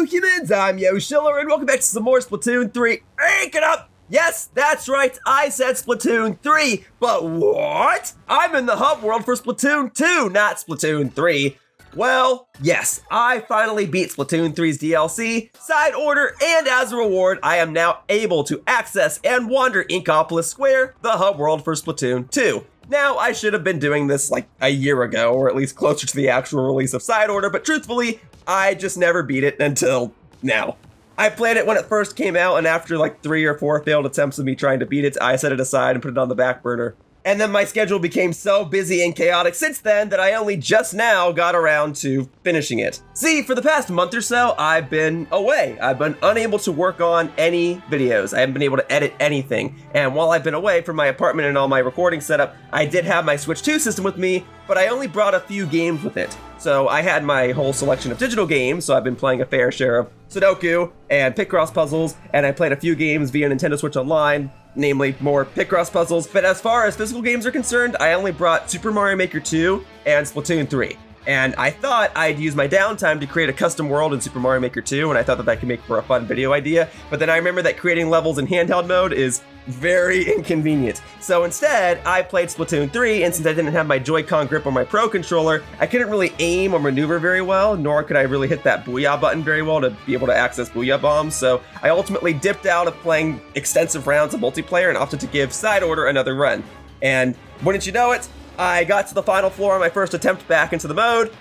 humans, I'm Yoshiller, and welcome back to some more Splatoon 3. Rank it up! Yes, that's right, I said Splatoon 3, but what? I'm in the hub world for Splatoon 2, not Splatoon 3. Well, yes, I finally beat Splatoon 3's DLC, Side Order, and as a reward, I am now able to access and wander Inkopolis Square, the hub world for Splatoon 2. Now, I should have been doing this like a year ago, or at least closer to the actual release of Side Order, but truthfully, I just never beat it until now. I played it when it first came out, and after like 3 or 4 failed attempts of me trying to beat it, I set it aside and put it on the back burner. And then my schedule became so busy and chaotic since then that I only just now got around to finishing it. See, for the past month or so, I've been away. I've been unable to work on any videos. I haven't been able to edit anything. And while I've been away from my apartment and all my recording setup, I did have my Switch 2 system with me, but I only brought a few games with it. So I had my whole selection of digital games, so I've been playing a fair share of Sudoku and Picross puzzles, and I played a few games via Nintendo Switch Online, namely more Picross puzzles. But as far as physical games are concerned, I only brought Super Mario Maker 2 and Splatoon 3. And I thought I'd use my downtime to create a custom world in Super Mario Maker 2, and I thought that could make for a fun video idea. But then I remember that creating levels in handheld mode is very inconvenient. So instead, I played Splatoon 3, and since I didn't have my Joy-Con grip on my Pro Controller, I couldn't really aim or maneuver very well, nor could I really hit that Booyah button very well to be able to access Booyah Bombs. So I ultimately dipped out of playing extensive rounds of multiplayer and opted to give Side Order another run. And wouldn't you know it, I got to the final floor on my first attempt back into the mode,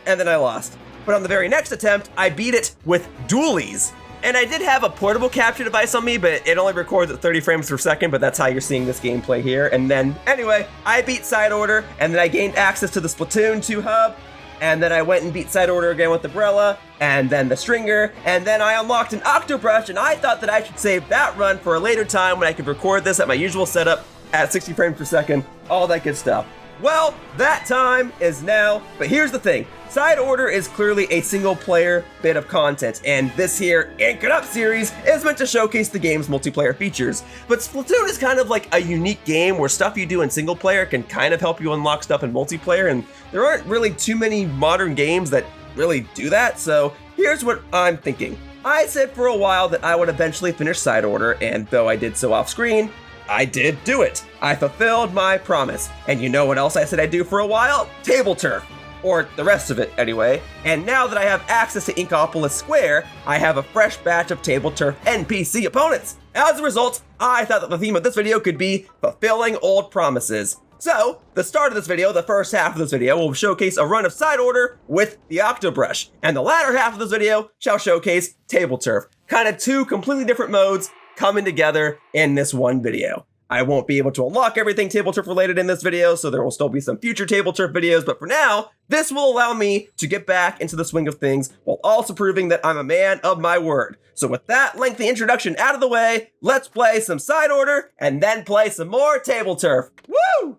and then I lost. But on the very next attempt, I beat it with dualies. And I did have a portable capture device on me, but it only records at 30 frames per second, but that's how you're seeing this gameplay here. And then, anyway, I beat Side Order, and then I gained access to the Splatoon 2 hub, and then I went and beat Side Order again with Umbrella, and then the Stringer, and then I unlocked an Octobrush, and I thought that I should save that run for a later time when I could record this at my usual setup at 60 frames per second, all that good stuff. Well, that time is now, but here's the thing. Side Order is clearly a single-player bit of content, and this here Rank It Up series is meant to showcase the game's multiplayer features. But Splatoon is kind of like a unique game where stuff you do in single-player can kind of help you unlock stuff in multiplayer, and there aren't really too many modern games that really do that, so here's what I'm thinking. I said for a while that I would eventually finish Side Order, and though I did so off-screen, I did do it. I fulfilled my promise. And you know what else I said I'd do for a while? TableTurf. Or the rest of it, anyway. And now that I have access to Inkopolis Square, I have a fresh batch of TableTurf NPC opponents. As a result, I thought that the theme of this video could be fulfilling old promises. So, the start of this video, the first half of this video, will showcase a run of Side Order with the Octobrush. And the latter half of this video shall showcase TableTurf. Kind of two completely different modes coming together in this one video. I won't be able to unlock everything TableTurf related in this video, so there will still be some future TableTurf videos, but for now, this will allow me to get back into the swing of things while also proving that I'm a man of my word. So with that lengthy introduction out of the way, let's play some Side Order and then play some more TableTurf. Woo!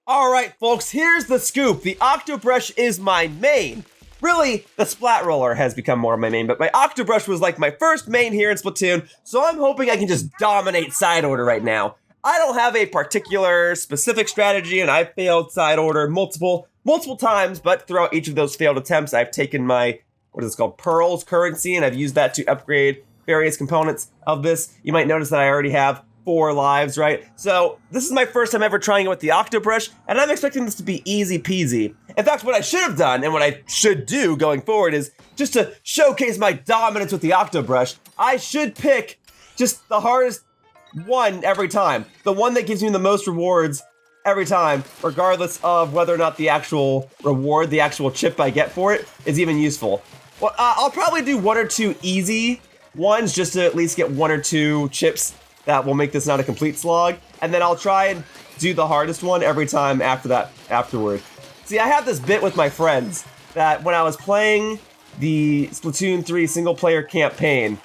Alright folks, here's the scoop. The Octobrush is my main. Really, the Splat Roller has become more of my main, but my Octobrush was like my first main here in Splatoon, so I'm hoping I can just dominate Side Order right now. I don't have a particular specific strategy, and I've failed Side Order multiple times, but throughout each of those failed attempts, I've taken my, what is it called, Pearls currency, and I've used that to upgrade various components of this. You might notice that I already have 4 lives, right? So this is my first time ever trying it with the Octobrush, and I'm expecting this to be easy peasy. In fact, what I should have done, and what I should do going forward, is just to showcase my dominance with the Octobrush, I should pick just the hardest one every time. The one that gives me the most rewards every time, regardless of whether or not the actual reward, the actual chip I get for it, is even useful. Well, I'll probably do 1 or 2 easy ones just to at least get 1 or 2 chips that will make this not a complete slog, and then I'll try and do the hardest one every time afterward. See, I have this bit with my friends that when I was playing the Splatoon 3 single-player campaign,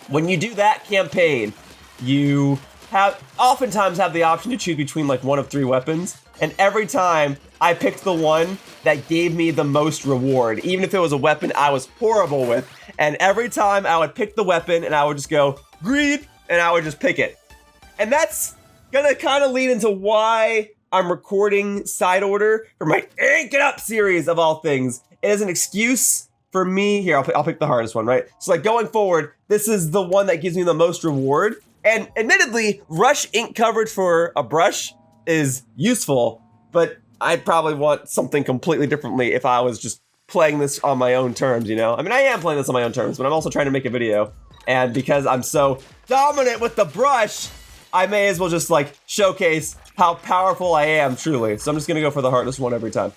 when you do that campaign, you oftentimes have the option to choose between like 1 of 3 weapons, and every time I picked the one that gave me the most reward, even if it was a weapon I was horrible with, and every time I would pick the weapon and I would just go, greed, and I would just pick it. And that's gonna kind of lead into why I'm recording Side Order for my Ink It Up series of all things. It is an excuse for me, here, I'll pick the hardest one, right? So like going forward, this is the one that gives me the most reward. And admittedly, rush ink coverage for a brush is useful, but I'd probably want something completely differently if I was just playing this on my own terms, you know? I mean, I am playing this on my own terms, but I'm also trying to make a video. And because I'm so dominant with the brush, I may as well just like showcase how powerful I am, truly. So I'm just gonna go for the hardest one every time.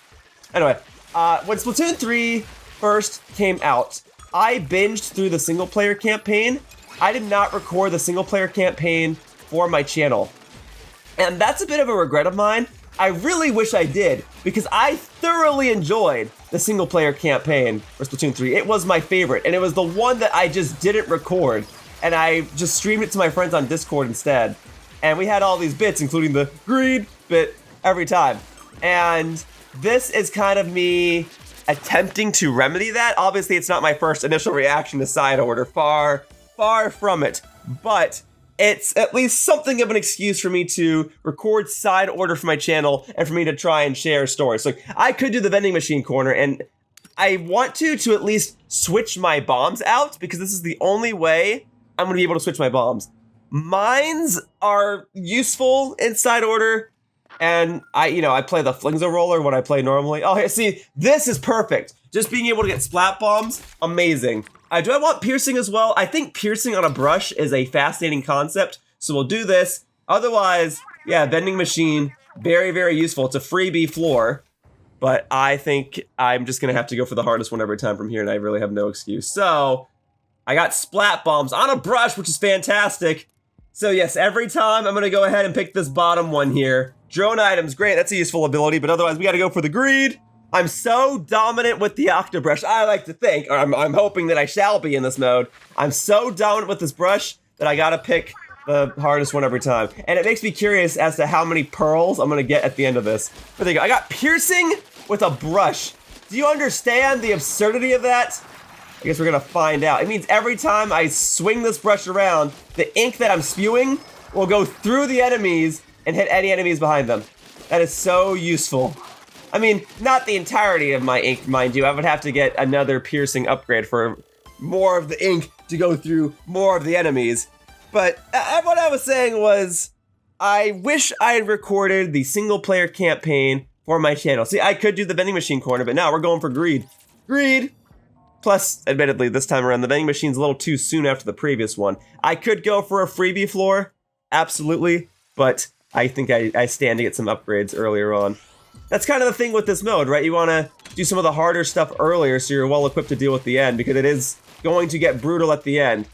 Anyway, when Splatoon 3 first came out, I binged through the single player campaign. I did not record the single player campaign for my channel. And that's a bit of a regret of mine. I really wish I did, because I thoroughly enjoyed the single player campaign for Splatoon 3. It was my favorite, and it was the one that I just didn't record. And I just streamed it to my friends on Discord instead. And we had all these bits, including the greed bit, every time. And this is kind of me attempting to remedy that. Obviously, it's not my first initial reaction to Side Order, far from it. But it's at least something of an excuse for me to record Side Order for my channel and for me to try and share stories. So I could do the vending machine corner, and I want to at least switch my bombs out, because this is the only way I'm gonna be able to switch my bombs. Mines are useful in Side Order, and I play the Flingza roller when I play normally. Oh, here, see, this is perfect. Just being able to get splat bombs, amazing. Do I want piercing as well? I think piercing on a brush is a fascinating concept, so we'll do this. Otherwise, yeah, vending machine, very, very useful. It's a freebie floor, but I think I'm just gonna have to go for the hardest one every time from here, and I really have no excuse. So, I got splat bombs on a brush, which is fantastic. So yes, every time I'm gonna go ahead and pick this bottom one here. Drone items, great, that's a useful ability, but otherwise we gotta go for the greed. I'm so dominant with the Octobrush, I like to think, or I'm hoping that I shall be in this mode. I'm so dominant with this brush that I gotta pick the hardest one every time. And it makes me curious as to how many pearls I'm gonna get at the end of this. But there you go, I got piercing with a brush. Do you understand the absurdity of that? I guess we're gonna find out. It means every time I swing this brush around, the ink that I'm spewing will go through the enemies and hit any enemies behind them. That is so useful. I mean, not the entirety of my ink, mind you. I would have to get another piercing upgrade for more of the ink to go through more of the enemies. But what I was saying was, I wish I had recorded the single player campaign for my channel. See, I could do the vending machine corner, but now we're going for greed. Greed! Plus, admittedly, this time around, the vending machine's a little too soon after the previous one. I could go for a freebie floor, absolutely, but I think I stand to get some upgrades earlier on. That's kind of the thing with this mode, right? You want to do some of the harder stuff earlier so you're well equipped to deal with the end, because it is going to get brutal at the end.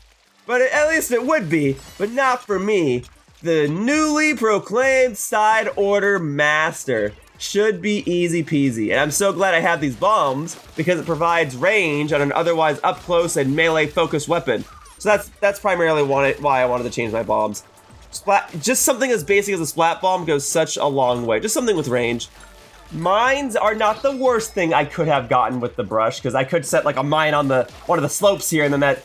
But at least it would be, but not for me. The newly proclaimed Side Order Master. Should be easy peasy. And I'm so glad I have these bombs, because it provides range on an otherwise up close and melee focused weapon. So that's primarily why I wanted to change my bombs. Just something as basic as a splat bomb goes such a long way. Just something with range. Mines are not the worst thing I could have gotten with the brush, because I could set like a mine on one of the slopes here, and then that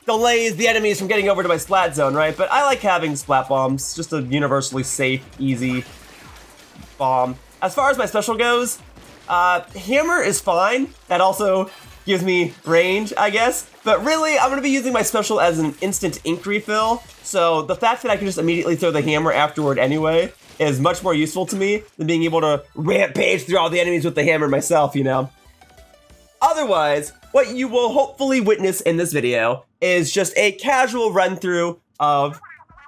delays the enemies from getting over to my splat zone, right? But I like having splat bombs. Just a universally safe, easy bomb. As far as my special goes, hammer is fine. That also gives me range, I guess. But really, I'm gonna be using my special as an instant ink refill. So the fact that I can just immediately throw the hammer afterward anyway is much more useful to me than being able to rampage through all the enemies with the hammer myself, you know? Otherwise, what you will hopefully witness in this video is just a casual run through of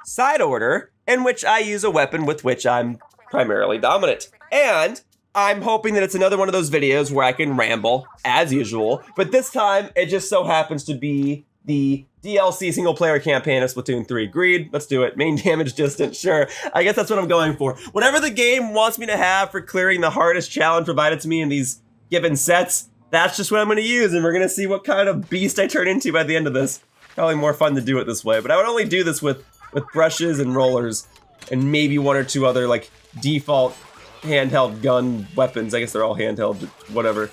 Side Order, in which I use a weapon with which I'm primarily dominant. And I'm hoping that it's another one of those videos where I can ramble, as usual, but this time it just so happens to be the DLC single-player campaign of Splatoon 3. Agreed, let's do it. Main damage distance, sure. I guess that's what I'm going for. Whatever the game wants me to have for clearing the hardest challenge provided to me in these given sets, that's just what I'm going to use, and we're going to see what kind of beast I turn into by the end of this. Probably more fun to do it this way, but I would only do this with brushes and rollers, and maybe one or two other, like, default handheld gun weapons. I guess they're all handheld, whatever.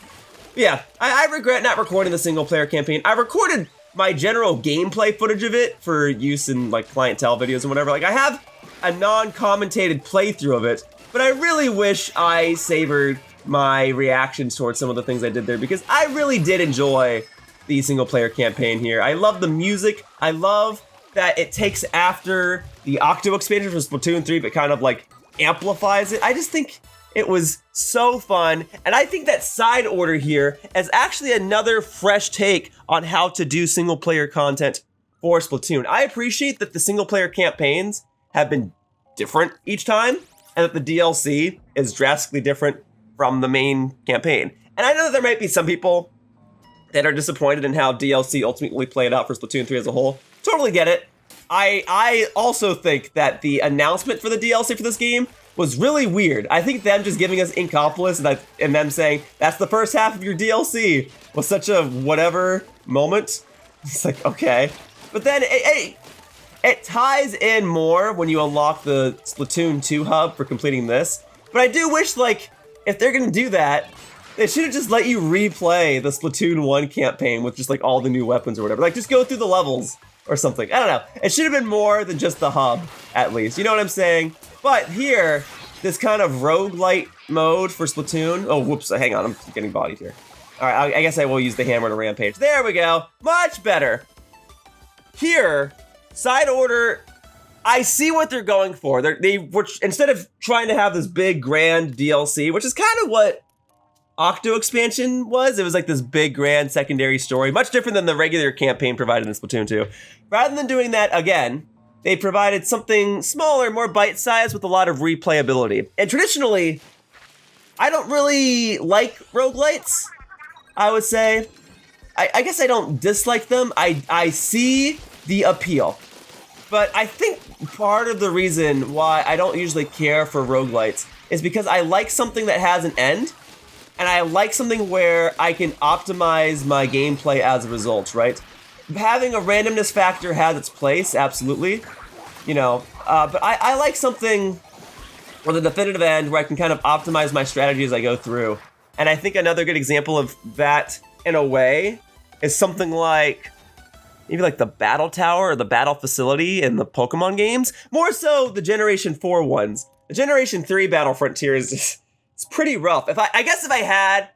But yeah, I regret not recording the single-player campaign. I recorded my general gameplay footage of it for use in, like, clientele videos and whatever. Like, I have a non-commentated playthrough of it, but I really wish I savored my reactions towards some of the things I did there, because I really did enjoy the single-player campaign here. I love the music. I love that it takes after the Octo expansion for Splatoon 3, but kind of, like, amplifies it. I just think it was so fun, and I think that Side Order here is actually another fresh take on how to do single-player content for Splatoon. I appreciate that the single-player campaigns have been different each time, and that the DLC is drastically different from the main campaign. And I know that there might be some people that are disappointed in how DLC ultimately played out for Splatoon 3 as a whole. Totally get it. I also think that the announcement for the DLC for this game was really weird. I think them just giving us Inkopolis and them saying, that's the first half of your DLC, was such a whatever moment. It's like, okay. But then it ties in more when you unlock the Splatoon 2 hub for completing this. But I do wish, like, if they're gonna do that, they should have just let you replay the Splatoon 1 campaign with just, like, all the new weapons or whatever. Like, just go through the levels or something. I don't know. It should have been more than just the hub, at least. You know what I'm saying? But here, this kind of roguelite mode for Splatoon. Oh, whoops, hang on, I'm getting bodied here. All right, I guess I will use the hammer to rampage. There we go, much better. Here, Side Order, I see what they're going for. Instead of trying to have this big, grand DLC, which is kind of what Octo expansion was. It was like this big, grand secondary story, much different than the regular campaign provided in Splatoon 2. Rather than doing that again, they provided something smaller, more bite-sized with a lot of replayability. And traditionally, I don't really like roguelites, I would say. I guess I don't dislike them. I see the appeal. But I think part of the reason why I don't usually care for roguelites is because I like something that has an end, and I like something where I can optimize my gameplay as a result, right? Having a randomness factor has its place, absolutely, you know, but I like something with a definitive end where I can kind of optimize my strategy as I go through. And I think another good example of that, in a way, is something like maybe like the Battle Tower or the Battle Facility in the Pokemon games. More so the Generation 4 ones. The Generation 3 Battle Frontier is just, it's pretty rough. I guess if I had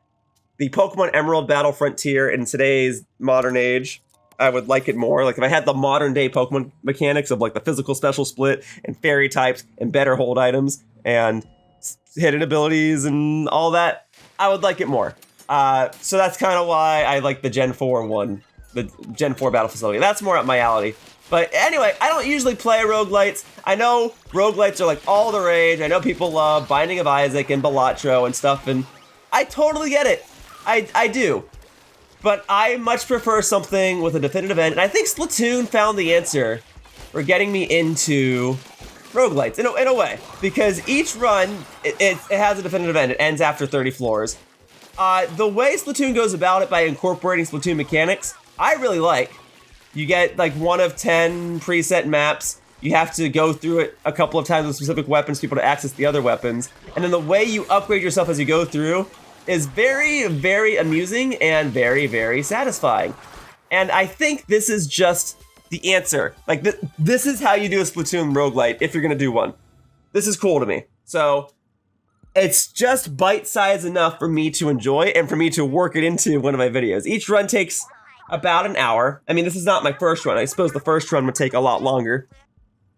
the Pokemon Emerald Battle Frontier in today's modern age, I would like it more. Like if I had the modern day Pokemon mechanics of like the physical special split and fairy types and better hold items and hidden abilities and all that, I would like it more. So that's kind of why I like the Gen 4 one, the Gen 4 Battle Facility. That's more up my alley. But anyway, I don't usually play roguelites. I know roguelites are like all the rage. I know people love Binding of Isaac and Balatro and stuff, and I totally get it. I do. But I much prefer something with a definitive end, and I think Splatoon found the answer for getting me into roguelites, in a way. Because each run, it has a definitive end. It ends after 30 floors. The way Splatoon goes about it by incorporating Splatoon mechanics, I really like. You get like 1 of 10 preset maps. You have to go through it a couple of times with specific weapons to be able to access the other weapons. And then the way you upgrade yourself as you go through is very, very amusing and very, very satisfying. And I think this is just the answer. Like, this is how you do a Splatoon roguelite if you're gonna do one. This is cool to me. So, it's just bite-sized enough for me to enjoy and for me to work it into one of my videos. Each run takes about an hour. I mean, this is not my first run. I suppose the first run would take a lot longer.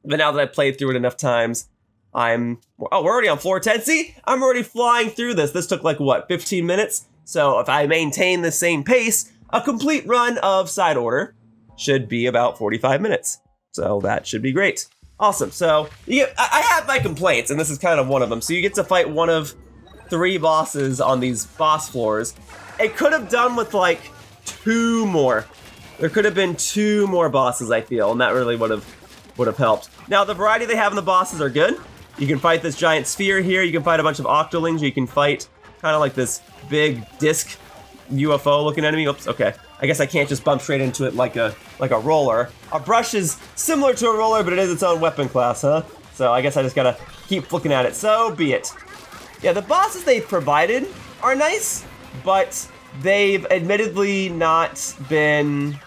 But now that I've played through it enough times, we're already on floor 10. See, I'm already flying through this. This took like, what, 15 minutes? So if I maintain the same pace, a complete run of Side Order should be about 45 minutes. So that should be great. Awesome. So I have my complaints, and this is kind of one of them. So you get to fight one of 3 bosses on these boss floors. It could have done with like 2 more. There could have been 2 more bosses, I feel, and that really would have helped. Now the variety they have in the bosses are good. You can fight this giant sphere here. You can fight a bunch of octolings. You can fight kind of like this big disc UFO looking enemy. Oops, okay. I guess I can't just bump straight into it like a roller. A brush is similar to a roller, but it is its own weapon class, huh? So I guess I just gotta keep looking at it. So be it. Yeah, the bosses they've provided are nice, but they've admittedly not been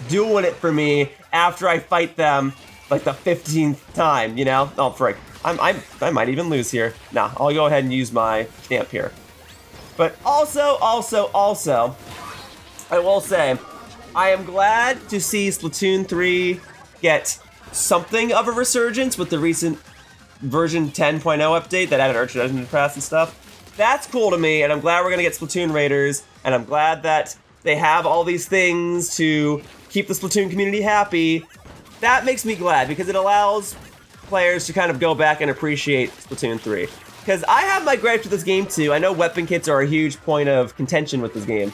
doing it for me after I fight them like the 15th time, you know? Oh, frick. I might even lose here. Nah, I'll go ahead and use my stamp here. But also, I will say, I am glad to see Splatoon 3 get something of a resurgence with the recent version 10.0 update that added Archer Dungeon Pass and stuff. That's cool to me, and I'm glad we're gonna get Splatoon Raiders, and I'm glad that they have all these things to keep the Splatoon community happy. That makes me glad, because it allows players to kind of go back and appreciate Splatoon 3. Because I have my gripes with this game too. I know weapon kits are a huge point of contention with this game.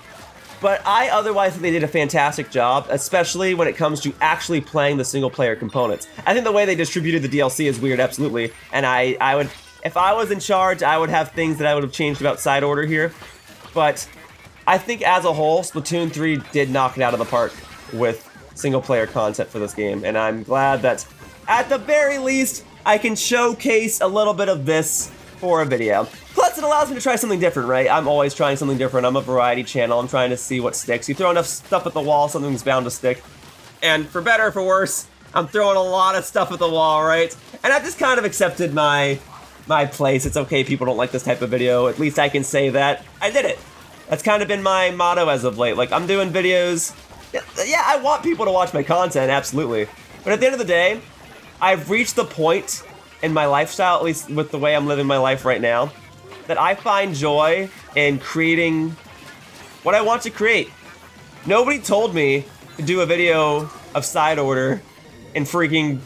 But I otherwise think they did a fantastic job, especially when it comes to actually playing the single player components. I think the way they distributed the DLC is weird, absolutely. And I would, if I was in charge, I would have things that I would have changed about Side Order here. But I think as a whole, Splatoon 3 did knock it out of the park with single player content for this game. And I'm glad that at the very least, I can showcase a little bit of this for a video. Plus, it allows me to try something different, right? I'm always trying something different. I'm a variety channel. I'm trying to see what sticks. You throw enough stuff at the wall, something's bound to stick. And for better or for worse, I'm throwing a lot of stuff at the wall, right? And I've just kind of accepted my place. It's okay, people don't like this type of video. At least I can say that I did it. That's kind of been my motto as of late. Like, I'm doing videos. Yeah, I want people to watch my content, absolutely. But at the end of the day, I've reached the point in my lifestyle, at least with the way I'm living my life right now, that I find joy in creating what I want to create. Nobody told me to do a video of Side Order in freaking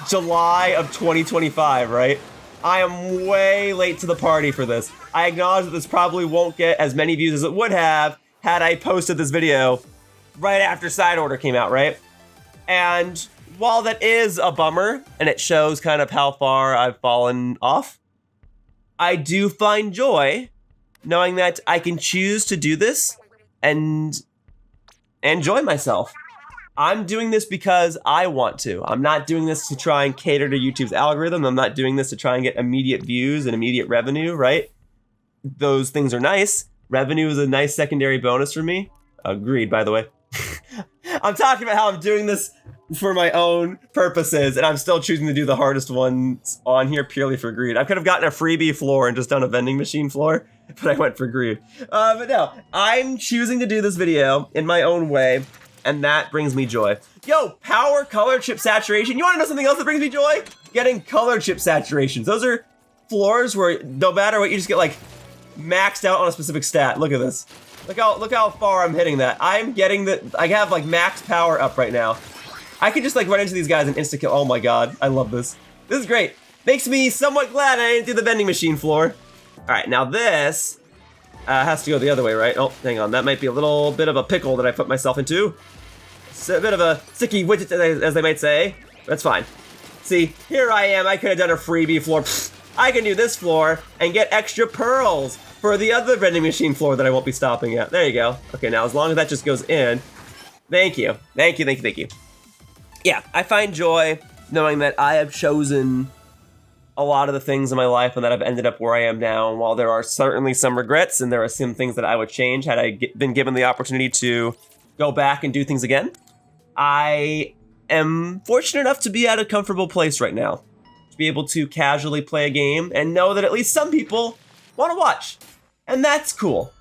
July of 2025, right? I am way late to the party for this. I acknowledge that this probably won't get as many views as it would have had I posted this video right after Side Order came out, right? And while that is a bummer, and it shows kind of how far I've fallen off, I do find joy knowing that I can choose to do this and enjoy myself. I'm doing this because I want to. I'm not doing this to try and cater to YouTube's algorithm. I'm not doing this to try and get immediate views and immediate revenue, right? Those things are nice. Revenue is a nice secondary bonus for me. Agreed, by the way. I'm talking about how I'm doing this for my own purposes, and I'm still choosing to do the hardest ones on here purely for greed. I could have gotten a freebie floor and just done a vending machine floor, but I went for greed. But no, I'm choosing to do this video in my own way, and that brings me joy. Yo, power color chip saturation. You wanna know something else that brings me joy? Getting color chip saturations. Those are floors where no matter what, you just get like maxed out on a specific stat. Look at this. Look how far I'm hitting that. I'm getting I have like max power up right now. I can just like run into these guys and insta-kill. Oh my god, I love this. This is great. Makes me somewhat glad I didn't do the vending machine floor. All right, now this has to go the other way, right? Oh, hang on, that might be a little bit of a pickle that I put myself into. It's a bit of a sticky widget, as they might say. That's fine. See, here I am, I could have done a freebie floor. Pfft, I can do this floor and get extra pearls for the other vending machine floor that I won't be stopping at. There you go. Okay, now as long as that just goes in. Thank you. Thank you, thank you, thank you. Yeah, I find joy knowing that I have chosen a lot of the things in my life and that I've ended up where I am now. And while there are certainly some regrets and there are some things that I would change had I been given the opportunity to go back and do things again, I am fortunate enough to be at a comfortable place right now. To be able to casually play a game and know that at least some people want to watch. And that's cool.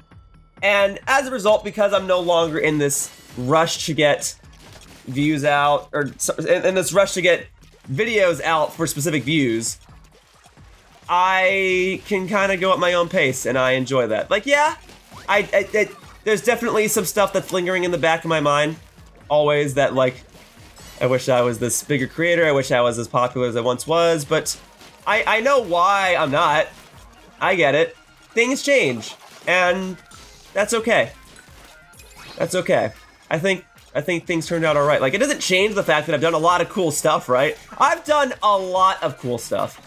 And as a result, because I'm no longer in this rush to get views out, or in this rush to get videos out for specific views, I can kind of go at my own pace, and I enjoy that. Like, yeah, there's definitely some stuff that's lingering in the back of my mind, always, that, like, I wish I was this bigger creator. I wish I was as popular as I once was, but I know why I'm not. I get it. Things change, and that's okay. That's okay. I think things turned out all right. Like, it doesn't change the fact that I've done a lot of cool stuff, right? I've done a lot of cool stuff,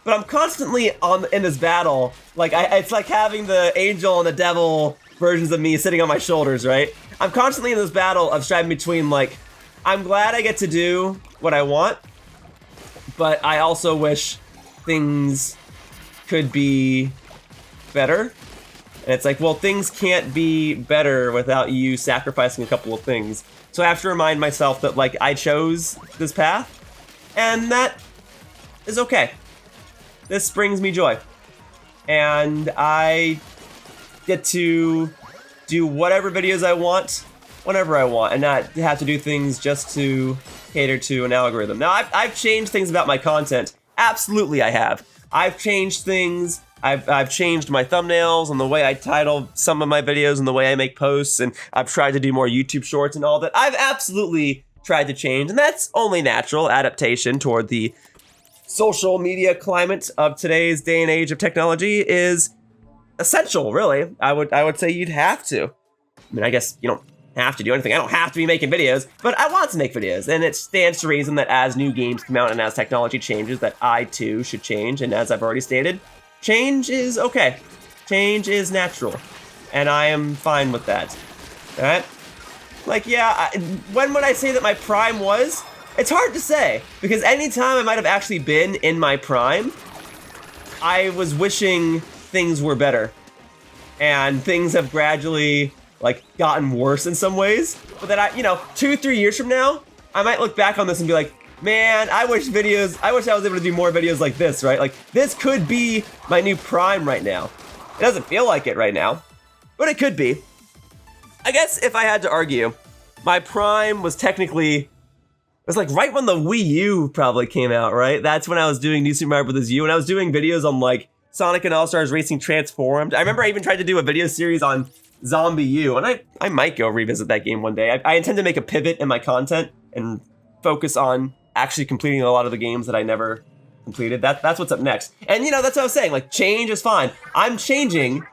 but I'm constantly in this battle. Like, it's like having the angel and the devil versions of me sitting on my shoulders, right? I'm constantly in this battle of striving between, like, I'm glad I get to do what I want, but I also wish things could be better. And it's like, well, things can't be better without you sacrificing a couple of things. So I have to remind myself that, like, I chose this path, and that is okay. This brings me joy. And I get to do whatever videos I want, whenever I want, and not have to do things just to cater to an algorithm. Now, I've changed things about my content. Absolutely, I have. I've changed things. I've changed my thumbnails and the way I title some of my videos and the way I make posts, and I've tried to do more YouTube shorts and all that. I've absolutely tried to change, and that's only natural adaptation toward the social media climate of today's day and age of technology is essential, really. I would say you'd have to. I mean, I guess you don't have to do anything. I don't have to be making videos, but I want to make videos, and it stands to reason that as new games come out and as technology changes, that I too should change. And as I've already stated, change is okay. Change is natural, and I am fine with that. All right? Like, yeah, when would I say that my prime was? It's hard to say, because anytime I might have actually been in my prime, I was wishing things were better, and things have gradually, like, gotten worse in some ways. But then 2-3 years from now, I might look back on this and be like, man, I wish I was able to do more videos like this, right? Like, this could be my new prime right now. It doesn't feel like it right now, but it could be. I guess if I had to argue, my prime was technically, it was like right when the Wii U probably came out, right? That's when I was doing New Super Mario Bros. U, and I was doing videos on, like, Sonic and All-Stars Racing Transformed. I remember I even tried to do a video series on Zombie U, and I might go revisit that game one day. I intend to make a pivot in my content and focus on actually completing a lot of the games that I never completed. That's what's up next. And that's what I was saying, like, change is fine. I'm changing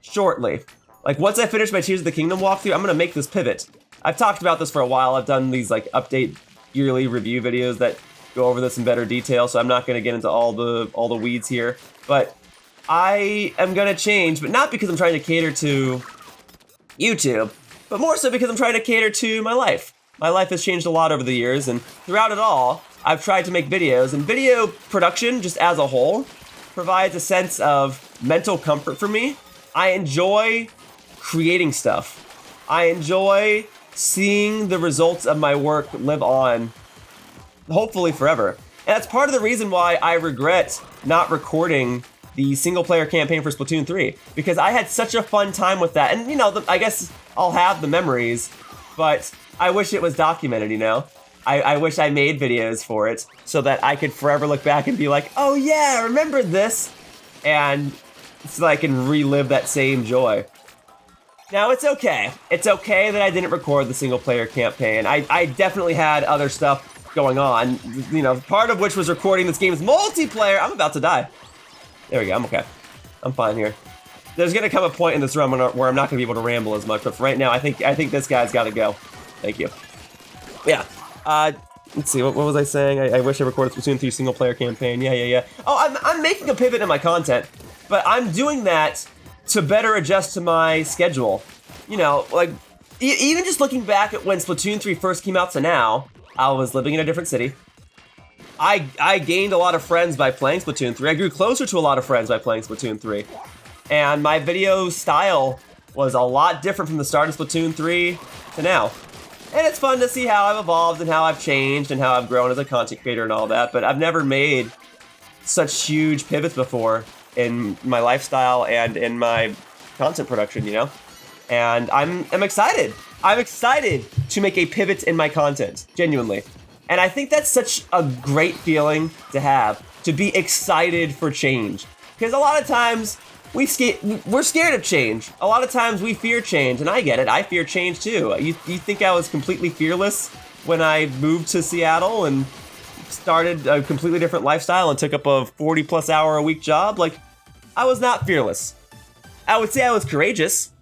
shortly. Like, once I finish my Tears of the Kingdom walkthrough, I'm gonna make this pivot. I've talked about this for a while. I've done these, like, update yearly review videos that go over this in better detail, so I'm not gonna get into all the weeds here. But I am gonna change, but not because I'm trying to cater to YouTube, but more so because I'm trying to cater to my life. My life has changed a lot over the years, and throughout it all, I've tried to make videos, and video production, just as a whole, provides a sense of mental comfort for me. I enjoy creating stuff. I enjoy seeing the results of my work live on, hopefully forever. And that's part of the reason why I regret not recording the single-player campaign for Splatoon 3, because I had such a fun time with that. And, I guess I'll have the memories, but I wish it was documented, I wish I made videos for it so that I could forever look back and be like, oh yeah, remember this? And so that I can relive that same joy. Now, it's okay. It's okay that I didn't record the single-player campaign. I definitely had other stuff going on, part of which was recording this game's multiplayer. I'm about to die. There we go, I'm okay. I'm fine here. There's gonna come a point in this run where I'm not gonna be able to ramble as much, but for right now, I think this guy's gotta go. Thank you. Yeah, let's see, what was I saying? I wish I recorded Splatoon 3 single-player campaign, yeah. Oh, I'm making a pivot in my content, but I'm doing that to better adjust to my schedule. Like, even just looking back at when Splatoon 3 first came out to now, I was living in a different city. I gained a lot of friends by playing Splatoon 3. I grew closer to a lot of friends by playing Splatoon 3. And my video style was a lot different from the start of Splatoon 3 to now. And it's fun to see how I've evolved and how I've changed and how I've grown as a content creator and all that, but I've never made such huge pivots before in my lifestyle and in my content production, And I'm excited. I'm excited to make a pivot in my content, genuinely. And I think that's such a great feeling to have, to be excited for change. Because a lot of times, we're scared of change. A lot of times we fear change, and I get it. I fear change too. You think I was completely fearless when I moved to Seattle and started a completely different lifestyle and took up a 40+ hour a week job, like, I was not fearless. I would say I was courageous.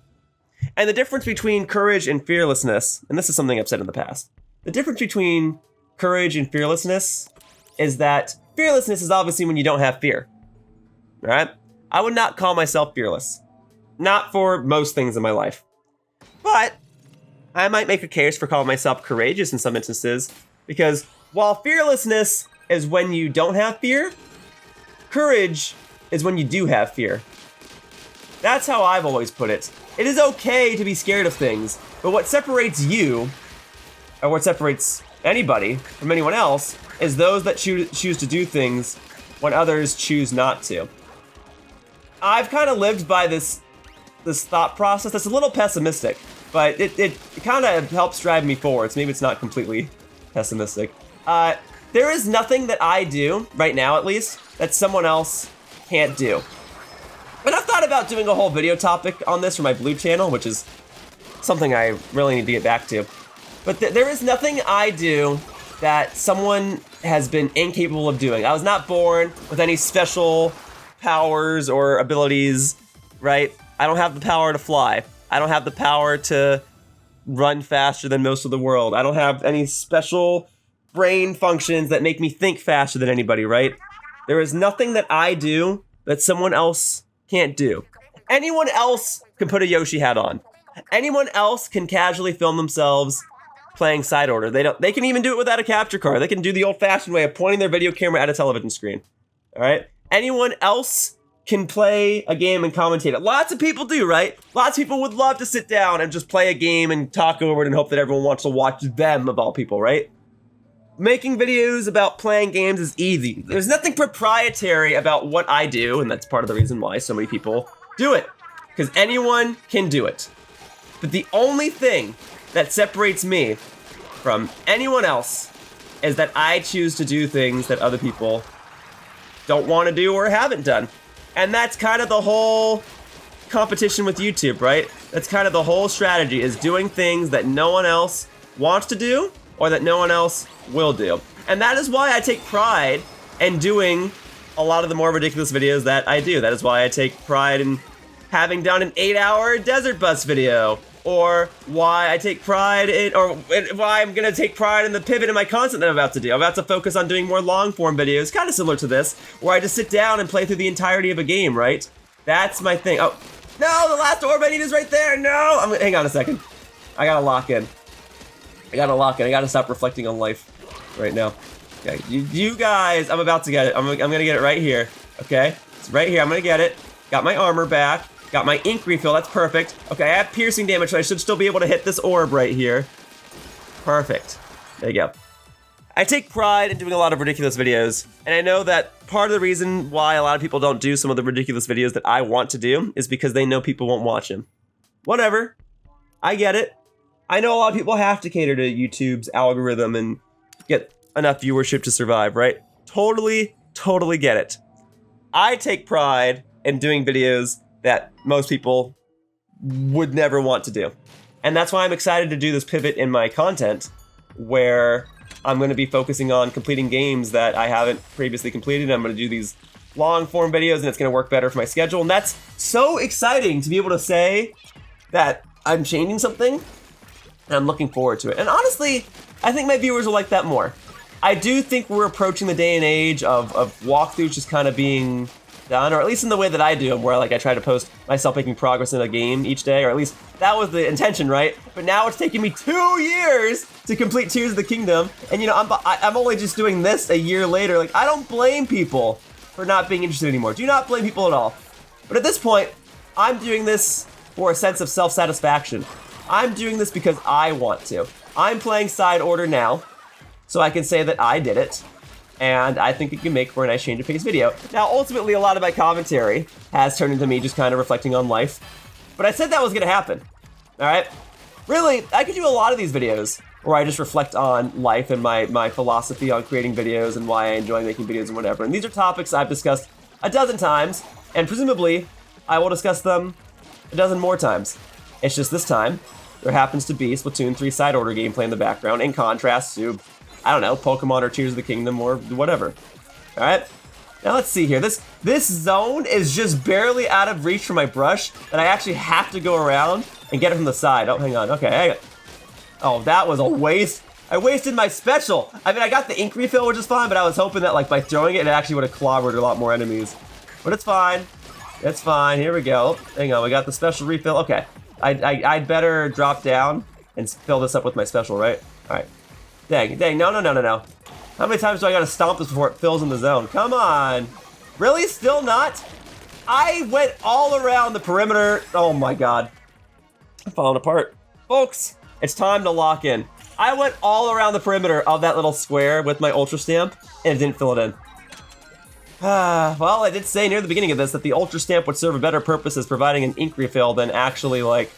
And the difference between courage and fearlessness, and this is something I've said in the past, the difference between courage and fearlessness is that fearlessness is obviously when you don't have fear, right? I would not call myself fearless. Not for most things in my life. But I might make a case for calling myself courageous in some instances, because while fearlessness is when you don't have fear, courage is when you do have fear. That's how I've always put it. It is okay to be scared of things, but what separates you, or what separates anybody from anyone else, is those that choose to do things when others choose not to. I've kind of lived by this thought process that's a little pessimistic, but it kind of helps drive me forward, so maybe it's not completely pessimistic. There is nothing that I do, right now at least, that someone else can't do. And I've thought about doing a whole video topic on this for my Blue channel, which is something I really need to get back to. But there is nothing I do that someone has been incapable of doing. I was not born with any special powers or abilities, right? I don't have the power to fly. I don't have the power to run faster than most of the world. I don't have any special brain functions that make me think faster than anybody, right? There is nothing that I do that someone else can't do. Anyone else can put a Yoshi hat on. Anyone else can casually film themselves playing Side Order. They can even do it without a capture card. They can do the old-fashioned way of pointing their video camera at a television screen. All right? Anyone else can play a game and commentate it. Lots of people do, right? Lots of people would love to sit down and just play a game and talk over it and hope that everyone wants to watch them, of all people, right? Making videos about playing games is easy. There's nothing proprietary about what I do, and that's part of the reason why so many people do it. Because anyone can do it. But the only thing that separates me from anyone else is that I choose to do things that other people don't want to do or haven't done. And that's kind of the whole competition with YouTube, right? That's kind of the whole strategy, is doing things that no one else wants to do or that no one else will do. And that is why I take pride in doing a lot of the more ridiculous videos that I do. That is why I take pride in having done an 8-hour desert bus video, or why I take pride in, or why I'm gonna take pride in the pivot in my content that I'm about to do. I'm about to focus on doing more long form videos, kind of similar to this, where I just sit down and play through the entirety of a game, right? That's my thing. Oh, no, the last orb I need is right there, no! Hang on a second. I gotta lock in. I gotta stop reflecting on life right now. Okay, you guys, I'm about to get it. I'm gonna get it right here, okay? It's right here, I'm gonna get it. Got my armor back. Got my ink refill, that's perfect. Okay, I have piercing damage, so I should still be able to hit this orb right here. Perfect. There you go. I take pride in doing a lot of ridiculous videos, and I know that part of the reason why a lot of people don't do some of the ridiculous videos that I want to do is because they know people won't watch them. Whatever. I get it. I know a lot of people have to cater to YouTube's algorithm and get enough viewership to survive, right? Totally get it. I take pride in doing videos that most people would never want to do. And that's why I'm excited to do this pivot in my content, where I'm going to be focusing on completing games that I haven't previously completed. I'm going to do these long form videos, and it's going to work better for my schedule. And that's so exciting to be able to say that I'm changing something, and I'm looking forward to it. And honestly, I think my viewers will like that more. I do think we're approaching the day and age of walkthroughs just kind of being done, or at least in the way that I do them, where like I try to post myself making progress in a game each day, or at least that was the intention, right? But now it's taking me 2 years to complete Tears of the Kingdom, and you know, I'm only just doing this a year later. Like, I don't blame people for not being interested anymore. Do not blame people at all. But at this point, I'm doing this for a sense of self-satisfaction. I'm doing this because I want to. I'm playing Side Order now, so I can say that I did it. And I think it can make for a nice change of pace video. Now, ultimately, a lot of my commentary has turned into me just kind of reflecting on life. But I said that was gonna happen, all right? Really, I could do a lot of these videos where I just reflect on life and my philosophy on creating videos and why I enjoy making videos and whatever. And these are topics I've discussed a dozen times, and presumably, I will discuss them a dozen more times. It's just this time, there happens to be Splatoon 3 Side Order gameplay in the background, in contrast to, I don't know, Pokemon or Tears of the Kingdom or whatever. All right, now let's see here. This zone is just barely out of reach for my brush that I actually have to go around and get it from the side. Oh, hang on, okay. Oh, that was a waste. I wasted my special. I mean, I got the ink refill, which is fine, but I was hoping that like by throwing it, it actually would have clobbered a lot more enemies. But it's fine. It's fine. Here we go. Hang on, we got the special refill. Okay, I'd better drop down and fill this up with my special, right? All right. Dang, no. How many times do I gotta stomp this before it fills in the zone? Come on. Really? Still not? I went all around the perimeter. Oh my God. I'm falling apart. Folks, it's time to lock in. I went all around the perimeter of that little square with my Ultra Stamp, and it didn't fill it in. Well, I did say near the beginning of this that the Ultra Stamp would serve a better purpose as providing an ink refill than actually, like,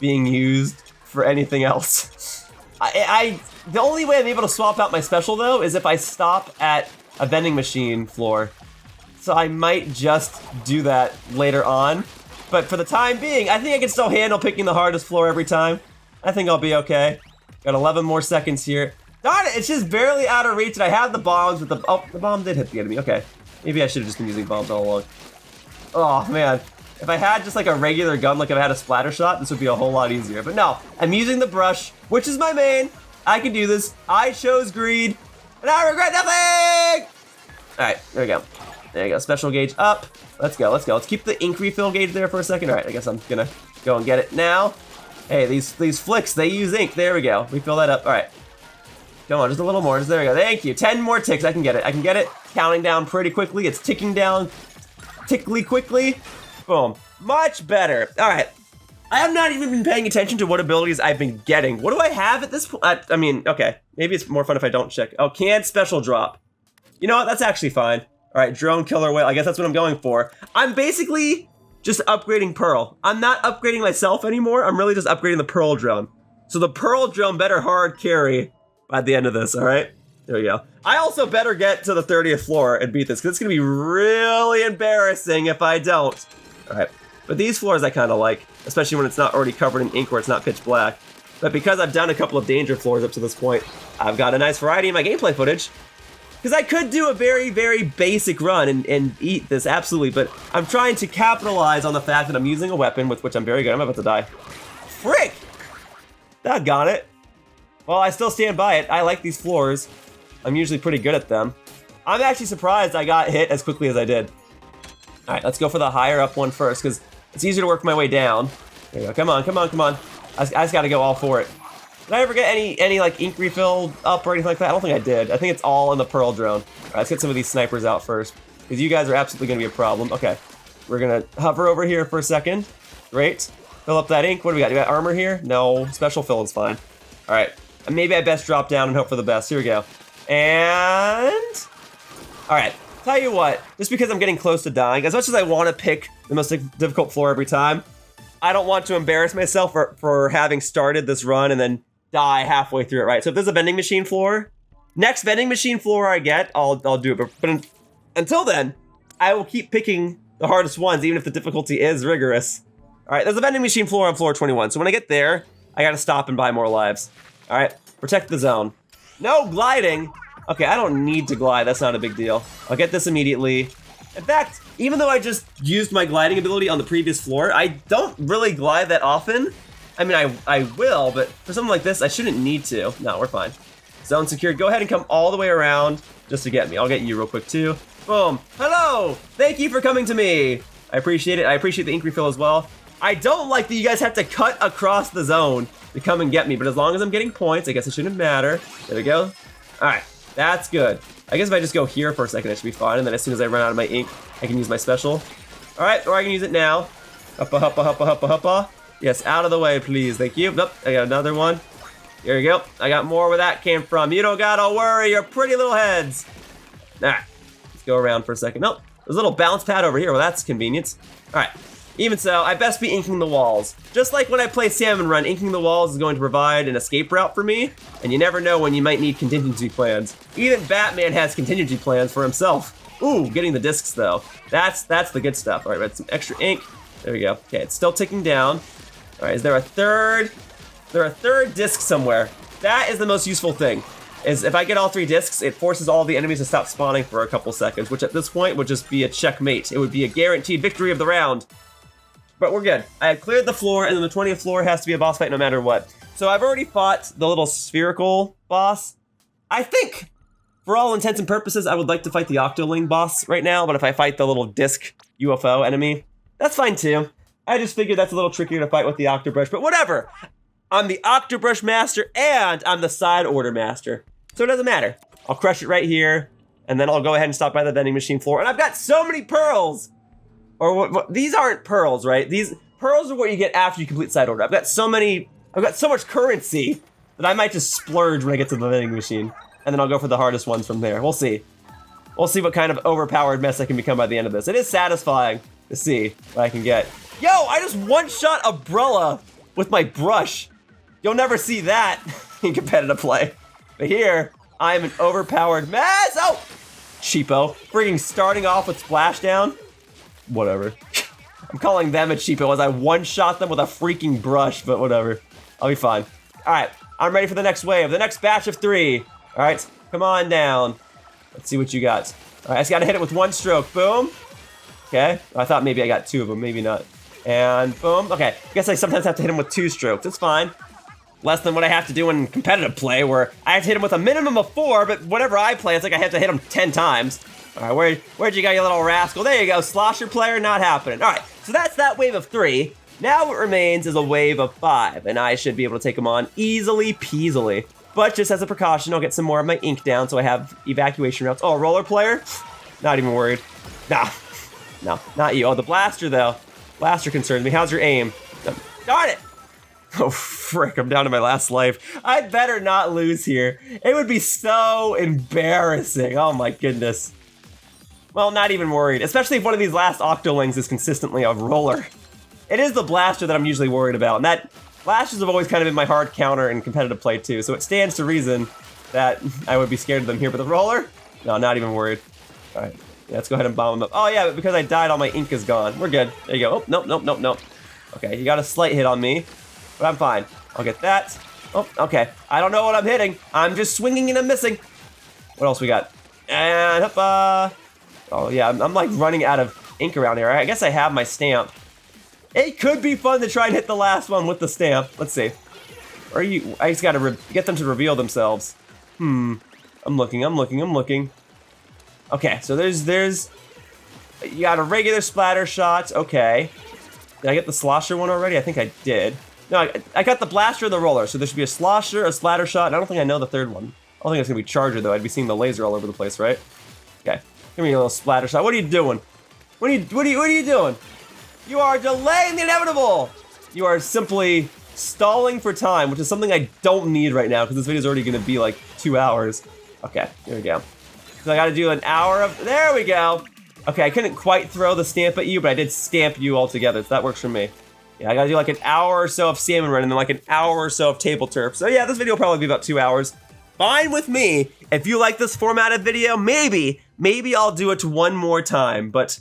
being used for anything else. The only way I'm able to swap out my special, though, is if I stop at a vending machine floor. So I might just do that later on. But for the time being, I think I can still handle picking the hardest floor every time. I think I'll be okay. Got 11 more seconds here. Darn it, it's just barely out of reach, and I have the bombs with the... Oh, the bomb did hit the enemy, okay. Maybe I should have just been using bombs all along. Oh, man. If I had just like a regular gun, like if I had a splatter shot, this would be a whole lot easier. But no, I'm using the brush, which is my main. I can do this. I chose greed, and I regret nothing! All right, there we go. There you go, special gauge up. Let's go. Let's keep the ink refill gauge there for a second. All right, I guess I'm gonna go and get it now. Hey, these flicks, they use ink. There we go. Refill that up. All right. Come on, just a little more. Just there we go. Thank you. 10 more ticks. I can get it. Counting down pretty quickly. It's ticking down tickly quickly. Boom. Much better. All right. I have not even been paying attention to what abilities I've been getting. What do I have at this point? I mean, okay. Maybe it's more fun if I don't check. Oh, canned special drop. You know what? That's actually fine. All right, drone killer whale. I guess that's what I'm going for. I'm basically just upgrading Pearl. I'm not upgrading myself anymore. I'm really just upgrading the Pearl drone. So the Pearl drone better hard carry by the end of this, all right? There we go. I also better get to the 30th floor and beat this, because it's going to be really embarrassing if I don't. All right, but these floors I kind of like, especially when it's not already covered in ink or it's not pitch black. But because I've done a couple of danger floors up to this point, I've got a nice variety in my gameplay footage. Because I could do a very, very basic run and eat this, absolutely, but I'm trying to capitalize on the fact that I'm using a weapon with which I'm very good. I'm about to die. Frick! Doggone it. Well, I still stand by it. I like these floors. I'm usually pretty good at them. I'm actually surprised I got hit as quickly as I did. All right, let's go for the higher up one first, because it's easier to work my way down. There you go. Come on. I just got to go all for it. Did I ever get any like ink refill up or anything like that? I don't think I did. I think it's all in the Pearl drone. All right, let's get some of these snipers out first, because you guys are absolutely going to be a problem. Okay, we're going to hover over here for a second. Great. Fill up that ink. What do we got? Do we got armor here? No. Special fill is fine. All right. Maybe I best drop down and hope for the best. Here we go. And... All right. Tell you what. Just because I'm getting close to dying, as much as I want to pick the most difficult floor every time, I don't want to embarrass myself for having started this run and then die halfway through it, right? So if there's a vending machine floor, next vending machine floor I get, I'll do it. But until then, I will keep picking the hardest ones, even if the difficulty is rigorous. All right, there's a vending machine floor on floor 21. So when I get there, I gotta stop and buy more lives. All right, protect the zone. No gliding. Okay, I don't need to glide. That's not a big deal. I'll get this immediately. In fact, even though I just used my gliding ability on the previous floor, I don't really glide that often. I mean, I will, but for something like this, I shouldn't need to. No, we're fine. Zone secured. Go ahead and come all the way around just to get me. I'll get you real quick, too. Boom. Hello. Thank you for coming to me. I appreciate it. I appreciate the ink refill as well. I don't like that you guys have to cut across the zone to come and get me, but as long as I'm getting points, I guess it shouldn't matter. There we go. All right. That's good. I guess if I just go here for a second, it should be fine, and then as soon as I run out of my ink, I can use my special. All right, or I can use it now. Huppa. Yes, out of the way, please. Thank you. Nope, I got another one. Here we go. I got more where that came from. You don't gotta worry, your pretty little heads. All right, let's go around for a second. Nope, there's a little bounce pad over here. Well, that's convenient. All right, even so, I best be inking the walls. Just like when I play Salmon Run, inking the walls is going to provide an escape route for me, and you never know when you might need contingency plans. Even Batman has contingency plans for himself. Ooh, getting the discs though. That's the good stuff. All right, got some extra ink. There we go. Okay, it's still ticking down. All right, is there a third There are a third disc somewhere. That is the most useful thing. Is if I get all 3 discs, it forces all the enemies to stop spawning for a couple seconds, which at this point would just be a checkmate. It would be a guaranteed victory of the round. But we're good. I have cleared the floor, and then the 20th floor has to be a boss fight no matter what. So I've already fought the little spherical boss. I think, for all intents and purposes, I would like to fight the Octoling boss right now, but if I fight the little disc UFO enemy, that's fine too. I just figured that's a little trickier to fight with the Octobrush, but whatever. I'm the Octobrush master, and I'm the Side Order master. So it doesn't matter. I'll crush it right here, and then I'll go ahead and stop by the vending machine floor. And I've got so many pearls! Or these aren't pearls, right? These pearls are what you get after you complete Side Order. I've got so much currency that I might just splurge when I get to the vending machine. And then I'll go for the hardest ones from there. We'll see. We'll see what kind of overpowered mess I can become by the end of this. It is satisfying to see what I can get. Yo, I just one-shot Umbrella with my brush. You'll never see that in competitive play. But here, I am an overpowered mess. Oh, cheapo. Freaking starting off with splashdown. Whatever. I'm calling them a cheapo as I one-shot them with a freaking brush, but whatever. I'll be fine. All right, I'm ready for the next wave, the next batch of 3. All right, come on down. Let's see what you got. All right, I just gotta hit it with 1 stroke. Boom. Okay, I thought maybe I got 2 of them, maybe not. And boom. Okay, I guess I sometimes have to hit him with 2 strokes. It's fine. Less than what I have to do in competitive play, where I have to hit him with a minimum of 4, but whenever I play, it's like I have to hit him 10 times. All right, where'd you go, you little rascal? There you go, slosher player, not happening. All right, so that's that wave of 3. Now what remains is a wave of 5, and I should be able to take them on easily peasily. But just as a precaution, I'll get some more of my ink down so I have evacuation routes. Oh, a roller player? Not even worried. Nah, no, not you. Oh, the blaster though. Blaster concerns me. How's your aim? Darn it! Oh, frick, I'm down to my last life. I better not lose here. It would be so embarrassing. Oh my goodness. Well, not even worried, especially if one of these last Octolings is consistently a roller. It is the blaster that I'm usually worried about, and that blasters have always kind of been my hard counter in competitive play too, so it stands to reason that I would be scared of them here, but the roller? No, not even worried. All right, yeah, let's go ahead and bomb them up. Oh yeah, but because I died, all my ink is gone. We're good. There you go. Oh, nope, nope, nope, nope. Okay, you got a slight hit on me, but I'm fine. I'll get that. Oh, okay. I don't know what I'm hitting. I'm just swinging and I'm missing. What else we got? And up, oh yeah, I'm like running out of ink around here. I guess I have my stamp. It could be fun to try and hit the last one with the stamp. Let's see. Are you? I just gotta get them to reveal themselves. I'm looking. Okay, so there's. You got a regular splatter shot. Okay. Did I get the slosher one already? I think I did. No, I got the blaster and the roller. So there should be a slosher, a splatter shot. And I don't think I know the third one. I don't think it's gonna be charger though. I'd be seeing the laser all over the place, right? Okay. Give me a little splatter shot. What are you doing? What are you doing? You are delaying the inevitable! You are simply stalling for time, which is something I don't need right now because this video is already going to be like 2 hours. Okay, here we go. So I got to do an hour of... There we go! Okay, I couldn't quite throw the stamp at you, but I did stamp you all together, so that works for me. Yeah, I got to do like an hour or so of salmon run and then like an hour or so of TableTurf. So yeah, this video will probably be about 2 hours. Fine with me. If you like this format of video, maybe I'll do it one more time, but...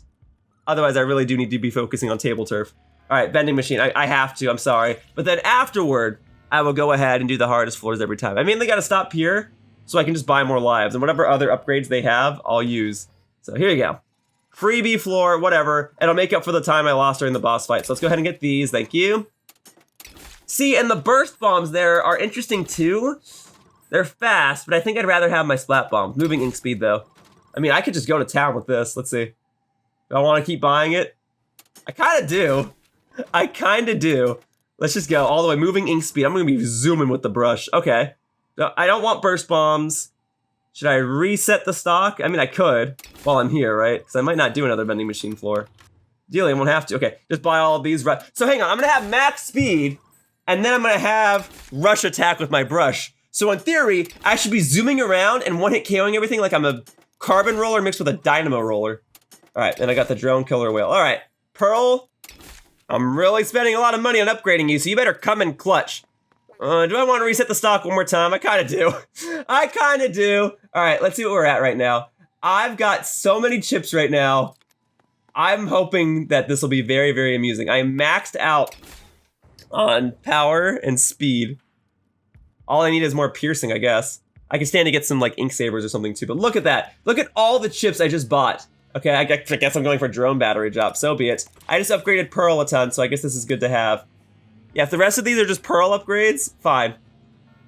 Otherwise, I really do need to be focusing on TableTurf. All right, vending machine. I have to. I'm sorry. But then afterward, I will go ahead and do the hardest floors every time. I mainly got to stop here so I can just buy more lives. And whatever other upgrades they have, I'll use. So here you go. Freebie floor, whatever. It'll make up for the time I lost during the boss fight. So let's go ahead and get these. Thank you. See, and the burst bombs there are interesting too. They're fast, but I think I'd rather have my splat bomb. Moving ink speed, though. I mean, I could just go to town with this. Let's see. Do I want to keep buying it? I kind of do. I kind of do. Let's just go all the way. Moving ink speed. I'm going to be zooming with the brush. Okay. No, I don't want burst bombs. Should I reset the stock? I mean, I could while I'm here, right? Because I might not do another vending machine floor. Ideally, I won't have to. Okay, just buy all of these. So hang on. I'm going to have max speed, and then I'm going to have rush attack with my brush. So in theory, I should be zooming around and one-hit KOing everything like I'm a carbon roller mixed with a dynamo roller. All right, and I got the drone killer whale. All right, Pearl, I'm really spending a lot of money on upgrading you, so you better come in clutch. Do I want to reset the stock one more time? I kind of do. I kind of do. All right, let's see what we're at right now. I've got so many chips right now. I'm hoping that this will be very, very amusing. I am maxed out on power and speed. All I need is more piercing, I guess. I can stand to get some like ink sabers or something too, but look at that. Look at all the chips I just bought. Okay, I guess I'm going for drone battery drop, so be it. I just upgraded Pearl a ton, so I guess this is good to have. Yeah, if the rest of these are just Pearl upgrades, fine.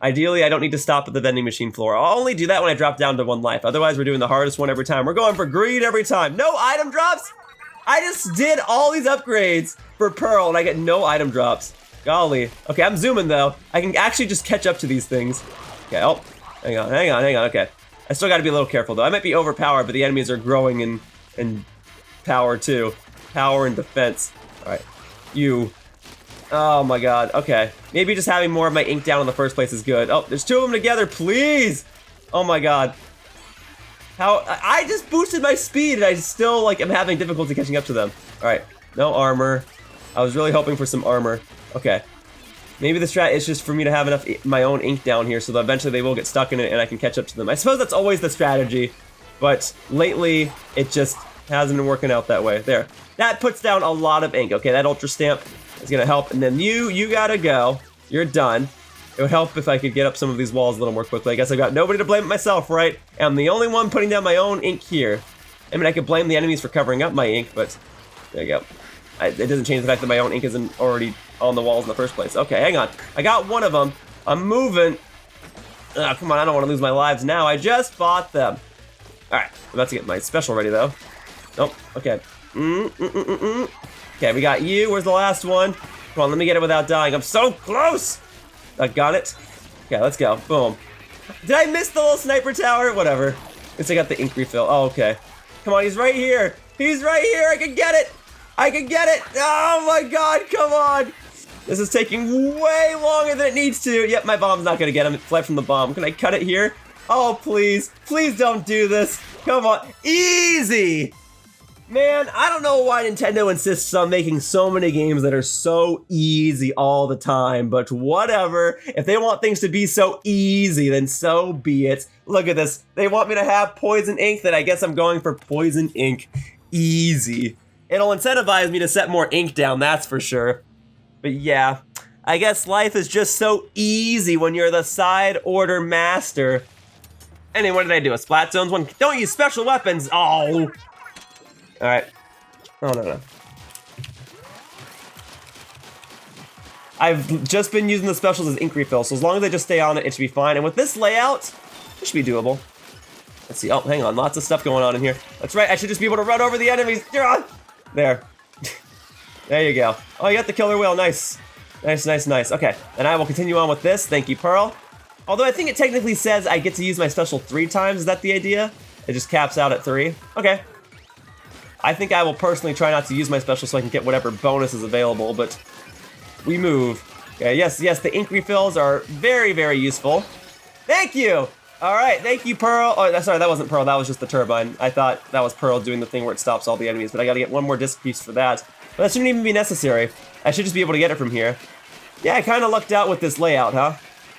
Ideally, I don't need to stop at the vending machine floor. I'll only do that when I drop down to 1 life. Otherwise, we're doing the hardest one every time. We're going for greed every time. No item drops? I just did all these upgrades for Pearl, and I get no item drops. Golly. Okay, I'm zooming, though. I can actually just catch up to these things. Okay, oh. Hang on, okay. I still gotta be a little careful, though. I might be overpowered, but the enemies are growing in power, too. Power and defense. All right. You. Oh my god, okay. Maybe just having more of my ink down in the first place is good. Oh, there's 2 of them together, please! Oh my god. I just boosted my speed and I still, like, am having difficulty catching up to them. Alright, no armor. I was really hoping for some armor. Okay. Maybe the strat is just for me to have enough my own ink down here so that eventually they will get stuck in it and I can catch up to them. I suppose that's always the strategy, but lately it just hasn't been working out that way. There. That puts down a lot of ink. Okay, that ultra stamp is gonna help, and then you gotta go. You're done. It would help if I could get up some of these walls a little more quickly. I guess I've got nobody to blame but myself, right? I'm the only one putting down my own ink here. I mean, I could blame the enemies for covering up my ink, but there you go. It doesn't change the fact that my own ink isn't already on the walls in the first place. Okay, hang on. I got one of them. I'm moving. Oh, come on, I don't want to lose my lives now. I just bought them. All right, I'm about to get my special ready, though. Nope, okay. Okay, we got you. Where's the last one? Come on, let me get it without dying. I'm so close! I got it. Okay, let's go. Boom. Did I miss the little sniper tower? Whatever. At least I got the ink refill. Oh, okay. Come on, he's right here. He's right here. I can get it. I can get it. Oh my god, come on. This is taking way longer than it needs to. Yep, my bomb's not gonna get him. It fled from the bomb. Can I cut it here? Oh, please. Please don't do this. Come on. Easy! Man, I don't know why Nintendo insists on making so many games that are so easy all the time, but whatever. If they want things to be so easy, then so be it. Look at this. They want me to have poison ink, then I guess I'm going for poison ink. Easy. It'll incentivize me to set more ink down, that's for sure. But yeah, I guess life is just so easy when you're the side order master. Anyway, what did I do? A Splat Zones one? Don't use special weapons! Oh! Alright. Oh, no. I've just been using the specials as ink refill, so as long as I just stay on it, it should be fine. And with this layout, it should be doable. Let's see. Oh, hang on. Lots of stuff going on in here. That's right. I should just be able to run over the enemies. There. There you go. Oh, you got the killer whale. Nice. Nice. Okay. And I will continue on with this. Thank you, Pearl. Although I think it technically says I get to use my special 3 times. Is that the idea? It just caps out at 3. Okay. I think I will personally try not to use my special so I can get whatever bonus is available, but we move. Okay, yes, the ink refills are very, very useful. Thank you! All right, thank you, Pearl. Oh, sorry, that wasn't Pearl, that was just the turbine. I thought that was Pearl doing the thing where it stops all the enemies, but I gotta get one more disc piece for that. But that shouldn't even be necessary. I should just be able to get it from here. Yeah, I kinda lucked out with this layout, huh?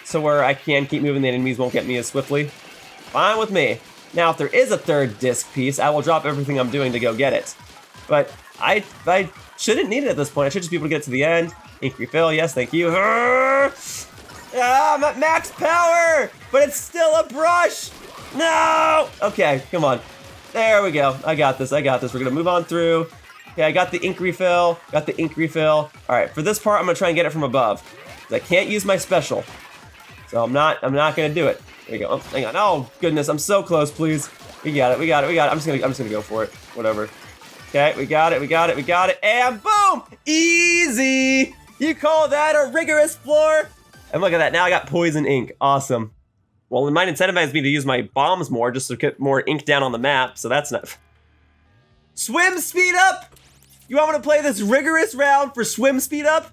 So where I can keep moving, the enemies won't get me as swiftly. Fine with me. Now, if there is a 3rd disc piece, I will drop everything I'm doing to go get it. But I shouldn't need it at this point. I should just be able to get it to the end. Ink refill, yes, thank you. Ah, I'm at max power, but it's still a brush. No! Okay, come on. There we go. I got this. We're gonna move on through. Okay, I got the ink refill. All right, for this part, I'm gonna try and get it from above. I can't use my special, so I'm not gonna do it. There we go. Oh, hang on. Oh, goodness. I'm so close, please. We got it. I'm just gonna go for it. Whatever. Okay, we got it. And boom! Easy! You call that a rigorous floor? And look at that. Now I got poison ink. Awesome. Well, it might incentivize me to use my bombs more just to get more ink down on the map, so that's not... Swim speed up? You want me to play this rigorous round for swim speed up?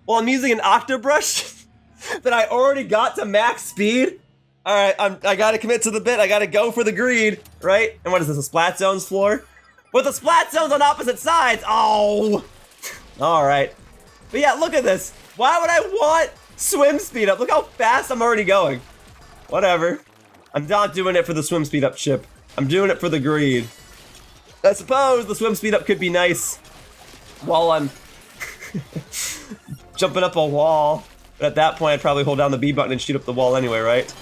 Well, I'm using an Octobrush that I already got to max speed? Alright, I gotta commit to the bit. I gotta go for the greed, right? And what is this, a Splat Zones floor? With the Splat Zones on opposite sides! Oh! Alright. But yeah, look at this. Why would I want swim speed up? Look how fast I'm already going. Whatever. I'm not doing it for the swim speed up chip. I'm doing it for the greed. I suppose the swim speed up could be nice while I'm jumping up a wall. But at that point, I'd probably hold down the B button and shoot up the wall anyway, right?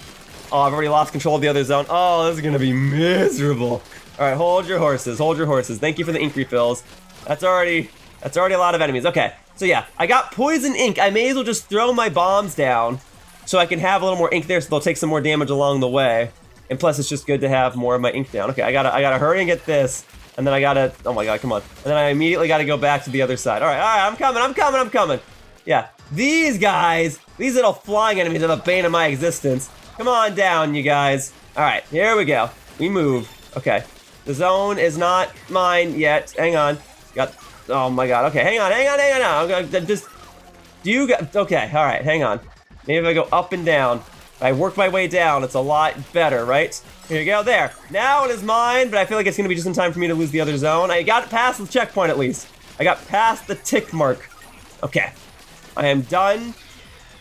Oh, I've already lost control of the other zone. Oh, this is gonna be miserable. All right, hold your horses, hold your horses. Thank you for the ink refills. That's already a lot of enemies. Okay, so yeah, I got poison ink. I may as well just throw my bombs down so I can have a little more ink there so they'll take some more damage along the way. And plus, it's just good to have more of my ink down. Okay, I gotta hurry and get this. And then I gotta, oh my god, come on. And then I immediately gotta go back to the other side. All right, I'm coming. Yeah, these guys, these little flying enemies are the bane of my existence. Come on down, you guys. All right, here we go. We move. Okay, the zone is not mine yet. Hang on. Oh my god. Okay, hang on. I'm gonna just, okay, all right, hang on. Maybe if I go up and down, I work my way down, it's a lot better, right? Here you go, there. Now it is mine, but I feel like it's gonna be just in time for me to lose the other zone. I got past the checkpoint at least. I got past the tick mark. Okay, I am done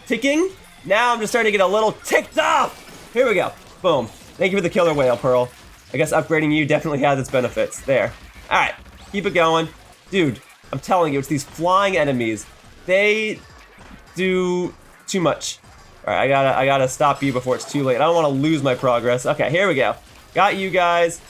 ticking. Now I'm just starting to get a little ticked off. Here we go, boom. Thank you for the killer whale, Pearl. I guess upgrading you definitely has its benefits. There. All right, keep it going. Dude, I'm telling you, it's these flying enemies. They do too much. All right, I gotta stop you before it's too late. I don't want to lose my progress. Okay, here we go. Got you guys.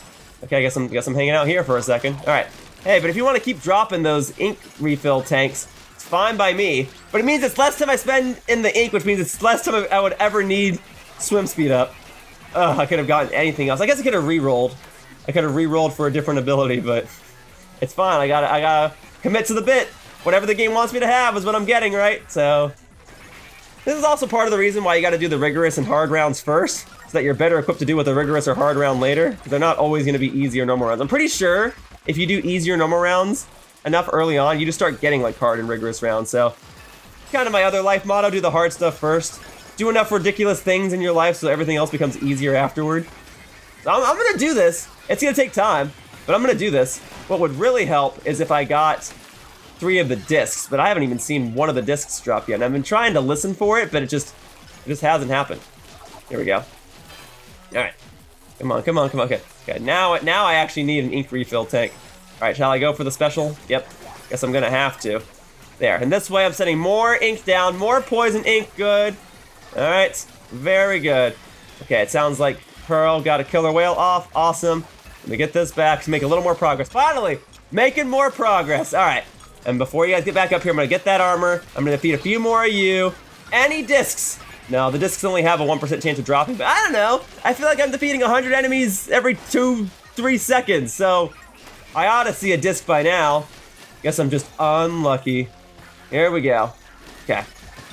Okay, I guess I'm hanging out here for a second. All right. Hey, but if you want to keep dropping those ink refill tanks, it's fine by me. But it means it's less time I spend in the ink, which means it's less time I would ever need swim speed up. Ugh, I could have gotten anything else. I guess I could have re-rolled. I could have re-rolled for a different ability, but it's fine. I gotta commit to the bit. Whatever the game wants me to have is what I'm getting, right? So this is also part of the reason why you gotta do the rigorous and hard rounds first, so that you're better equipped to do with a rigorous or hard round later. They're not always gonna be easy or normal rounds. I'm pretty sure if you do easier normal rounds enough early on, you just start getting like hard and rigorous rounds. So kind of my other life motto, do the hard stuff first. Do enough ridiculous things in your life so everything else becomes easier afterward. So I'm gonna do this. It's gonna take time, but I'm gonna do this. What would really help is if I got 3 of the discs, but I haven't even seen one of the discs drop yet. And I've been trying to listen for it, but it just hasn't happened. Here we go. All right, come on. Okay, now I actually need an ink refill tank. All right, shall I go for the special? Yep, guess I'm gonna have to. There, and this way I'm setting more ink down, more poison ink, good. All right, very good. Okay, it sounds like Pearl got a killer whale off, awesome. Let me get this back to make a little more progress. Finally, making more progress, all right. And before you guys get back up here, I'm gonna get that armor. I'm gonna defeat a few more of you. Any discs? No, the discs only have a 1% chance of dropping, but I don't know. I feel like I'm defeating 100 enemies every 2-3 seconds, so I ought to see a disc by now. Guess I'm just unlucky. Here we go. Okay,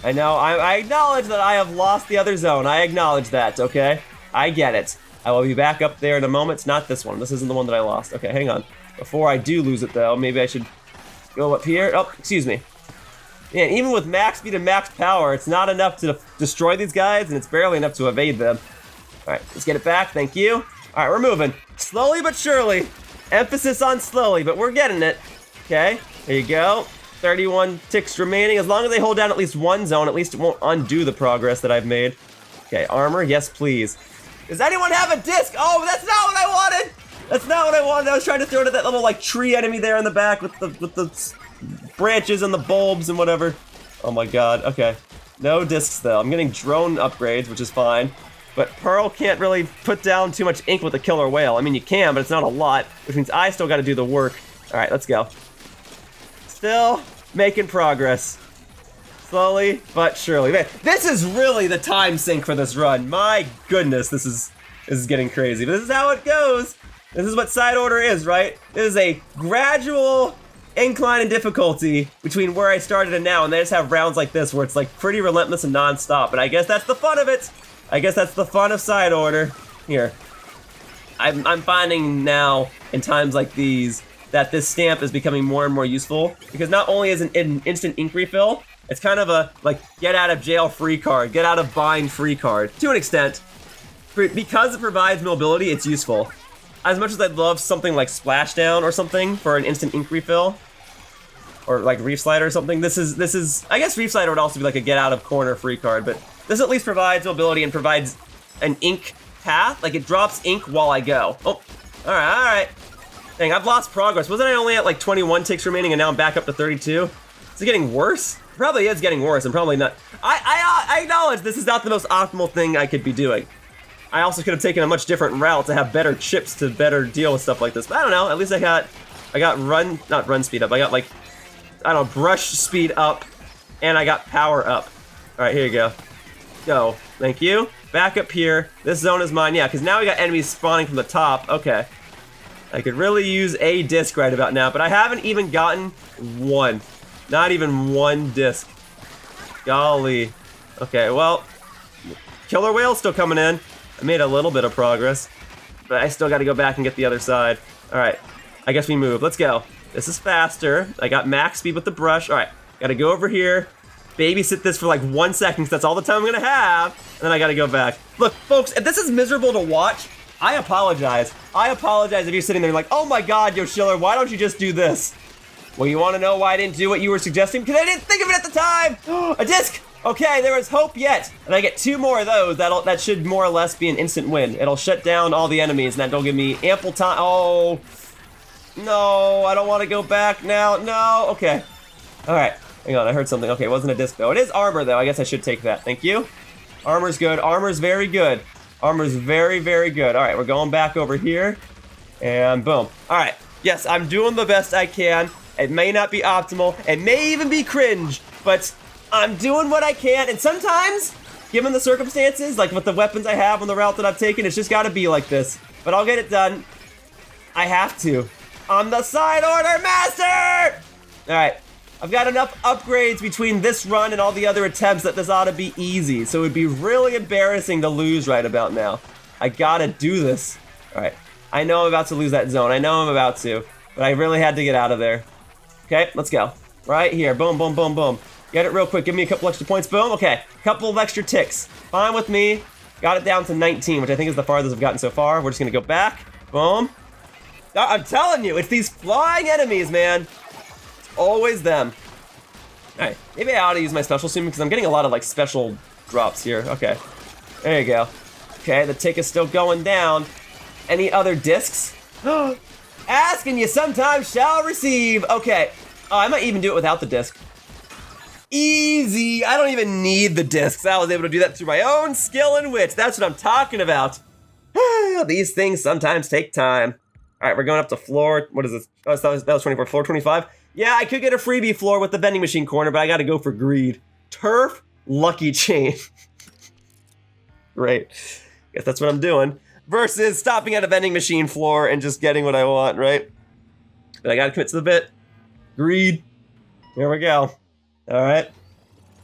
I know, I acknowledge that I have lost the other zone. I acknowledge that, okay? I get it. I will be back up there in a moment. It's not this one. This isn't the one that I lost. Okay, hang on. Before I do lose it though, maybe I should go up here. Oh, excuse me. Man, even with max speed and max power, it's not enough to destroy these guys, and it's barely enough to evade them. All right, let's get it back. Thank you. All right, we're moving. Slowly but surely. Emphasis on slowly, but we're getting it. Okay, there you go. 31 ticks remaining. As long as they hold down at least one zone, at least it won't undo the progress that I've made. Okay, armor, yes please. Does anyone have a disc? Oh, that's not what I wanted! That's not what I wanted. I was trying to throw it at that little like tree enemy there in the back with the branches and the bulbs and whatever. Oh my god, okay. No discs though. I'm getting drone upgrades, which is fine. But Pearl can't really put down too much ink with a killer whale. I mean, you can, but it's not a lot, which means I still gotta do the work. All right, let's go. Still making progress. Slowly but surely. Man, this is really the time sink for this run. My goodness, this is getting crazy. But this is how it goes. This is what Side Order is, right? This is a gradual incline in difficulty between where I started and now, and they just have rounds like this where it's like pretty relentless and non-stop. But I guess that's the fun of it. I guess that's the fun of Side Order. Here, I'm finding now in times like these that this stamp is becoming more and more useful, because not only is it an instant ink refill, it's kind of a like get out of jail free card, get out of bind free card to an extent. Because it provides mobility, it's useful. As much as I'd love something like Splashdown or something for an instant ink refill, or like Reef Slider or something, this is I guess Reef Slider would also be like a get out of corner free card, but this at least provides mobility and provides an ink path. Like it drops ink while I go. Oh, all right. Dang, I've lost progress. Wasn't I only at like 21 ticks remaining and now I'm back up to 32? Is it getting worse? probably is getting worse. I'm probably not. I acknowledge this is not the most optimal thing I could be doing. I also could have taken a much different route to have better chips to better deal with stuff like this. But I don't know. At least I got not run speed up. I got like, I don't know, brush speed up, and I got power up. All right, here you go. Go. Thank you. Back up here. This zone is mine. Yeah, because now we got enemies spawning from the top. Okay. I could really use a disc right about now, but I haven't even gotten one. Not even one disc. Golly. Okay, well, killer whale's still coming in. I made a little bit of progress, but I still got to go back and get the other side. All right, I guess we move. Let's go. This is faster. I got max speed with the brush. All right, got to go over here, babysit this for like 1 second, because that's all the time I'm going to have, and then I got to go back. Look, folks, if this is miserable to watch, I apologize. I apologize if you're sitting there like, oh my God, Yoshiller, why don't you just do this? Well, you want to know why I didn't do what you were suggesting? Because I didn't think of it at the time! A disc! Okay, there is hope yet. And I get 2 more of those. That should more or less be an instant win. It'll shut down all the enemies, and that'll give me ample time. Oh, no, I don't want to go back now. No, okay. All right, hang on, I heard something. Okay, it wasn't a disc, though. It is armor, though. I guess I should take that. Thank you. Armor's good. Armor's very good. Armor's very, very good. All right, we're going back over here, and boom. All right, yes, I'm doing the best I can. It may not be optimal. It may even be cringe, but I'm doing what I can, and sometimes, given the circumstances, like with the weapons I have on the route that I've taken, it's just gotta be like this. But I'll get it done. I have to. I'm the Side Order Master! All right, I've got enough upgrades between this run and all the other attempts that this ought to be easy, so it would be really embarrassing to lose right about now. I gotta do this. All right, I know I'm about to lose that zone. I know I'm about to, but I really had to get out of there. Okay, let's go. Right here, boom, boom, boom, boom. Get it real quick, give me a couple extra points, boom. Okay, couple of extra ticks. Fine with me. Got it down to 19, which I think is the farthest I've gotten so far. We're just gonna go back, boom. I'm telling you, it's these flying enemies, man. It's always them. All right, maybe I ought to use my special soon because I'm getting a lot of like special drops here. Okay, there you go. Okay, the tick is still going down. Any other discs? Ask and you sometimes shall receive. Okay, oh, I might even do it without the disc. Easy, I don't even need the discs. I was able to do that through my own skill and wit. That's what I'm talking about. These things sometimes take time. All right, we're going up to floor, what is this? Oh, that was 24, floor 25. Yeah, I could get a freebie floor with the vending machine corner, but I gotta go for greed. Turf, lucky chain. Great, guess that's what I'm doing. Versus stopping at a vending machine floor and just getting what I want, right? But I gotta commit to the bit. Greed. Here we go. All right.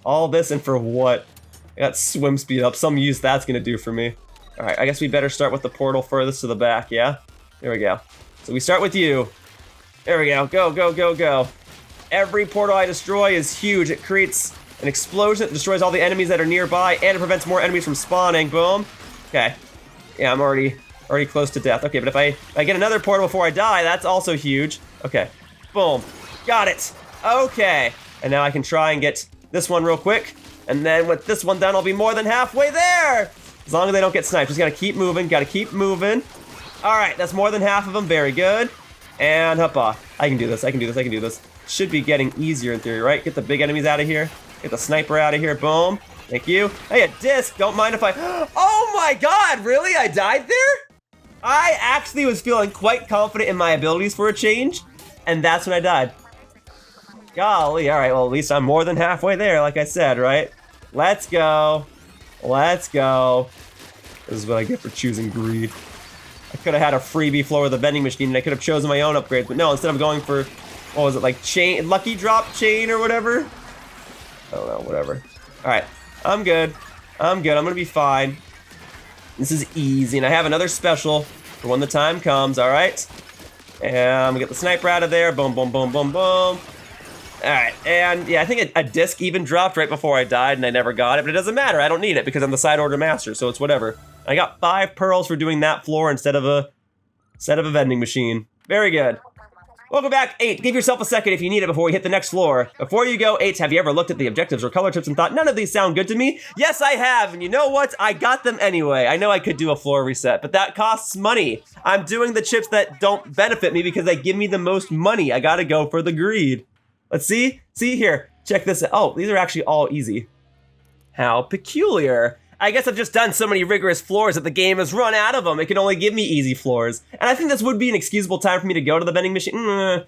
All this and for what? I got swim speed up. Some use that's gonna do for me. All right, I guess we better start with the portal furthest to the back, yeah? There we go. So we start with you. There we go. Go, go, go, go. Every portal I destroy is huge. It creates an explosion that destroys all the enemies that are nearby, and it prevents more enemies from spawning. Boom. Okay. Yeah, I'm already close to death. Okay, but if I get another portal before I die, that's also huge. Okay. Boom. Got it. Okay. And now I can try and get this one real quick. And then with this one done, I'll be more than halfway there. As long as they don't get sniped. Just gotta keep moving. Gotta keep moving. All right, that's more than half of them. Very good. And hoppa. I can do this. I can do this. I can do this. Should be getting easier in theory, right? Get the big enemies out of here. Get the sniper out of here. Boom. Thank you. Hey, a disc. Don't mind if I... Oh my God, really? I died there? I actually was feeling quite confident in my abilities for a change, and that's when I died. Golly, all right, well, at least I'm more than halfway there, like I said, right? Let's go. Let's go. This is what I get for choosing greed. I could have had a freebie floor with a vending machine, and I could have chosen my own upgrades, but no, instead of going for, what was it, like chain, lucky drop chain or whatever? I don't know, whatever. All right, I'm good. I'm good. I'm gonna be fine. This is easy, and I have another special for when the time comes, all right? And I'm gonna get the sniper out of there. Boom, boom, boom, boom, boom. All right, and yeah, I think a disc even dropped right before I died, and I never got it, but it doesn't matter. I don't need it because I'm the Side Order Master, so it's whatever. I got 5 pearls for doing that floor instead of a vending machine. Very good. Welcome back, 8. Give yourself a second if you need it before we hit the next floor. Before you go, 8, have you ever looked at the objectives or color tips and thought, none of these sound good to me? Yes, I have, and you know what? I got them anyway. I know I could do a floor reset, but that costs money. I'm doing the chips that don't benefit me because they give me the most money. I gotta go for the greed. Let's see. See here. Check this out. Oh, these are actually all easy. How peculiar. I guess I've just done so many rigorous floors that the game has run out of them. It can only give me easy floors. And I think this would be an excusable time for me to go to the vending machine.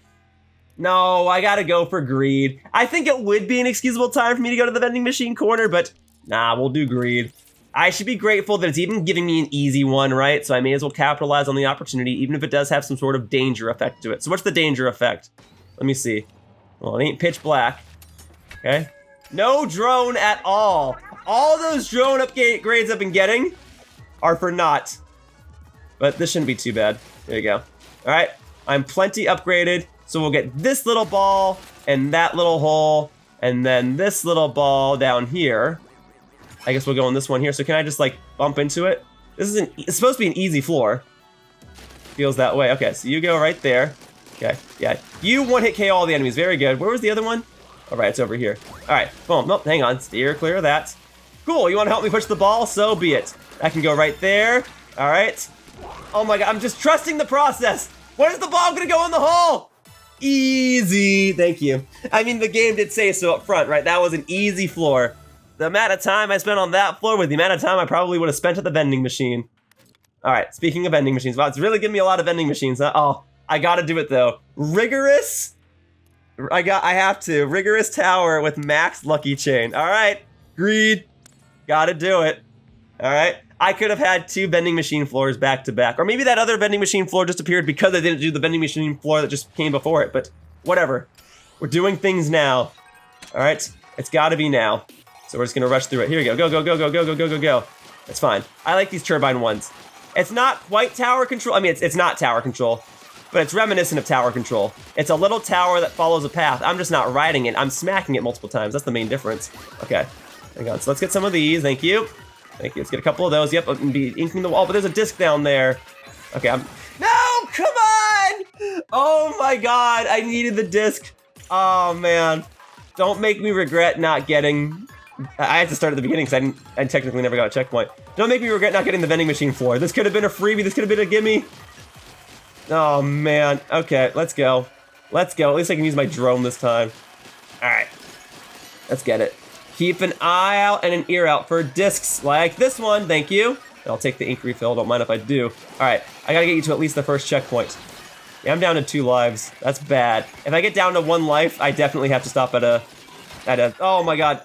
No, I gotta go for greed. I think it would be an excusable time for me to go to the vending machine corner, but nah, we'll do greed. I should be grateful that it's even giving me an easy one, right? So I may as well capitalize on the opportunity, even if it does have some sort of danger effect to it. So what's the danger effect? Let me see. Well, it ain't pitch black. Okay. No drone at all. All those drone upgrades I've been getting are for naught. But this shouldn't be too bad. There you go. All right. I'm plenty upgraded. So we'll get this little ball and that little hole and then this little ball down here. I guess we'll go on this one here. So can I just like bump into it? This isn't, it's supposed to be an easy floor. Feels that way. Okay, so you go right there. Okay, yeah. You one-hit KO all the enemies. Very good. Where was the other one? All right, it's over here. All right, boom. Nope, hang on. Steer clear of that. Cool, you want to help me push the ball? So be it. I can go right there. All right. Oh my God, I'm just trusting the process. When is the ball gonna go in the hole? Easy, thank you. I mean, the game did say so up front, right? That was an easy floor. The amount of time I spent on that floor with the amount of time I probably would have spent at the vending machine. All right, speaking of vending machines, wow, it's really giving me a lot of vending machines, huh? Oh, I gotta do it though. Rigorous, I have to. Rigorous tower with max lucky chain. All right, greed, gotta do it. All right. I could have had 2 vending machine floors back to back. Or maybe that other vending machine floor just appeared because I didn't do the vending machine floor that just came before it, but whatever. We're doing things now. All right, it's gotta be now. So we're just gonna rush through it. Here we go, go, go, go, go, go, go, go, go, go. That's fine. I like these turbine ones. It's not quite tower control. I mean, it's not tower control, but it's reminiscent of tower control. It's a little tower that follows a path. I'm just not riding it. I'm smacking it multiple times. That's the main difference. Okay, hang on. So let's get some of these, thank you. Thank you. Let's get a couple of those. Yep, and be inking the wall, but there's a disc down there. Okay, no, come on! Oh my God, I needed the disc. Oh man, don't make me regret not getting. I had to start at the beginning because I technically never got a checkpoint. Don't make me regret not getting the vending machine floor. This could have been a freebie. This could have been a gimme. Oh man. Okay, let's go. Let's go. At least I can use my drone this time. All right, let's get it. Keep an eye out and an ear out for discs like this one, thank you. I'll take the ink refill, don't mind if I do. All right, I gotta get you to at least the first checkpoint. Yeah, I'm down to 2 lives, that's bad. If I get down to 1 life, I definitely have to stop at a, oh my God.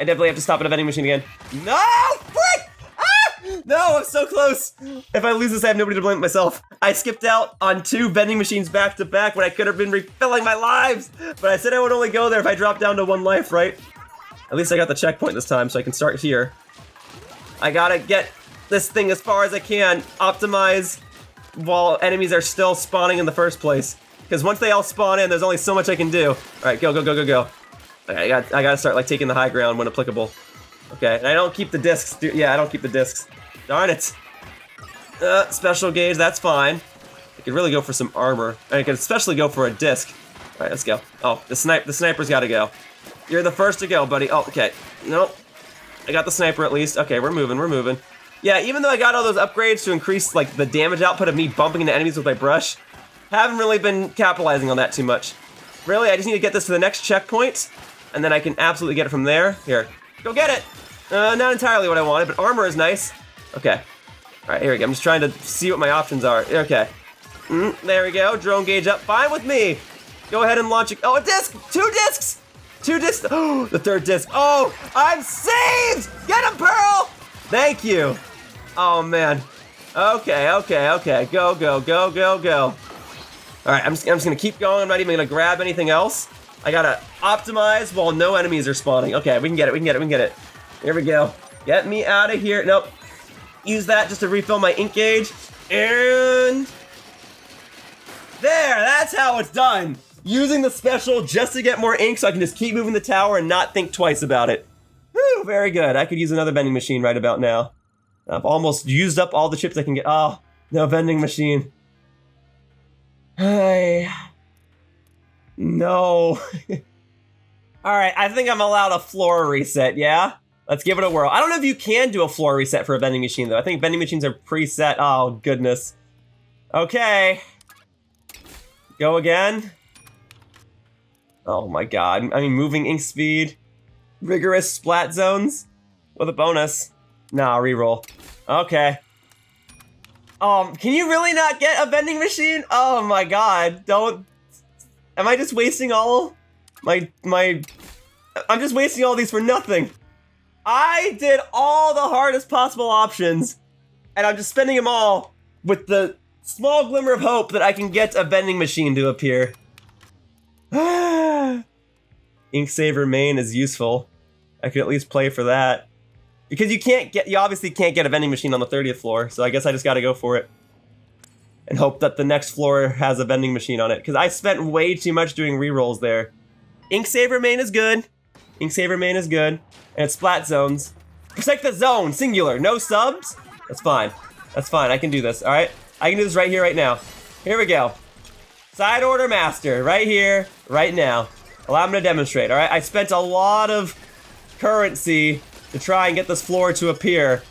I definitely have to stop at a vending machine again. No, frick! Ah! No, I'm so close. If I lose this, I have nobody to blame but myself. I skipped out on 2 vending machines back to back when I could have been refilling my lives. But I said I would only go there if I dropped down to 1 life, right? At least I got the checkpoint this time, so I can start here. I gotta get this thing as far as I can, optimize while enemies are still spawning in the first place. Because once they all spawn in, there's only so much I can do. All right, go, go, go, go, go. Okay, I gotta start like taking the high ground when applicable. Okay, and I don't keep the discs. Yeah, I don't keep the discs. Darn it. Special gauge, that's fine. I could really go for some armor. And I could especially go for a disc. All right, let's go. Oh, the sniper's gotta go. You're the first to go, buddy. Oh, okay. Nope. I got the sniper at least. Okay, we're moving, we're moving. Yeah, even though I got all those upgrades to increase like the damage output of me bumping into enemies with my brush, haven't really been capitalizing on that too much. Really, I just need to get this to the next checkpoint, and then I can absolutely get it from there. Here, go get it. Not entirely what I wanted, but armor is nice. Okay. All right, here we go. I'm just trying to see what my options are. Okay. There we go. Drone gauge up. Fine with me. Go ahead and launch it. Oh, a disc! 2 discs! 2 discs. Oh, the 3rd disc. Oh, I'm saved! Get him, Pearl! Thank you. Oh, man. Okay, okay, okay. Go, go, go, go, go. All right, I'm just gonna keep going. I'm not even gonna grab anything else. I gotta optimize while no enemies are spawning. Okay, we can get it, we can get it, we can get it. Here we go. Get me out of here. Nope. Use that just to refill my ink gauge. And there, that's how it's done. Using the special just to get more ink so I can just keep moving the tower and not think twice about it. Whew, very good. I could use another vending machine right about now. I've almost used up all the chips I can get. Oh, no vending machine. Hey. No. All right, I think I'm allowed a floor reset, yeah? Let's give it a whirl. I don't know if you can do a floor reset for a vending machine, though. I think vending machines are preset. Oh, goodness. Okay. Go again. Oh my god. I mean, moving ink speed. Rigorous splat zones with a bonus. Nah, reroll. Okay. Can you really not get a vending machine? Oh my god. Don't. Am I just wasting all I'm just wasting all these for nothing. I did all the hardest possible options, and I'm just spending them all with the small glimmer of hope that I can get a vending machine to appear. Inksaver main is useful. I could at least play for that. Because you obviously can't get a vending machine on the 30th floor, so I guess I just gotta go for it. And hope that the next floor has a vending machine on it, because I spent way too much doing rerolls there. Inksaver main is good. Inksaver main is good. And it's splat zones. Protect the zone, singular, no subs? That's fine. That's fine, I can do this, alright? I can do this right here, right now. Here we go. Side order master, right here, right now. Allow me to demonstrate, alright? I spent a lot of currency to try and get this floor to appear.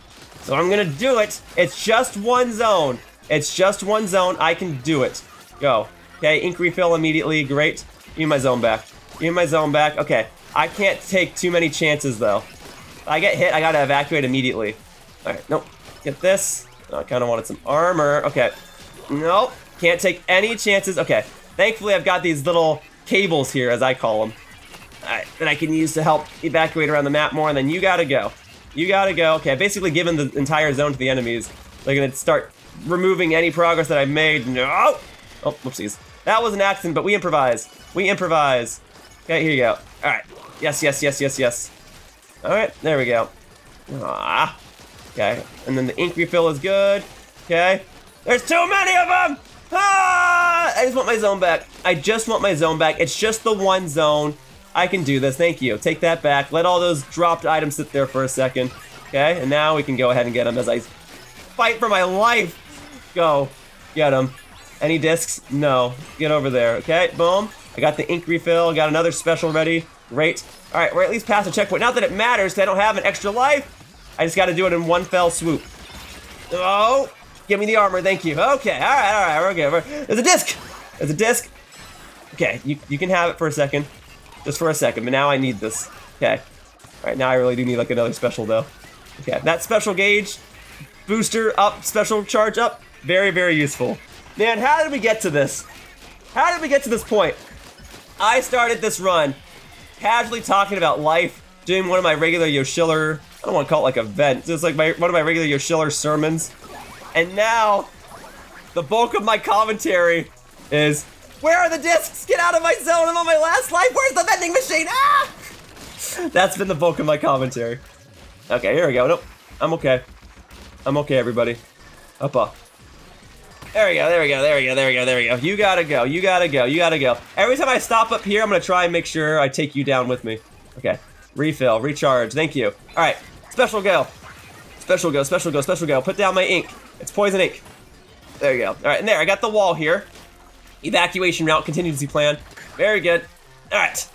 So I'm gonna do it. It's just one zone. It's just one zone, I can do it. Go. Okay, ink refill immediately, great. Give me my zone back. Give me my zone back, okay. I can't take too many chances though. If I get hit, I gotta evacuate immediately. Alright, nope. Get this. Oh, I kinda wanted some armor. Okay. Nope. Can't take any chances. Okay. Thankfully, I've got these little cables here, as I call them. Alright, that I can use to help evacuate around the map more, and then you gotta go. You gotta go. Okay, I've basically given the entire zone to the enemies. They're gonna start removing any progress that I've made. No! Oh, whoopsies. That was an accident, but we improvise. We improvise. Okay, here you go. Alright. Yes, yes, yes, yes, yes. Alright, there we go. Ah. Okay, and then the ink refill is good. Okay. There's too many of them! Ah! I just want my zone back. I just want my zone back. It's just the one zone. I can do this, thank you. Take that back. Let all those dropped items sit there for a second. Okay, and now we can go ahead and get them as I fight for my life. Go. Get them. Any discs? No. Get over there, okay? Boom. I got the ink refill, got another special ready. Great. Alright, we're at least past the checkpoint. Not that it matters, because I don't have an extra life. I just gotta do it in one fell swoop. Oh! Give me the armor, thank you. Okay, alright, we're good. There's a disc! There's a disc. Okay, you can have it for a second. Just for a second, but now I need this. Okay. Alright, now I really do need like another special though. Okay, that special gauge, booster up, special charge up, very, very useful. Man, how did we get to this? How did we get to this point? I started this run casually talking about life, doing one of my regular Yoshiller, I don't want to call it like a vent, just like one of my regular Yoshiller sermons. And now, the bulk of my commentary is, where are the discs? Get out of my zone, I'm on my last life, where's the vending machine? Ah! That's been the bulk of my commentary. Okay, here we go, nope, I'm okay. I'm okay, everybody. Up. There we go, there we go, there we go, there we go, there we go. You gotta go, you gotta go, you gotta go. Every time I stop up here, I'm gonna try and make sure I take you down with me. Okay, refill, recharge, thank you. All right, special go. Special go, special go, special go. Put down my ink. It's poison ink. There you go. All right, and there, I got the wall here. Evacuation route, contingency plan. Very good. All right.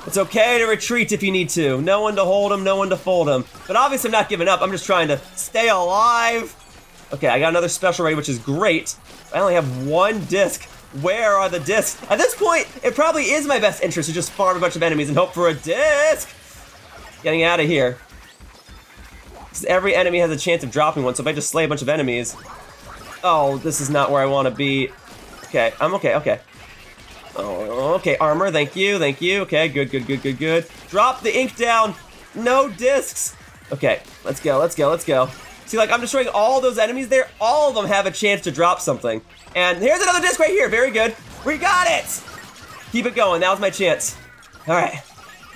It's okay to retreat if you need to. No one to hold them, no one to fold them. But obviously I'm not giving up, I'm just trying to stay alive. Okay, I got another special ready, which is great. I only have one disc. Where are the discs? At this point, it probably is my best interest to just farm a bunch of enemies and hope for a disc. Getting out of here. Because every enemy has a chance of dropping one, so if I just slay a bunch of enemies... Oh, this is not where I want to be. Okay, I'm okay, okay. Oh, okay, armor, thank you, thank you. Okay, good, good, good, good, good. Drop the ink down. No discs. Okay, let's go, let's go, let's go. See, like, I'm destroying all those enemies there. All of them have a chance to drop something. And here's another disc right here. Very good. We got it. Keep it going. That was my chance. All right.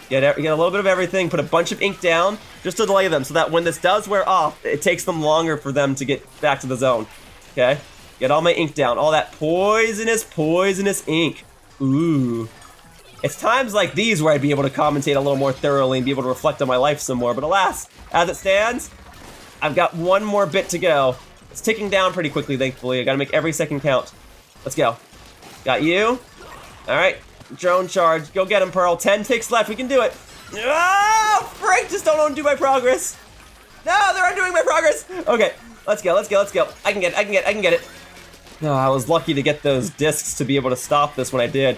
Get a little bit of everything. Put a bunch of ink down just to delay them so that when this does wear off, it takes them longer for them to get back to the zone. Okay? Get all my ink down. All that poisonous, poisonous ink. Ooh. It's times like these where I'd be able to commentate a little more thoroughly and be able to reflect on my life some more. But alas, as it stands, I've got one more bit to go. It's ticking down pretty quickly, thankfully. I gotta make every second count. Let's go. Got you. Alright. Drone charge. Go get him, Pearl. 10 ticks left. We can do it. Oh, frick! Just don't undo my progress. No, they're undoing my progress. Okay. Let's go, let's go, let's go. I can get it. No, I was lucky to get those discs to be able to stop this when I did.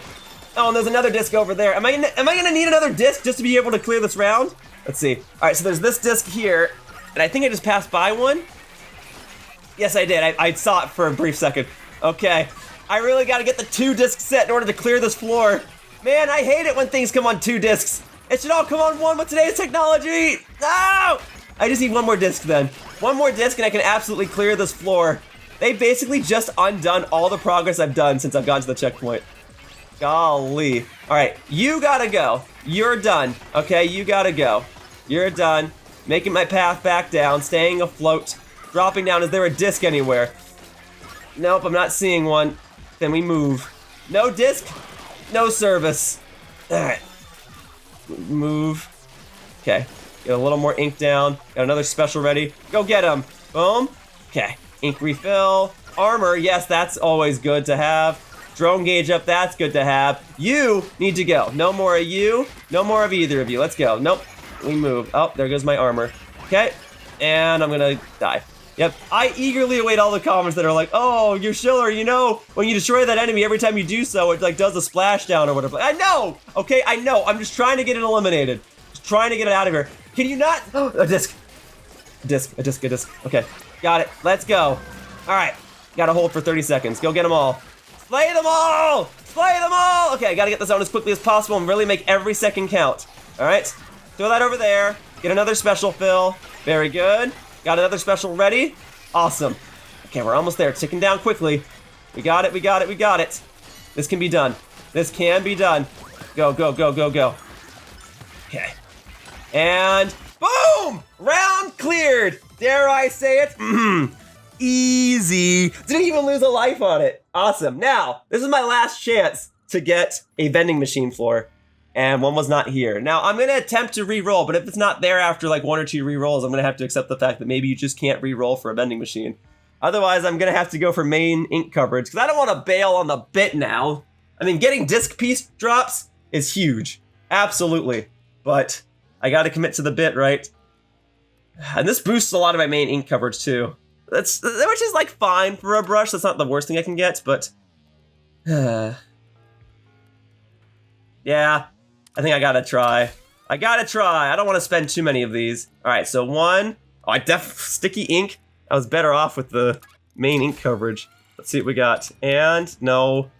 Oh, and there's another disc over there. Am I gonna need another disc just to be able to clear this round? Let's see. All right, so there's this disc here, and I think I just passed by one. Yes, I did. I saw it for a brief second. Okay, I really gotta get the 2 disc set in order to clear this floor. Man, I hate it when things come on 2 discs. It should all come on 1 with today's technology. No! I just need 1 more disc then. 1 more disc and I can absolutely clear this floor. They basically just undone all the progress I've done since I've gotten to the checkpoint. Golly. All right, you gotta go. You're done, okay? You gotta go. You're done. Making my path back down, staying afloat, dropping down. Is there a disc anywhere? Nope, I'm not seeing one. Then we move. No disc, no service. All right. Move. Okay, get a little more ink down. Got another special ready. Go get him. Boom. Okay, ink refill. Armor, yes, that's always good to have. Drone gauge up, that's good to have. You need to go. No more of you. No more of either of you. Let's go. Nope. We move. Oh, there goes my armor. Okay. And I'm gonna die. Yep. I eagerly await all the comments that are like, oh, Yoshiller, you know, when you destroy that enemy, every time you do so, it like does a splashdown or whatever. I know. Okay, I know. I'm just trying to get it eliminated. Just trying to get it out of here. Can you not? Oh, a disc. A disc. Okay. Got it. Let's go. All right. Gotta hold for 30 seconds. Go get them all. Slay them all! Slay them all! Okay, I gotta get this out as quickly as possible and really make every second count. All right, throw that over there. Get another special fill. Very good. Got another special ready. Awesome. Okay, we're almost there. Ticking down quickly. We got it, we got it, we got it. This can be done. This can be done. Go, go, go, go, go. Okay. And boom! Round cleared. Dare I say it? Easy. Didn't even lose a life on it. Awesome. Now, this is my last chance to get a vending machine floor, and one was not here. Now, I'm gonna attempt to re-roll, but if it's not there after like 1 or 2 re-rolls, I'm gonna have to accept the fact that maybe you just can't re-roll for a vending machine. Otherwise, I'm gonna have to go for main ink coverage, because I don't want to bail on the bit now. I mean, getting disc piece drops is huge. Absolutely. But I gotta commit to the bit, right? And this boosts a lot of my main ink coverage too. Which is like fine for a brush. That's not the worst thing I can get, but yeah, I think I gotta try. I don't want to spend too many of these. All right, so 1. Oh, sticky ink. I was better off with the main ink coverage. Let's see what we got. And no,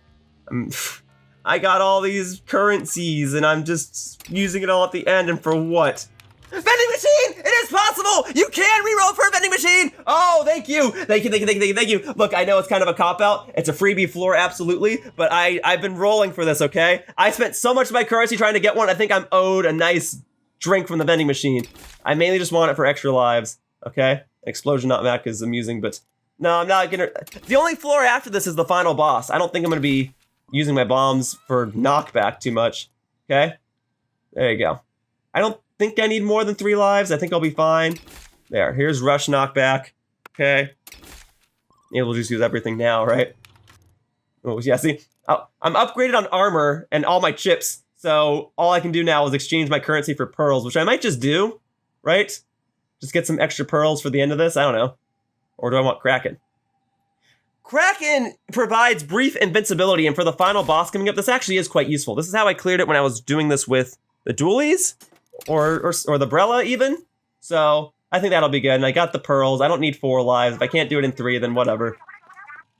I got all these currencies, and I'm just using it all at the end. And for what? Vending machine! It is possible! You can reroll for a vending machine! Oh, thank you! Thank you. Look, I know it's kind of a cop-out. It's a freebie floor, absolutely. But I've been rolling for this, okay? I spent so much of my currency trying to get one, I think I'm owed a nice drink from the vending machine. I mainly just want it for extra lives, okay? Explosion not Mac is amusing, but no, I'm not gonna... The only floor after this is the final boss. I don't think I'm gonna be using my bombs for knockback too much, okay? There you go. I don't think I need more than 3 lives. I think I'll be fine. There, here's rush knockback. Okay. Yeah, we'll just use everything now, right? Oh, yeah, see? I'm upgraded on armor and all my chips, so all I can do now is exchange my currency for pearls, which I might just do, right? Just get some extra pearls for the end of this, I don't know. Or do I want Kraken? Kraken provides brief invincibility, and for the final boss coming up, this actually is quite useful. This is how I cleared it when I was doing this with the dualies. Or the Brella even. So I think that'll be good. And I got the pearls. I don't need 4 lives. If I can't do it in 3, then whatever.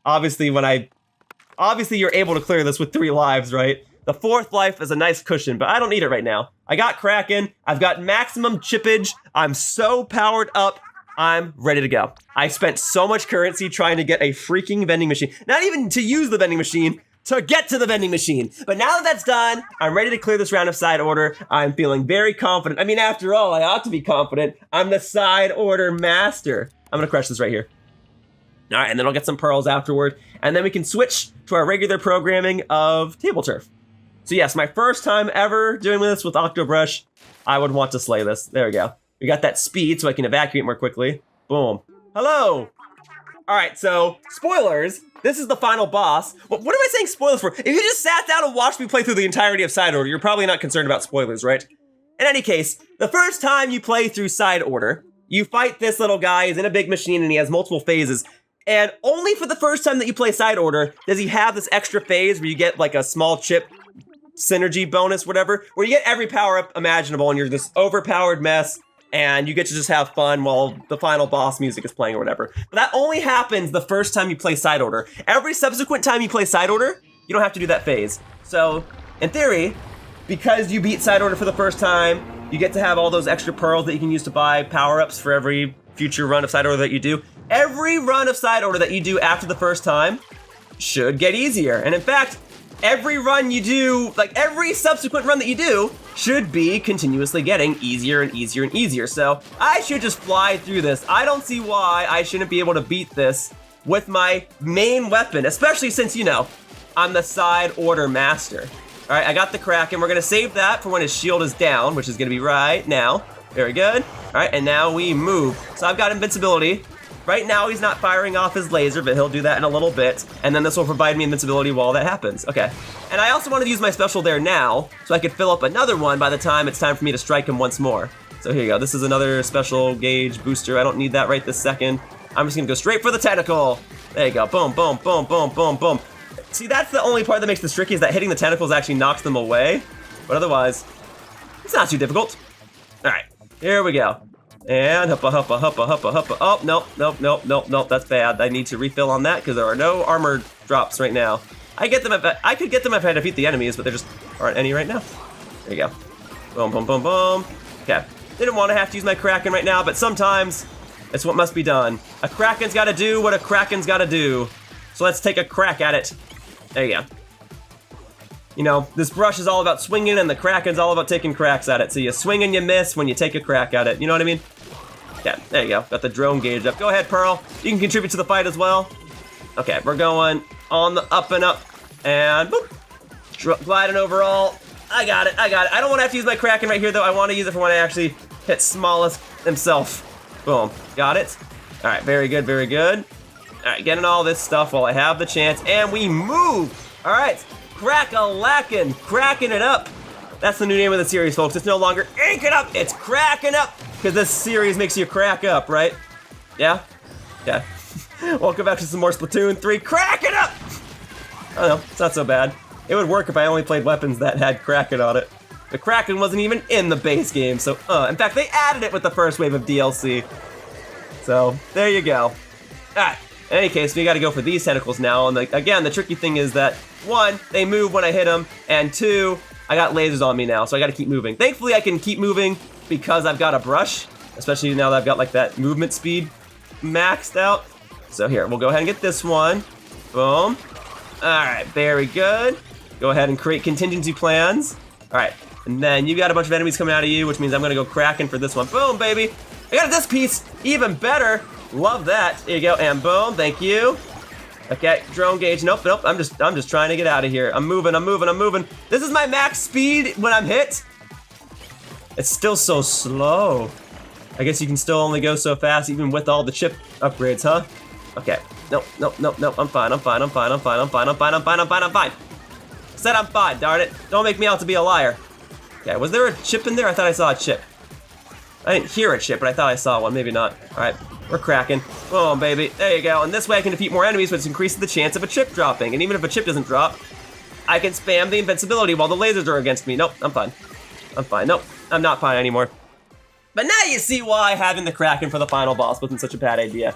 Obviously you're able to clear this with 3 lives, right? The 4th life is a nice cushion, but I don't need it right now. I got Kraken. I've got maximum chippage. I'm so powered up. I'm ready to go. I spent so much currency trying to get a freaking vending machine. Not even to use the vending machine, to get to the vending machine. But now that that's done, I'm ready to clear this round of side order. I'm feeling very confident. I mean, after all, I ought to be confident. I'm the side order master. I'm gonna crush this right here. All right, and then I'll get some pearls afterward. And then we can switch to our regular programming of TableTurf. So yes, my first time ever doing this with Octobrush. I would want to slay this. There we go. We got that speed so I can evacuate more quickly. Boom. Hello. All right, so spoilers. This is the final boss. What am I saying spoilers for? If you just sat down and watched me play through the entirety of Side Order, you're probably not concerned about spoilers, right? In any case, the first time you play through Side Order, you fight this little guy. He's in a big machine and he has multiple phases. And only for the first time that you play Side Order does he have this extra phase where you get like a small chip synergy bonus, whatever, where you get every power-up imaginable and you're this overpowered mess and you get to just have fun while the final boss music is playing or whatever. But that only happens the first time you play Side Order. Every subsequent time you play Side Order, you don't have to do that phase. So, in theory, because you beat Side Order for the first time, you get to have all those extra pearls that you can use to buy power-ups for every future run of Side Order that you do. Every run of Side Order that you do after the first time should get easier. And in fact, every run you do, like every subsequent run that you do, should be continuously getting easier and easier and easier. So I should just fly through this. I don't see why I shouldn't be able to beat this with my main weapon, especially since, you know, I'm the Side Order master. All right, I got the Kraken. We're gonna save that for when his shield is down, which is gonna be right now. Very good. All right, and now we move. So I've got invincibility. Right now he's not firing off his laser, but he'll do that in a little bit. And then this will provide me invincibility while that happens. Okay. And I also wanted to use my special there now, so I could fill up another one by the time it's time for me to strike him once more. So here you go. This is another special gauge booster. I don't need that right this second. I'm just gonna go straight for the tentacle. There you go. Boom, boom, boom, boom, boom, boom. See, that's the only part that makes this tricky, is that hitting the tentacles actually knocks them away. But otherwise, it's not too difficult. All right, here we go. And huppa, huppa, huppa, huppa, huppa. Oh, nope, nope, nope, nope, nope, that's bad. I need to refill on that because there are no armor drops right now. I could get them if I defeat the enemies, but there just aren't any right now. There you go. Boom, boom, boom, boom. Okay, didn't want to have to use my Kraken right now, but sometimes it's what must be done. A Kraken's gotta do what a Kraken's gotta do. So let's take a crack at it. There you go. You know, this brush is all about swinging and the Kraken's all about taking cracks at it. So you swing and you miss when you take a crack at it. You know what I mean? Yeah, there you go. Got the drone gauge up. Go ahead, Pearl. You can contribute to the fight as well. Okay, we're going on the up and up. And boop. Gliding overall. I got it, I got it. I don't want to have to use my Kraken right here, though. I want to use it for when I actually hit Smallest himself. Boom. Got it. All right, very good, very good. All right, getting all this stuff while I have the chance. And we move. All right. Crack-a-lackin', cracking it up. That's the new name of the series, folks. It's no longer ink it up, it's cracking up. Because this series makes you crack up, right? Yeah? Yeah. Welcome back to some more Splatoon 3. Crack it up! I don't know, it's not so bad. It would work if I only played weapons that had Kraken on it. The Kraken wasn't even in the base game, so in fact, they added it with the first wave of DLC. So, there you go. Alright, in any case, we gotta go for these tentacles now, and again, the tricky thing is that, 1, they move when I hit them, and 2, I got lasers on me now, so I gotta keep moving. Thankfully, I can keep moving because I've got a brush, especially now that I've got like that movement speed maxed out. So here, we'll go ahead and get this one. Boom. All right, very good. Go ahead and create contingency plans. All right, and then you got a bunch of enemies coming out of you, which means I'm gonna go Kraken for this one. Boom, baby. I got this piece, even better. Love that. Here you go, and boom, thank you. Okay, drone gauge, nope, nope, I'm just trying to get out of here. I'm moving, I'm moving, I'm moving. This is my max speed when I'm hit. It's still so slow. I guess you can still only go so fast even with all the chip upgrades, huh? Okay, nope, nope, nope, nope, I'm fine, I'm fine, I'm fine, I'm fine, I'm fine, I'm fine, I'm fine, I'm fine, I'm fine. Said I'm fine, darn it. Don't make me out to be a liar. Okay, was there a chip in there? I thought I saw a chip. I didn't hear a chip, but I thought I saw one, maybe not. All right. We're cracking. Boom, baby. There you go. And this way I can defeat more enemies, which increases the chance of a chip dropping. And even if a chip doesn't drop, I can spam the invincibility while the lasers are against me. Nope, I'm fine. I'm fine. Nope, I'm not fine anymore. But now you see why having the Kraken for the final boss wasn't such a bad idea.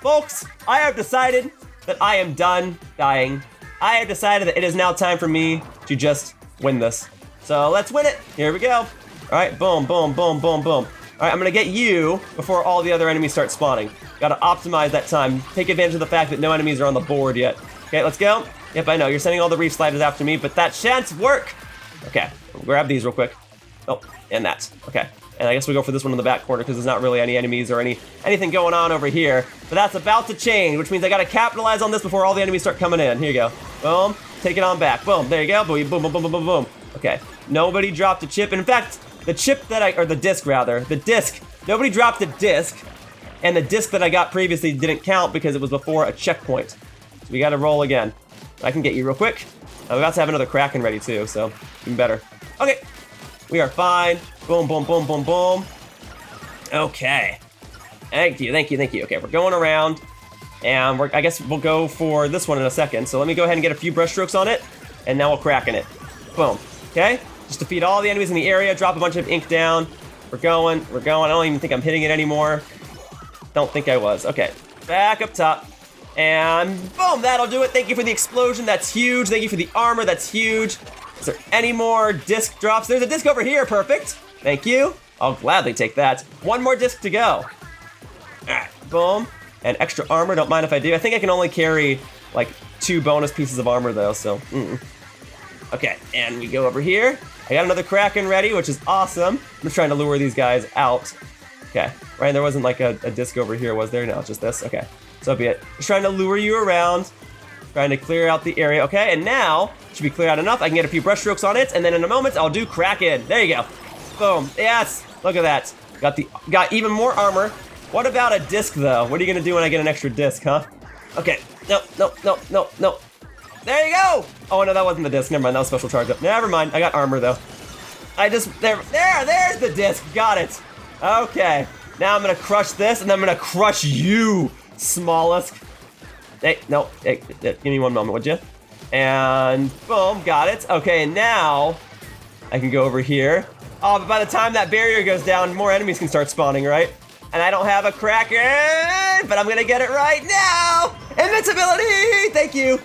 Folks, I have decided that I am done dying. I have decided that it is now time for me to just win this. So let's win it. Here we go. All right, boom, boom, boom, boom, boom. All right, I'm gonna get you before all the other enemies start spawning. Gotta optimize that time. Take advantage of the fact that no enemies are on the board yet. Okay, let's go. Yep, I know, you're sending all the reef sliders after me, but that shan't work. Okay, we'll grab these real quick. Oh, and that, okay. And I guess we go for this one in the back corner because there's not really any enemies or anything going on over here. But that's about to change, which means I gotta capitalize on this before all the enemies start coming in. Here you go. Boom, take it on back. Boom, there you go. Boom, boom, boom, boom, boom, boom. Okay, nobody dropped a chip. And in fact, the chip that or the disc rather, the disc, nobody dropped the disc, and the disc that I got previously didn't count because it was before a checkpoint. So we gotta roll again. I can get you real quick. I'm about to have another Kraken ready too, so even better. Okay, we are fine. Boom, boom, boom, boom, boom. Okay, thank you, thank you, thank you. Okay, we're going around, and I guess we'll go for this one in a second. So let me go ahead and get a few brush strokes on it, and now we'll Kraken it. Boom. Okay, just defeat all the enemies in the area, drop a bunch of ink down. We're going. I don't even think I'm hitting it anymore. Don't think I was. Okay, back up top. And boom, that'll do it. Thank you for the explosion, that's huge. Thank you for the armor, that's huge. Is there any more disc drops? There's a disc over here, perfect. Thank you. I'll gladly take that. One more disc to go. All right, boom. And extra armor, don't mind if I do. I think I can only carry like 2 bonus pieces of armor though, so. Okay, and we go over here. I got another Kraken ready, which is awesome. I'm just trying to lure these guys out. Okay, right, there wasn't like a disc over here, was there? No, just this, okay. So be it. Just trying to lure you around, trying to clear out the area. Okay, and now, should be cleared out enough. I can get a few brush strokes on it, and then in a moment, I'll do Kraken. There you go. Boom, yes, look at that. Got even more armor. What about a disc though? What are you gonna do when I get an extra disc, huh? Okay, no. There you go! Oh no, that wasn't the disc, never mind, that was special charge up. Never mind, I got armor though. There's the disc, got it. Okay, now I'm gonna crush this, and then I'm gonna crush you, smallest. Hey, no, hey, give me one moment, would you? And boom, got it. Okay, now I can go over here. Oh, but by the time that barrier goes down, more enemies can start spawning, right? And I don't have a Kraken, but I'm gonna get it right now. Invincibility, thank you.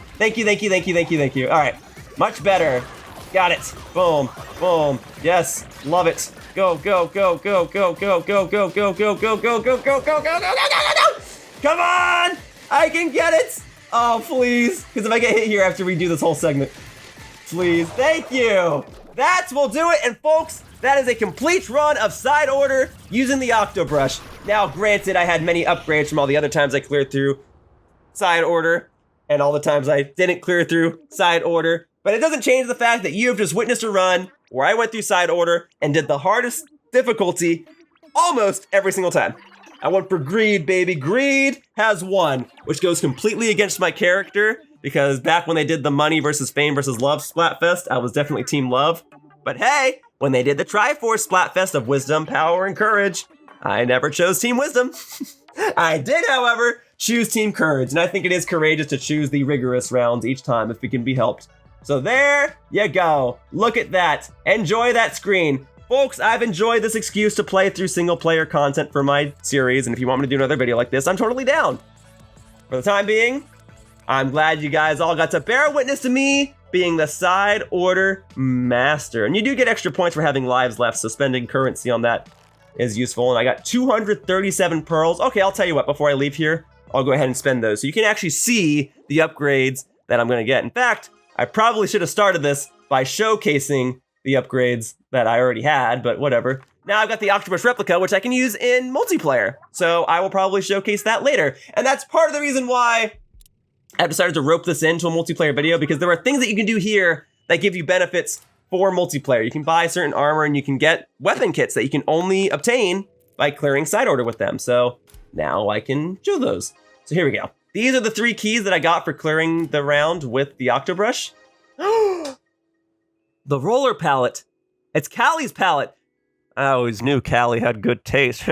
All right, much better. Got it, boom, boom, yes, love it. Go. Come on, I can get it. Oh, please, because if I get hit here, I have to redo this whole segment. Please, thank you. That will do it, and folks, that is a complete run of Side Order using the Octobrush. Now, granted, I had many upgrades from all the other times I cleared through Side Order, and all the times I didn't clear through Side Order, but it doesn't change the fact that you have just witnessed a run where I went through Side Order and did the hardest difficulty almost every single time. I went for Greed, baby. Greed has won, which goes completely against my character, because back when they did the money versus fame versus love Splatfest, I was definitely Team Love. But hey, when they did the Triforce Splatfest of Wisdom, Power, and Courage, I never chose Team Wisdom. I did, however, choose Team Courage, and I think it is courageous to choose the rigorous rounds each time if it can be helped. So there you go. Look at that. Enjoy that screen. Folks, I've enjoyed this excuse to play through single-player content for my series, and if you want me to do another video like this, I'm totally down. For the time being, I'm glad you guys all got to bear witness to me being the Side Order master. And you do get extra points for having lives left, so spending currency on that is useful. And I got 237 pearls. Okay, I'll tell you what, before I leave here, I'll go ahead and spend those so you can actually see the upgrades that I'm gonna get. In fact, I probably should have started this by showcasing the upgrades that I already had, but whatever. Now I've got the Octobrush replica, which I can use in multiplayer. So I will probably showcase that later. And that's part of the reason why I've decided to rope this into a multiplayer video, because there are things that you can do here that give you benefits for multiplayer. You can buy certain armor and you can get weapon kits that you can only obtain by clearing Side Order with them. So now I can show those. So here we go. These are the 3 keys that I got for clearing the round with the Octobrush. The roller palette. It's Callie's palette. I always knew Callie had good taste.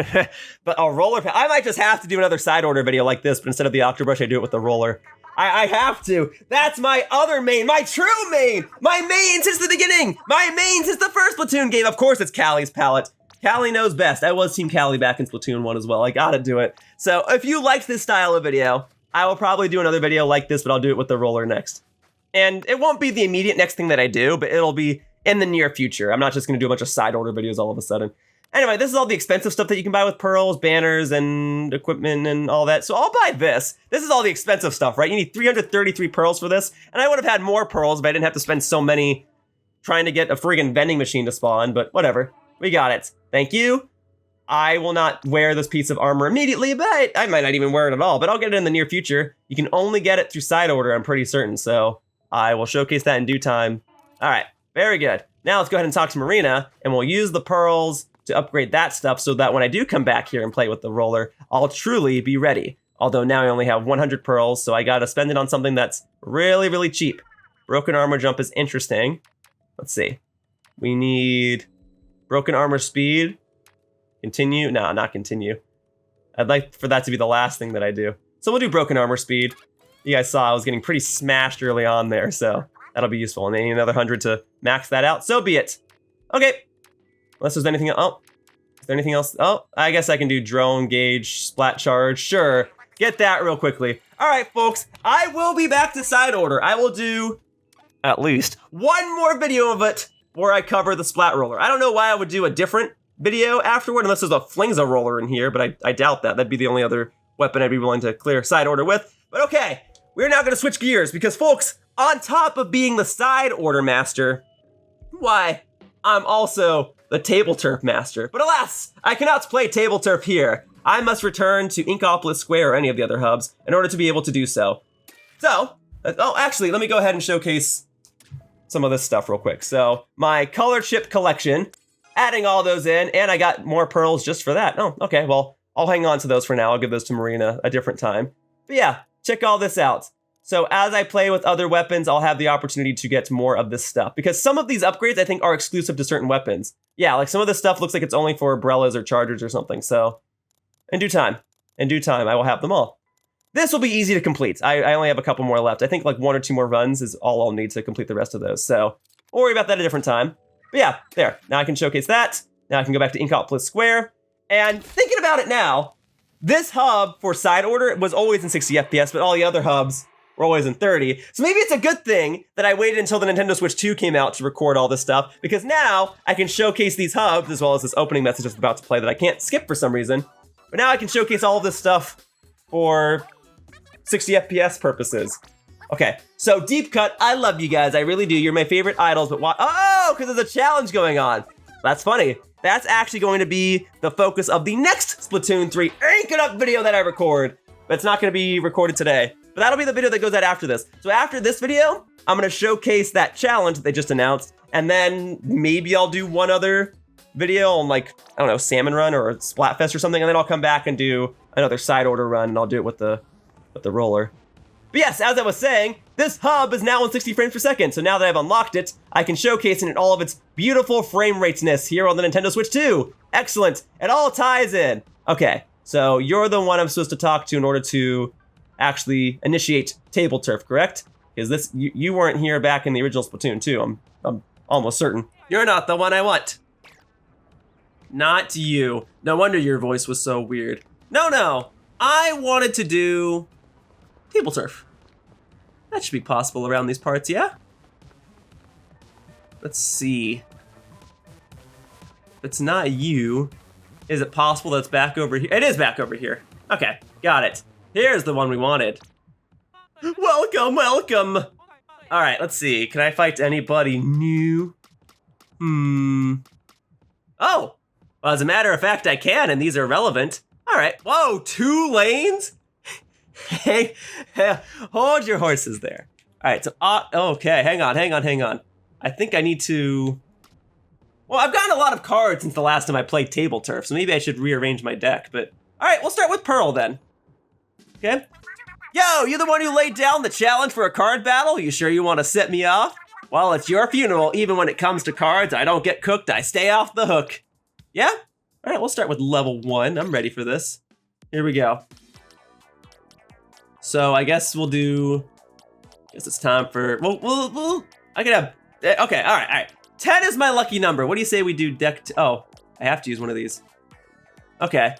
But a roller palette. I might just have to do another Side Order video like this, but instead of the Octobrush, I do it with the roller. I have to. That's my other main, my true main. My main since the beginning. My main since the first Splatoon game. Of course, it's Callie's palette. Callie knows best. I was Team Callie back in Splatoon 1 as well. I gotta do it. So if you liked this style of video, I will probably do another video like this, but I'll do it with the roller next. And it won't be the immediate next thing that I do, but it'll be in the near future. I'm not just gonna do a bunch of Side Order videos all of a sudden. Anyway, this is all the expensive stuff that you can buy with pearls, banners, and equipment and all that. So I'll buy this. This is all the expensive stuff, right? You need 333 pearls for this. And I would have had more pearls, but I didn't have to spend so many trying to get a friggin' vending machine to spawn, but whatever. We got it. Thank you. I will not wear this piece of armor immediately, but I might not even wear it at all, but I'll get it in the near future. You can only get it through Side Order, I'm pretty certain, so I will showcase that in due time. All right, very good. Now let's go ahead and talk to Marina, and we'll use the pearls to upgrade that stuff so that when I do come back here and play with the roller, I'll truly be ready. Although now I only have 100 pearls, so I gotta spend it on something that's really, really cheap. Broken armor jump is interesting. Let's see. We need broken armor speed. Continue? No, not continue. I'd like for that to be the last thing that I do. So we'll do broken armor speed. You guys saw I was getting pretty smashed early on there, so That'll be useful. And then another 100 to max that out. So be it. Okay. Unless there's anything else. Oh, is there anything else? Oh, I guess I can do drone, gauge, splat charge. Sure. Get that real quickly. All right, folks. I will be back to Side Order. I will do at least one more video of it where I cover the splat roller. I don't know why I would do a different video afterward, unless there's a Flingza roller in here, but I doubt that. That'd be the only other weapon I'd be willing to clear Side Order with. But okay, we're now gonna switch gears because, folks, on top of being the Side Order master, why, I'm also the TableTurf master. But alas, I cannot play TableTurf here. I must return to Inkopolis Square or any of the other hubs in order to be able to do so. So, oh, actually, let me go ahead and showcase some of this stuff real quick. So, my color chip collection, adding all those in, and I got more pearls just for that. Oh, okay, well, I'll hang on to those for now. I'll give those to Marina a different time. But yeah, check all this out. So as I play with other weapons, I'll have the opportunity to get more of this stuff. Because some of these upgrades, I think, are exclusive to certain weapons. Yeah, like some of this stuff looks like it's only for umbrellas or chargers or something. So, in due time, I will have them all. This will be easy to complete. I only have a couple more left. I think like 1 or 2 more runs is all I'll need to complete the rest of those. So, we'll worry about that at a different time. But yeah, there. Now I can showcase that. Now I can go back to Inkopolis Square. And thinking about it now, this hub for Side Order was always in 60 FPS, but all the other hubs were always in 30. So maybe it's a good thing that I waited until the Nintendo Switch 2 came out to record all this stuff, because now I can showcase these hubs as well as this opening message that's about to play that I can't skip for some reason. But now I can showcase all of this stuff for 60 FPS purposes. Okay, so Deep Cut, I love you guys. I really do. You're my favorite idols, but why? Oh, because there's a challenge going on. That's funny. That's actually going to be the focus of the next Splatoon 3 Ain't It Up video that I record. But it's not going to be recorded today. But that'll be the video that goes out after this. So after this video, I'm going to showcase that challenge that they just announced. And then maybe I'll do one other video on, like, I don't know, Salmon Run or Splatfest or something. And then I'll come back and do another Side Order run. And I'll do it with the roller. But yes, as I was saying, this hub is now in 60 frames per second. So now that I've unlocked it, I can showcase it in all of its beautiful frame rateness here on the Nintendo Switch 2. Excellent. It all ties in. Okay, so you're the one I'm supposed to talk to in order to actually initiate TableTurf, correct? Because this you weren't here back in the original Splatoon 2. I'm almost certain. You're not the one I want. Not you. No wonder your voice was so weird. No. I wanted to do TableTurf. That should be possible around these parts, yeah? Let's see. If it's not you, is it possible that it's back over here? It is back over here. Okay, got it. Here's the one we wanted. Welcome. All right, let's see. Can I fight anybody new? Oh, well, as a matter of fact, I can, and these are relevant. All right, whoa, 2 lanes? Hey, hold your horses there. All right, so, okay, hang on. I think I need to, well, I've gotten a lot of cards since the last time I played TableTurf, so maybe I should rearrange my deck, but, all right, we'll start with Pearl then. Okay. Yo, you the one who laid down the challenge for a card battle? You sure you want to set me off? Well, it's your funeral. Even when it comes to cards, I don't get cooked, I stay off the hook. Yeah? All right, we'll start with level 1. I'm ready for this. Here we go. So I guess we'll do, guess it's time for, I could have, okay, all right. 10 is my lucky number. What do you say we do deck, oh, I have to use one of these. Okay.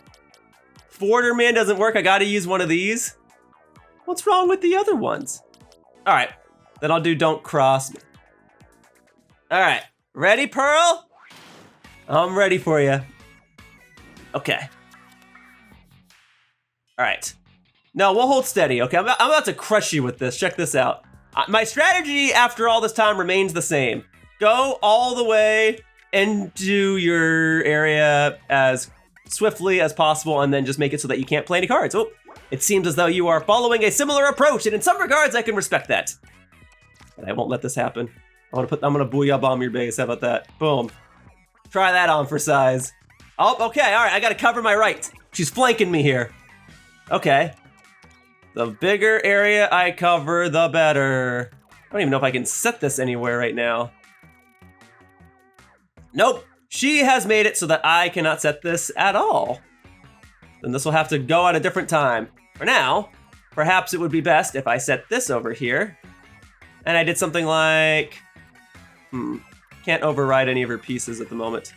Forder Man doesn't work, I gotta use one of these. What's wrong with the other ones? All right, then I'll do Don't Cross Me. All right, ready, Pearl? I'm ready for you. Okay. All right. No, we'll hold steady, okay? I'm about to crush you with this. Check this out. My strategy after all this time remains the same. Go all the way into your area as swiftly as possible and then just make it so that you can't play any cards. Oh, it seems as though you are following a similar approach, and in some regards, I can respect that. But I won't let this happen. I'm gonna Booyah Bomb your base. How about that? Boom. Try that on for size. Oh, okay, all right, I gotta cover my right. She's flanking me here. Okay. The bigger area I cover, the better. I don't even know if I can set this anywhere right now. Nope, she has made it so that I cannot set this at all. Then this will have to go at a different time. For now, perhaps it would be best if I set this over here. And I did something like... Can't override any of her pieces at the moment.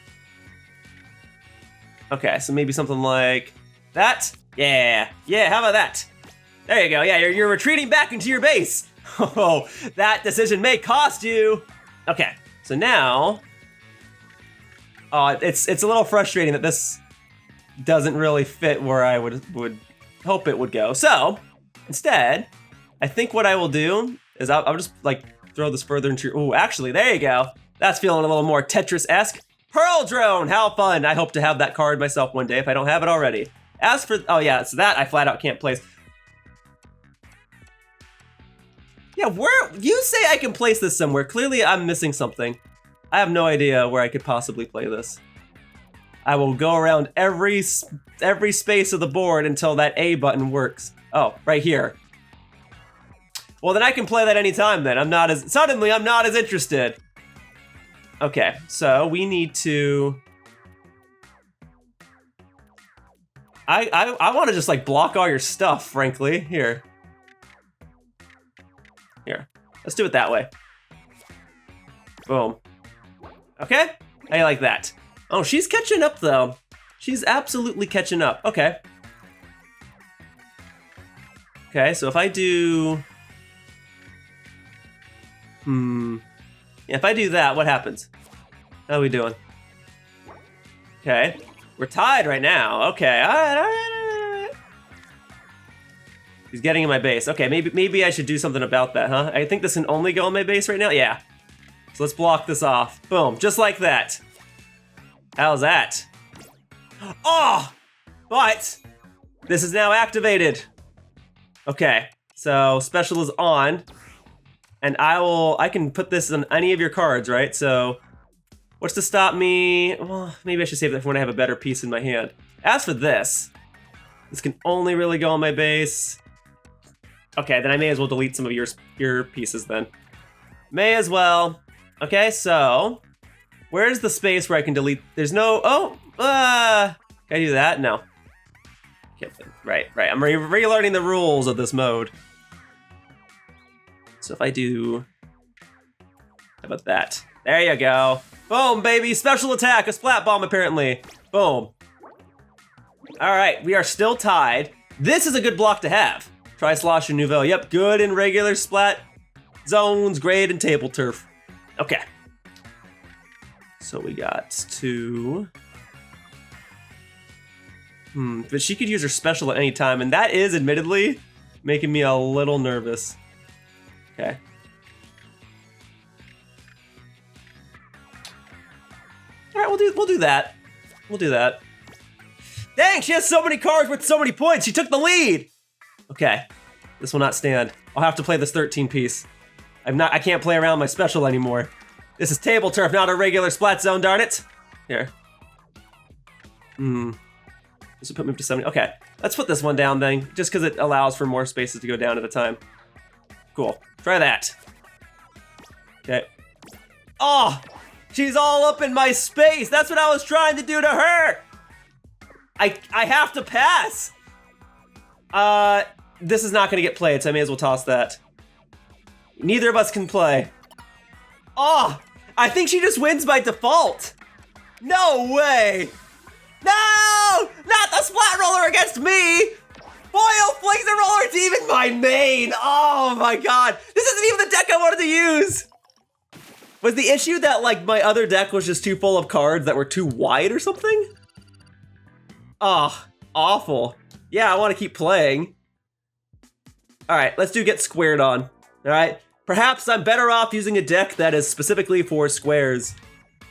Okay, so maybe something like that. Yeah, how about that? There you go. Yeah, you're retreating back into your base. Oh, that decision may cost you. Okay, so now, it's a little frustrating that this doesn't really fit where I would hope it would go. So instead, I think what I will do is I'll just like throw this further into your. Oh, actually, there you go. That's feeling a little more Tetris-esque. Pearl Drone, how fun! I hope to have that card myself one day if I don't have it already. As for, oh yeah, so that I flat out can't place. Yeah, where, you say I can place this somewhere. Clearly I'm missing something. I have no idea where I could possibly play this. I will go around every space of the board until that A button works. Oh, right here. Well, then I can play that anytime then. Suddenly I'm not as interested. Okay, so we need to... I want to just like block all your stuff, frankly. Here, let's do it that way. Boom. Okay, I like that. Oh, she's catching up though. She's absolutely catching up. Okay. Okay, so if I do... Yeah, if I do that, what happens? How are we doing? Okay, we're tied right now. Okay, all right. He's getting in my base. Okay, maybe I should do something about that, huh? I think this can only go in my base right now. Yeah. So let's block this off. Boom, just like that. How's that? Oh, but this is now activated. Okay, so special is on. And I can put this on any of your cards, right? So what's to stop me? Well, maybe I should save that for when I have a better piece in my hand. As for this can only really go on my base. Okay, then I may as well delete some of your pieces then. May as well. Okay, so where's the space where I can delete? There's no, can I do that? No. Right. I'm relearning the rules of this mode. So if I do, how about that? There you go. Boom, baby, special attack, a splat bomb apparently. Boom. All right, we are still tied. This is a good block to have. Try Slosh and Nouvelle. Yep, good in regular splat zones, great in TableTurf. Okay. So we got to... but she could use her special at any time, and that is admittedly making me a little nervous. Okay. All right, we'll do that. We'll do that. Dang, she has so many cards with so many points. She took the lead. Okay, this will not stand. I'll have to play this 13 piece. I can't play around my special anymore. This is TableTurf, not a regular splat zone, darn it. Here. This will put me up to 70. Okay, let's put this one down then, just because it allows for more spaces to go down at a time. Cool. Try that. Okay. Oh, she's all up in my space. That's what I was trying to do to her. I have to pass. This is not going to get played, so I may as well toss that. Neither of us can play. Oh, I think she just wins by default. No way. No, not the splat roller against me. Foil flings and roller team in my main. Oh my god. This isn't even the deck I wanted to use. Was the issue that like my other deck was just too full of cards that were too wide or something? Oh, awful. Yeah, I want to keep playing. All right, let's do get squared on. All right, perhaps I'm better off using a deck that is specifically for squares.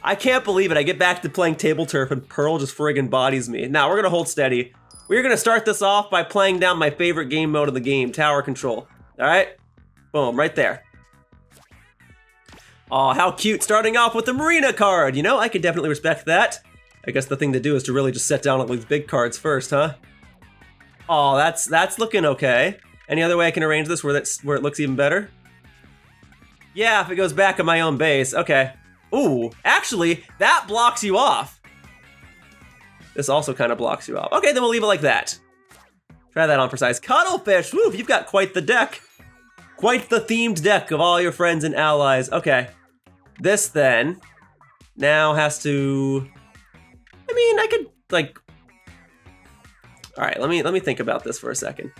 I can't believe it. I get back to playing TableTurf and Pearl just friggin' bodies me. Now we're gonna hold steady. We're gonna start this off by playing down my favorite game mode of the game, tower control. All right, boom, right there. Oh, how cute, starting off with the Marina card. You know, I can definitely respect that. I guess the thing to do is to really just set down all these big cards first, huh? Oh, that's looking okay. Any other way I can arrange this where it looks even better? Yeah, if it goes back in my own base, okay. Ooh, actually, that blocks you off. This also kind of blocks you off. Okay, then we'll leave it like that. Try that on for size. Cuttlefish, woo, you've got quite the deck. Quite the themed deck of all your friends and allies. Okay. This then now has to... I mean, I could, like... Alright, let me think about this for a second.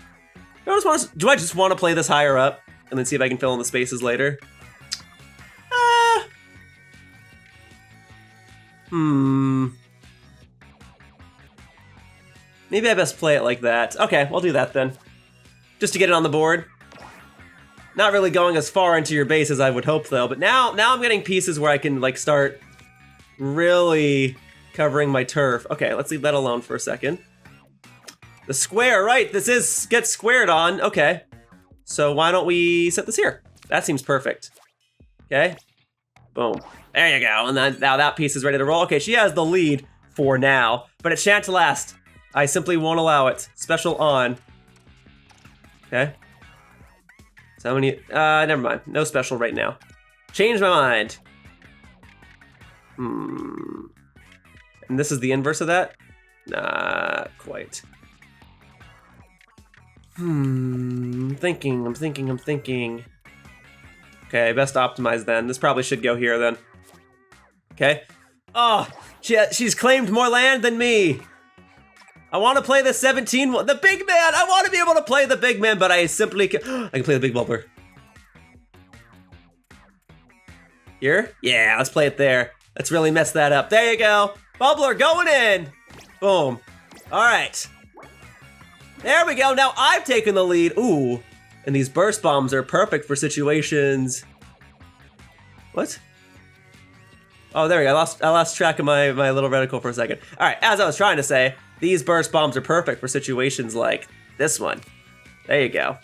Do I just want to play this higher up and then see if I can fill in the spaces later? Maybe I best play it like that. Okay, I'll do that then. Just to get it on the board. Not really going as far into your base as I would hope though, but now I'm getting pieces where I can like start really covering my turf. Okay, let's leave that alone for a second. The square, right, this is gets squared on, okay. So why don't we set this here? That seems perfect. Okay, boom. There you go, and then now that piece is ready to roll. Okay, she has the lead for now, but it shan't last. I simply won't allow it. Special on. Okay. So how many, never mind. No special right now. Change my mind. And this is the inverse of that? Not quite. I'm thinking. Okay, best optimize then. This probably should go here then. Okay. Oh, she's claimed more land than me. I want to play the 17, the big man. I want to be able to play the big man, but I simply can. I can play the big bumper. Here? Yeah, let's play it there. Let's really mess that up. There you go. Bubbler going in. Boom. All right. There we go. Now I've taken the lead. Ooh. And these burst bombs are perfect for situations. What? Oh, there we go. I lost track of my little reticle for a second. All right, as I was trying to say, these burst bombs are perfect for situations like this one. There you go.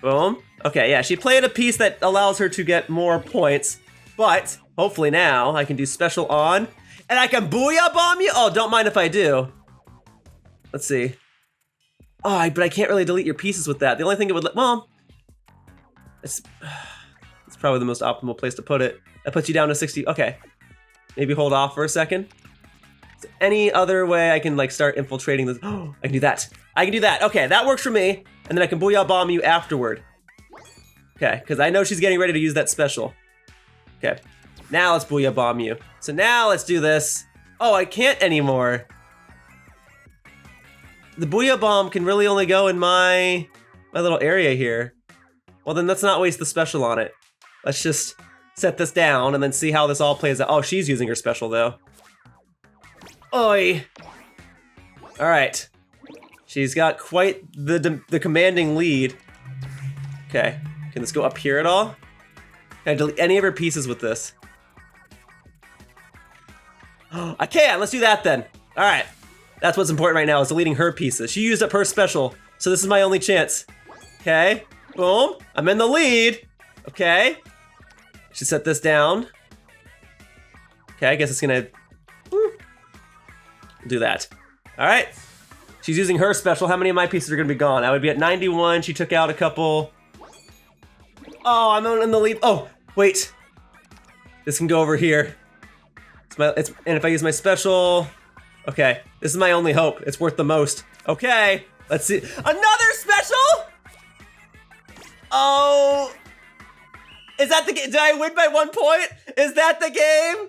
Boom. Okay, yeah, she played a piece that allows her to get more points, but hopefully now I can do special on, and I can booyah bomb you? Oh, don't mind if I do. Let's see. Oh, but I can't really delete your pieces with that. The only thing it would well, it's probably the most optimal place to put it. That puts you down to 60, okay. Maybe hold off for a second. Is there any other way I can like start infiltrating this? Oh, I can do that. I can do that. Okay, that works for me. And then I can booyah bomb you afterward. Okay, because I know she's getting ready to use that special. Okay, now let's booyah bomb you. So now let's do this. Oh, I can't anymore. The booyah bomb can really only go in my little area here. Well, then let's not waste the special on it. Let's just set this down and then see how this all plays out. Oh, she's using her special though. Oi. All right. She's got quite the commanding lead. Okay, can this go up here at all? Can I delete any of her pieces with this? I can, let's do that then. All right, that's what's important right now is deleting her pieces. She used up her special, so this is my only chance. Okay, boom, I'm in the lead. Okay, should set this down. Okay, I guess it's gonna do that. All right, she's using her special. How many of my pieces are gonna be gone? I would be at 91, she took out a couple. Oh, I'm in the lead. Oh, wait, this can go over here. And if I use my special, okay, this is my only hope. It's worth the most. Okay, let's see. Another special? Oh, is that the game? Did I win by 1 point? Is that the game?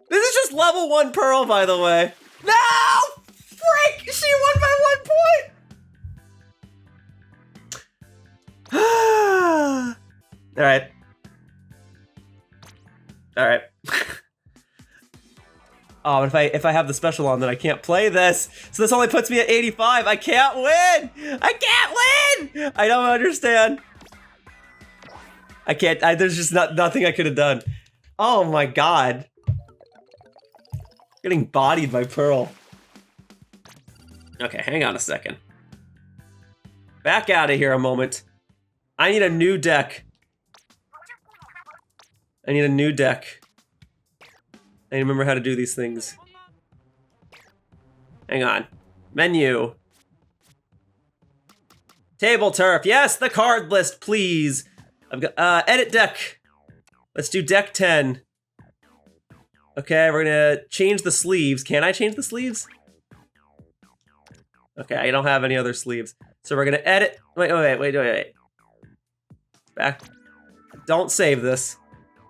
This is just level 1 Pearl, by the way. No, freak, she won by 1 point. All right. All right. Oh, if I have the special on, then I can't play this. So this only puts me at 85. I can't win. I can't win. I don't understand. I can't. There's just nothing I could have done. Oh my god. Getting bodied by Pearl. Okay, hang on a second. Back out of here a moment. I need a new deck. I need a new deck. I remember how to do these things. Hang on. Menu. TableTurf. Yes, the card list, please. I've got edit deck. Let's do deck 10. Okay, we're gonna change the sleeves. Can I change the sleeves? Okay, I don't have any other sleeves. So we're gonna edit. Wait. Back. Don't save this.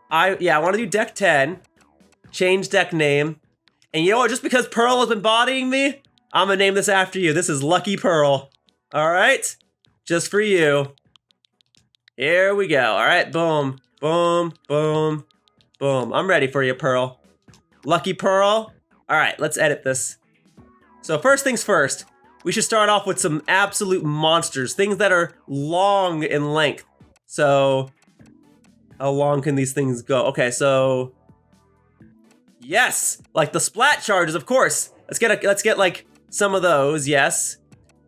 I want to do deck 10. Change deck name. And you know what? Just because Pearl has been bodying me, I'm gonna name this after you. This is Lucky Pearl. All right? Just for you. Here we go. All right, boom, boom, boom, boom. I'm ready for you, Pearl. Lucky Pearl. All right, let's edit this. So first things first, we should start off with some absolute monsters, things that are long in length. So how long can these things go? Okay, so yes, like the splat charges, of course. Let's get like some of those, yes,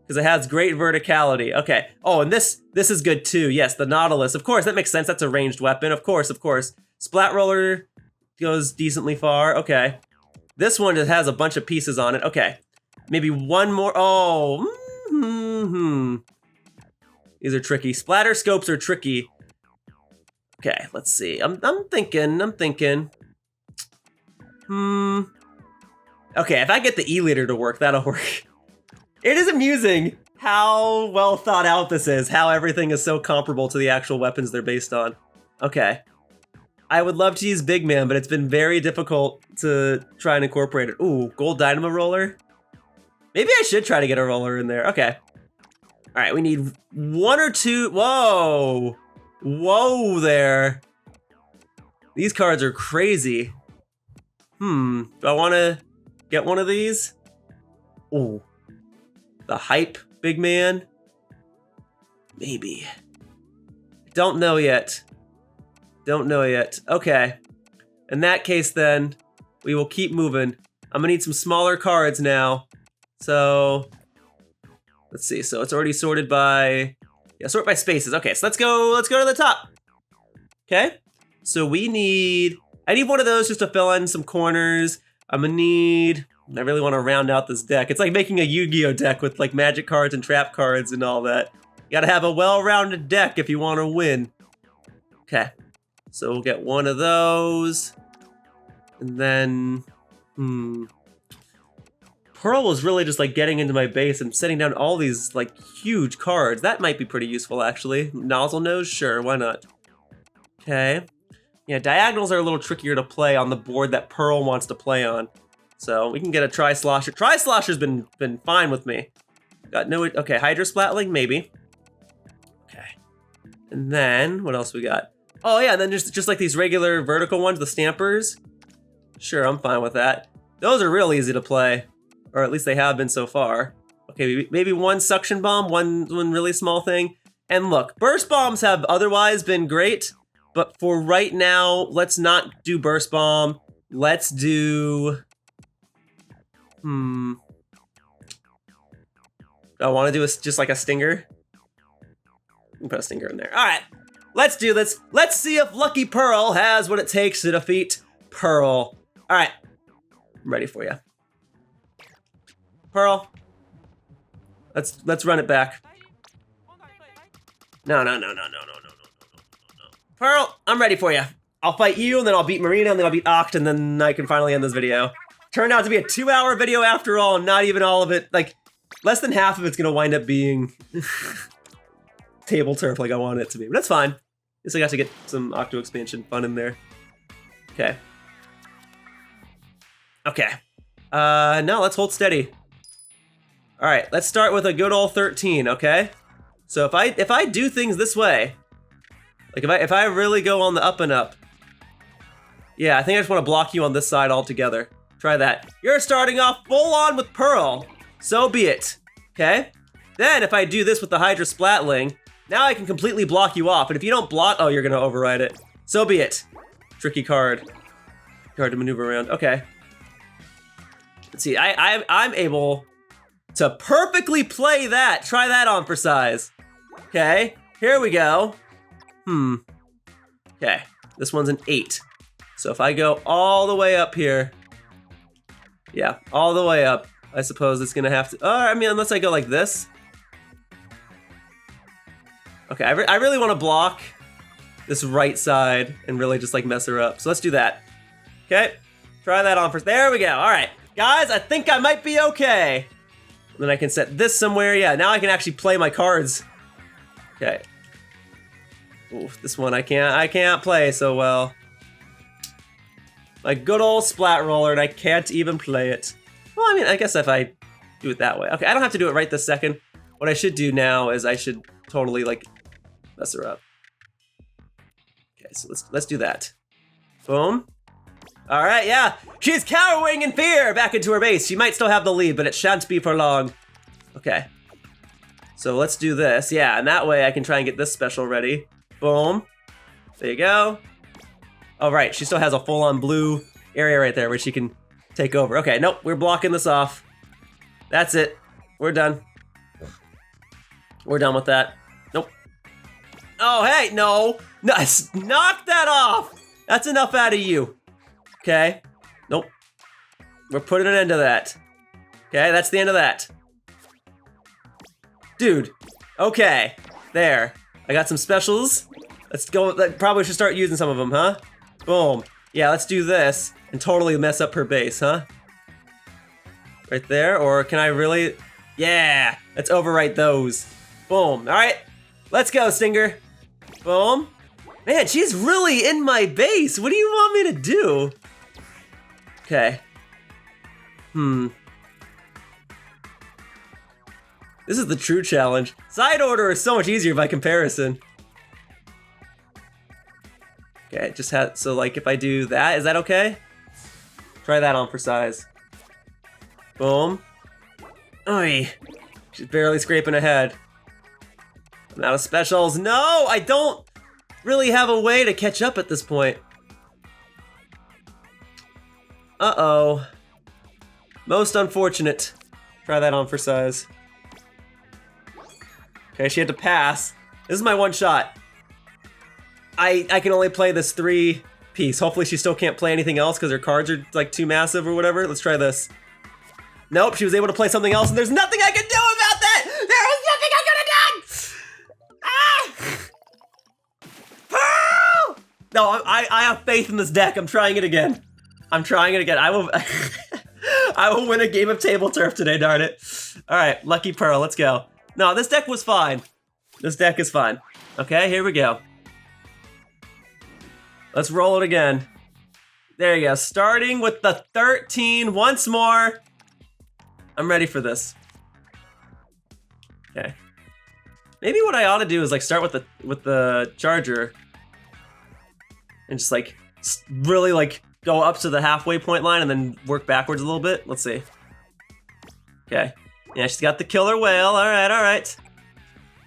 because it has great verticality. Okay. Oh, and this is good too. Yes, the Nautilus, of course, that makes sense. That's a ranged weapon, of course. Splat roller goes decently far. Okay. This one just has a bunch of pieces on it. Okay. Maybe one more. Oh, These are tricky. Splatter scopes are tricky. Okay, let's see. I'm thinking. Okay, if I get the E-liter to work, that'll work. It is amusing how well thought out this is, how everything is so comparable to the actual weapons they're based on. Okay. I would love to use Big Man, but it's been very difficult to try and incorporate it. Ooh, gold dynamo roller? Maybe I should try to get a roller in there. Okay. All right, we need one or two. Whoa. Whoa there. These cards are crazy. Do I want to get one of these? Ooh. The hype Big Man? Maybe. Don't know yet. Okay. In that case then, we will keep moving. I'm gonna need some smaller cards now. So, let's see. So it's already sorted by, sort by spaces. Okay, so let's go to the top. Okay. So I need one of those just to fill in some corners. I really want to round out this deck. It's like making a Yu-Gi-Oh deck with like magic cards and trap cards and all that. You gotta have a well-rounded deck if you want to win. Okay. So we'll get one of those. And then, Pearl was really just like getting into my base and setting down all these like huge cards. That might be pretty useful actually. Nozzle nose, sure, why not? Okay. Yeah, diagonals are a little trickier to play on the board that Pearl wants to play on. So we can get a Tri-Slosher. Tri-Slosher's been fine with me. Got no, okay, Hydro Splatling, maybe. Okay. And then, what else we got? Oh yeah, and then just like these regular vertical ones, the Stampers. Sure, I'm fine with that. Those are real easy to play. Or at least they have been so far. Okay, maybe one Suction Bomb, one really small thing. And look, Burst Bombs have otherwise been great, but for right now, let's not do Burst Bomb. Let's do... Do I want to do just like a Stinger? We can put a Stinger in there. All right, let's do this. Let's see if Lucky Pearl has what it takes to defeat Pearl. All right, I'm ready for you. Pearl, let's run it back. No. Pearl, I'm ready for you. I'll fight you, and then I'll beat Marina, and then I'll beat Acht, and then I can finally end this video. Turned out to be a 2-hour video after all, and not even all of it, like, less than half of it's gonna wind up being TableTurf like I wanted it to be, but that's fine. Guess I got to get some Octo expansion fun in there. Okay. Okay. No, let's hold steady. All right, let's start with a good old 13, okay? So if I do things this way, like if I really go on the up and up, yeah, I think I just want to block you on this side altogether. Try that. You're starting off full on with Pearl. So be it. Okay? Then if I do this with the Hydra Splatling, now I can completely block you off. And if you don't block, oh, you're gonna override it. So be it. Tricky card. Hard to maneuver around. Okay. Let's see. I'm able to perfectly play that. Try that on for size. Okay. Here we go. Okay. This one's an 8. So if I go all the way up here, yeah, all the way up, I suppose it's gonna have to, I mean, unless I go like this. Okay, I really wanna block this right side and really just like mess her up. So let's do that. Okay, try that on first. There we go, all right. Guys, I think I might be okay. And then I can set this somewhere. Yeah, now I can actually play my cards. Okay. Ooh, this one I can't play so well. Like good old splat roller, and I can't even play it. Well, I mean, I guess if I do it that way. Okay, I don't have to do it right this second. What I should do now is I should totally like mess her up. Okay, so let's do that. Boom. All right, yeah. She's cowering in fear back into her base. She might still have the lead, but it shan't be for long. Okay. So let's do this. Yeah, and that way I can try and get this special ready. Boom. There you go. Oh, right, she still has a full-on blue area right there where she can take over. Okay, nope, we're blocking this off. That's it. We're done. We're done with that. Nope. Oh, hey, no. Knock that off. That's enough out of you. Okay. Nope. We're putting an end to that. Okay, that's the end of that. Dude. Okay. There. I got some specials. Let's go. Probably should start using some of them, huh? Boom. Yeah, let's do this and totally mess up her base, huh? Right there, or can I really? Yeah, let's overwrite those. Boom, all right. Let's go, Stinger. Boom. Man, she's really in my base. What do you want me to do? Okay. This is the true challenge. Side order is so much easier by comparison. Okay, just had, so like if I do that, is that okay? Try that on for size. Boom. Oy. She's barely scraping ahead. I'm out of specials. No, I don't really have a way to catch up at this point. Uh-oh. Most unfortunate. Try that on for size. Okay, she had to pass. This is my one shot. I can only play this 3-piece. Hopefully she still can't play anything else because her cards are like too massive or whatever. Let's try this. Nope, she was able to play something else and there's nothing I can do about that! There is nothing I could have done! Ah! No, I have faith in this deck. I'm trying it again. I'm trying it again. I will I will win a game of table turf today, darn it. Alright, Lucky Pearl, let's go. No, this deck was fine. This deck is fine. Okay, here we go. Let's roll it again. There you go. Starting with the 13 once more. I'm ready for this. Okay. Maybe what I ought to do is like start with the charger and just like really like go up to the halfway point line and then work backwards a little bit. Let's see. Okay. Yeah, she's got the killer whale. All right, all right.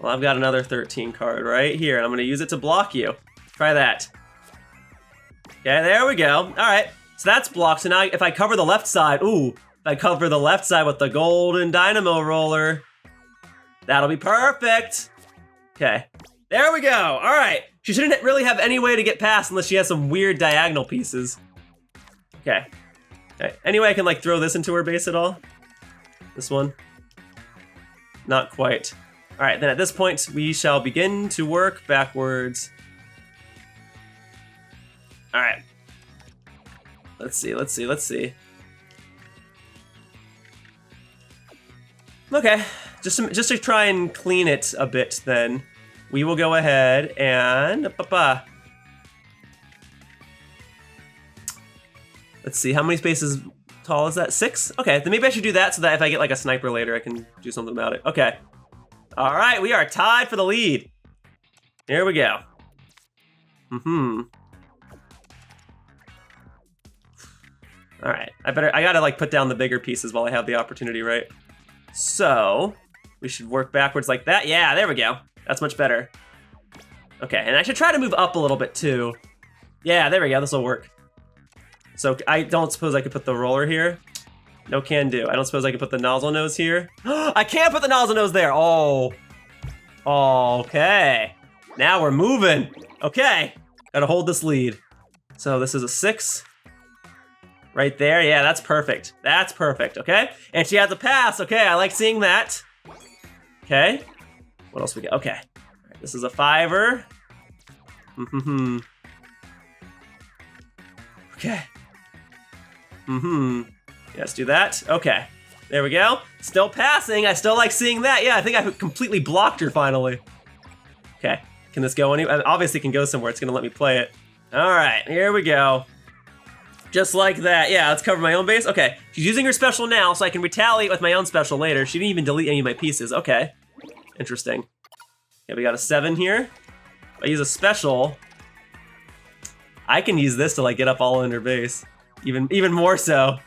Well, I've got another 13 card right here and I'm gonna use it to block you. Try that. Okay, there we go. All right, so that's blocked. So now if I cover the left side, ooh, if I cover the left side with the golden dynamo roller, that'll be perfect. Okay, there we go. All right, she shouldn't really have any way to get past unless she has some weird diagonal pieces. Okay. Okay. Any way I can like throw this into her base at all? This one? Not quite. All right, then at this point, we shall begin to work backwards. All right. Let's see, let's see, let's see. Okay, just to try and clean it a bit then, we will go ahead and... Let's see, how many spaces tall is that? 6? Okay, then maybe I should do that so that if I get like a sniper later, I can do something about it. Okay. All right, we are tied for the lead. Here we go. All right, I gotta like put down the bigger pieces while I have the opportunity, right? So, we should work backwards like that. Yeah, there we go. That's much better. Okay, and I should try to move up a little bit too. Yeah, there we go, this will work. So I don't suppose I could put the roller here. No can do. I don't suppose I could put the nozzle nose here. I can't put the nozzle nose there. Oh. Okay. Now we're moving. Okay. Gotta hold this lead. So this is a 6. Right there. Yeah, that's perfect. That's perfect. Okay. And she has a pass. Okay. I like seeing that. Okay. What else we got? Okay. All right, this is a 5-er. Okay. Yeah, let's do that. Okay. There we go. Still passing. I still like seeing that. Yeah, I think I completely blocked her finally. Okay. Can this go anywhere? Obviously it can go somewhere. It's gonna let me play it. All right, here we go. Just like that. Yeah, let's cover my own base. Okay, she's using her special now, so I can retaliate with my own special later. She didn't even delete any of my pieces. Okay, interesting. Okay, we got a 7 here. If I use a special, I can use this to like get up all in her base. Even more so.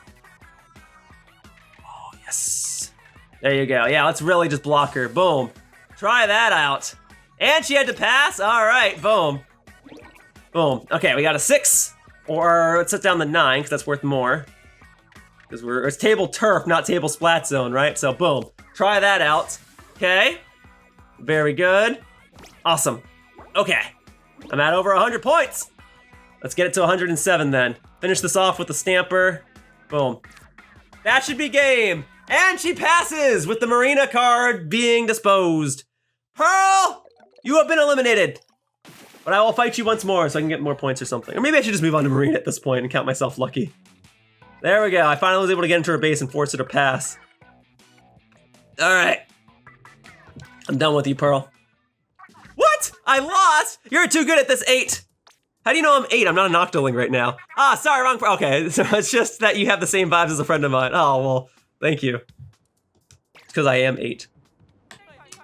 Oh, yes. There you go. Yeah, let's really just block her. Boom. Try that out. And she had to pass? All right, boom. Boom. Okay, we got a 6. Or let's set down the 9, because that's worth more. Because it's table turf, not table splat zone, right? So boom. Try that out. Okay. Very good. Awesome. Okay. I'm at over 100 points. Let's get it to 107 then. Finish this off with the stamper. Boom. That should be game. And she passes with the Marina card being disposed. Pearl, you have been eliminated. But I will fight you once more so I can get more points or something. Or maybe I should just move on to Marina at this point and count myself lucky. There we go. I finally was able to get into her base and force her to pass. All right. I'm done with you, Pearl. What? I lost? You're too good at this 8. How do you know I'm 8? I'm not an Octoling right now. Ah, sorry, wrong. Okay, so it's just that you have the same vibes as a friend of mine. Oh, well, thank you. It's because I am 8.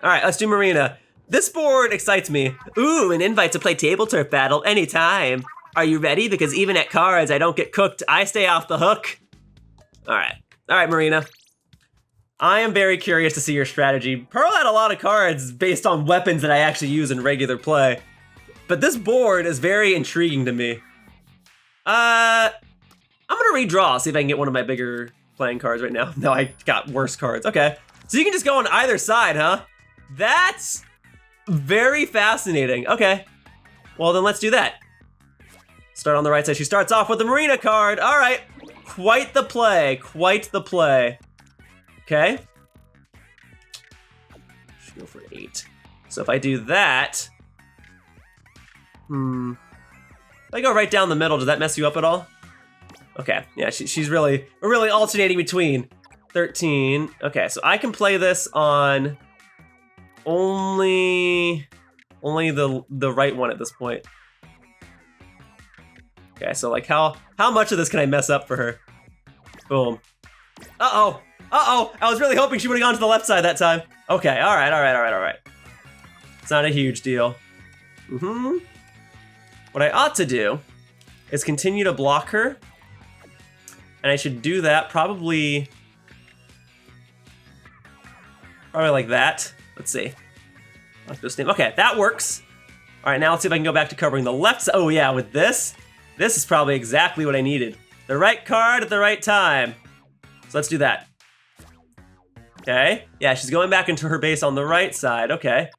All right, let's do Marina. This board excites me. Ooh, an invite to play table turf battle anytime. Are you ready? Because even at cards, I don't get cooked. I stay off the hook. All right, Marina. I am very curious to see your strategy. Pearl had a lot of cards based on weapons that I actually use in regular play. But this board is very intriguing to me. I'm gonna redraw, see if I can get one of my bigger playing cards right now. No, I got worse cards. Okay, so you can just go on either side, huh? That's very fascinating. Okay, well then let's do that. Start on the right side. She starts off with the Marina card. All right, quite the play, quite the play. Okay, should go for 8. So if I do that, if I go right down the middle, does that mess you up at all? Okay, yeah, we're really alternating between 13. Okay, so I can play this on only the right one at this point. Okay, so like how much of this can I mess up for her? Boom. Uh-oh. I was really hoping she would have gone to the left side that time. Okay, all right. It's not a huge deal. What I ought to do is continue to block her. And I should do that probably like that. Let's see. Okay, that works. All right, now let's see if I can go back to covering the left side. Oh yeah, with this is probably exactly what I needed. The right card at the right time. So let's do that. Okay, yeah, she's going back into her base on the right side, okay.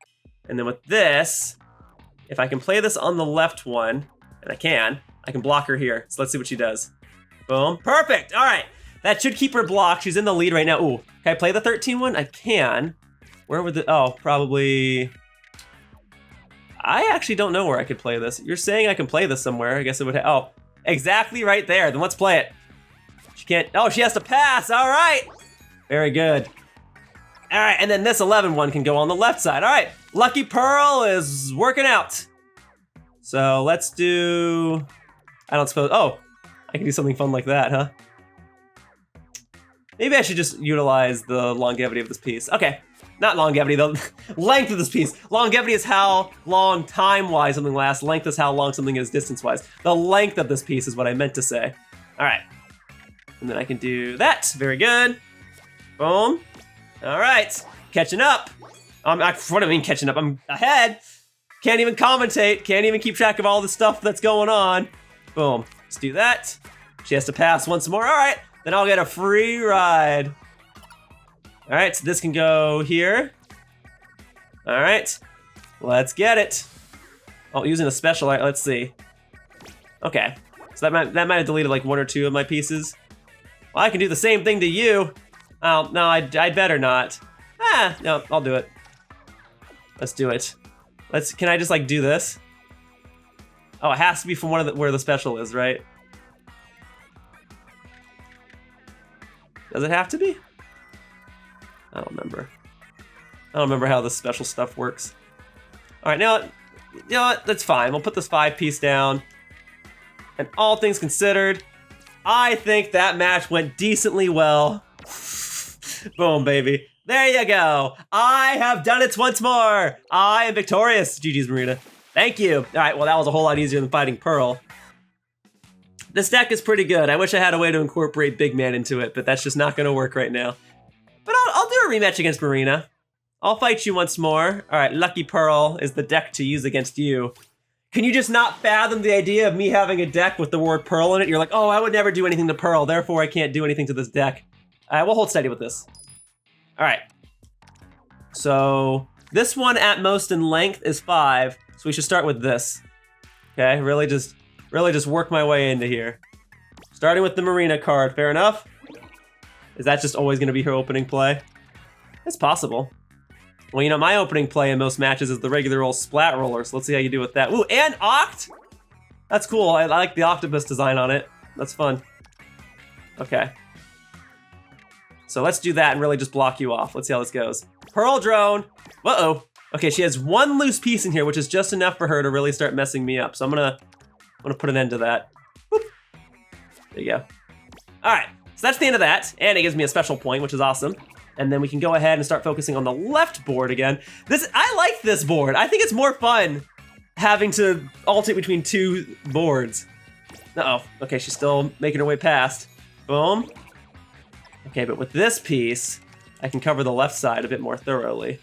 And then with this, if I can play this on the left one, and I can block her here. So let's see what she does. Boom, perfect, all right. That should keep her blocked. She's in the lead right now. Ooh, can I play the 13 one? I can. Where would probably. I actually don't know where I could play this. You're saying I can play this somewhere. I guess it would, oh, exactly right there. Then let's play it. She can't, oh, she has to pass, all right. Very good. All right, and then this 11 one can go on the left side. All right, Lucky Pearl is working out. So let's do, I don't suppose, oh, I can do something fun like that, huh? Maybe I should just utilize the longevity of this piece. Okay, not longevity, the length of this piece. Longevity is how long time-wise something lasts. Length is how long something is distance-wise. The length of this piece is what I meant to say. All right, and then I can do that. Very good. Boom. All right, catching up. What do I mean catching up? I'm ahead. Can't even commentate. Can't even keep track of all the stuff that's going on. Boom. Let's do that. She has to pass once more. All right, then I'll get a free ride. All right, so this can go here. All right, let's get it. Oh, using a special, let's see. Okay, so that might have deleted like 1 or 2 of my pieces. Well, I can do the same thing to you. Oh, no, I'd better not. No, I'll do it. Let's do it. Can I just like do this? Oh, it has to be from where the special is, right? Does it have to be? I don't remember. I don't remember how the special stuff works. All right, now You know what? That's fine. We'll put this 5-piece down. And all things considered, I think that match went decently well. Boom, baby. There you go. I have done it once more. I am victorious. GG's, Marina. Thank you. All right, well, that was a whole lot easier than fighting Pearl. This deck is pretty good. I wish I had a way to incorporate Big Man into it, but that's just not going to work right now. But I'll do a rematch against Marina. I'll fight you once more. All right, Lucky Pearl is the deck to use against you. Can you just not fathom the idea of me having a deck with the word Pearl in it? You're like, oh, I would never do anything to Pearl, therefore I can't do anything to this deck. All right, we'll hold steady with this. All right. So this one at most in length is 5, so we should start with this. Okay, really just work my way into here. Starting with the Marina card, fair enough? Is that just always gonna be her opening play? It's possible. Well, you know, my opening play in most matches is the regular old Splat Roller, so let's see how you do with that. Ooh, and Acht? That's cool, I like the octopus design on it. That's fun. Okay. So let's do that and really just block you off. Let's see how this goes. Pearl Drone. Uh-oh. Okay, she has 1 loose piece in here, which is just enough for her to really start messing me up. So I'm gonna put an end to that. Boop. There you go. All right, so that's the end of that. And it gives me a special point, which is awesome. And then we can go ahead and start focusing on the left board again. I like this board. I think it's more fun having to alternate between 2 boards. Uh-oh, okay, she's still making her way past. Boom. Okay, but with this piece, I can cover the left side a bit more thoroughly.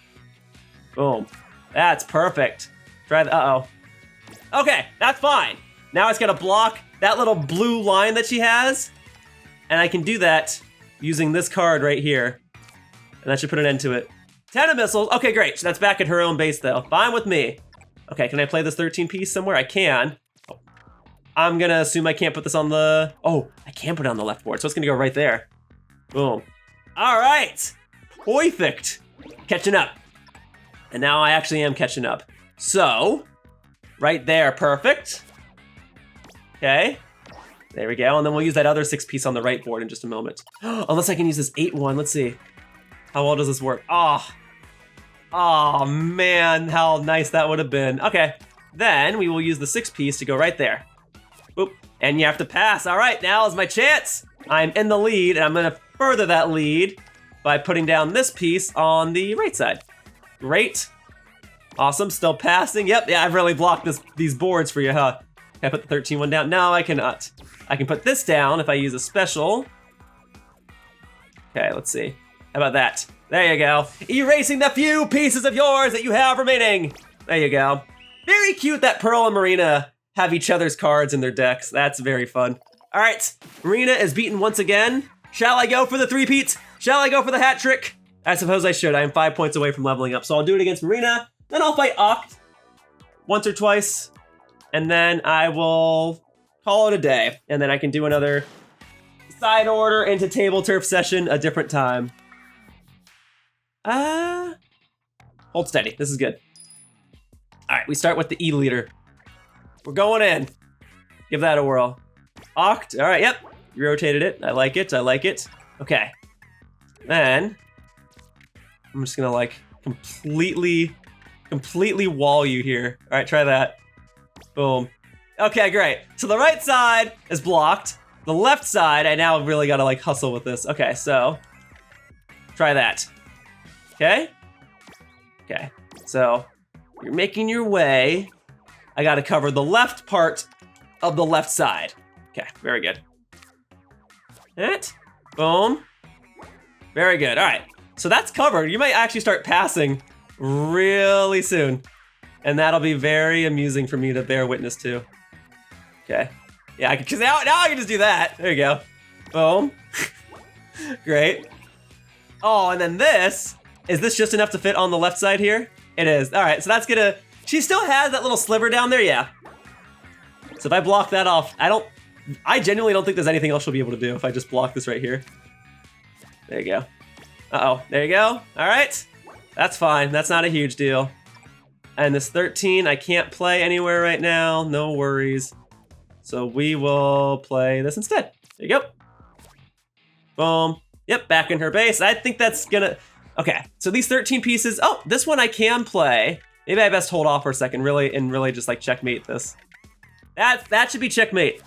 Boom. That's perfect. Try the, uh-oh. Okay, that's fine. Now it's gonna block that little blue line that she has, and I can do that using this card right here. And that should put an end to it. 10 of missiles, okay, great. So that's back at her own base though, fine with me. Okay, can I play this 13 piece somewhere? I can. Oh. I'm gonna assume I can't put this on the, oh, I can put it on the left board, so it's gonna go right there. Boom. All right, perfect. Catching up. And now I actually am catching up. So, right there, perfect. Okay, there we go. And then we'll use that other 6 piece on the right board in just a moment. Unless I can use this 8-1, let's see. How well does this work? Oh man, how nice that would have been. Okay, then we will use the 6 piece to go right there. Boop, and you have to pass. All right, now is my chance. I'm in the lead, and I'm gonna further that lead by putting down this piece on the right side. Great, awesome, still passing. Yep, yeah, I've really blocked these boards for you, huh? Can I put the 13 one down? No, I cannot. I can put this down if I use a special. Okay, let's see. How about that? There you go. Erasing the few pieces of yours that you have remaining. There you go. Very cute that Pearl and Marina have each other's cards in their decks. That's very fun. All right, Marina is beaten once again. Shall I go for the 3-peat? Shall I go for the hat trick? I suppose I should. I am 5 points away from leveling up, so I'll do it against Marina. Then I'll fight Acht once or twice, and then I will call it a day. And then I can do another Side Order into TableTurf session a different time. Hold steady. This is good. All right, we start with the E leader. We're going in. Give that a whirl. Acht. All right, yep. You rotated it. I like it. I like it. Okay. Then I'm just gonna like completely wall you here. All right, try that. Boom. Okay, great. So the right side is blocked. The left side, I now really gotta like hustle with this. Okay, so try that. Okay? Okay, so you're making your way. I gotta cover the left part of the left side. Okay, very good. That, boom. Very good, all right. So that's covered. You might actually start passing really soon. And that'll be very amusing for me to bear witness to. Okay, yeah, because now I can just do that. There you go, boom. Great. Oh, and then this, is this just enough to fit on the left side here? It is. All right, so that's gonna, she still has that little sliver down there, yeah. So if I block that off, I genuinely don't think there's anything else she'll be able to do if I just block this right here. There you go. Uh-oh, there you go. All right, that's fine. That's not a huge deal. And this 13, I can't play anywhere right now. No worries. So we will play this instead. There you go. Boom. Yep, back in her base. I think that's gonna, okay. So these 13 pieces, oh, this one I can play. Maybe I best hold off for a second, really just like checkmate this. That should be checkmate.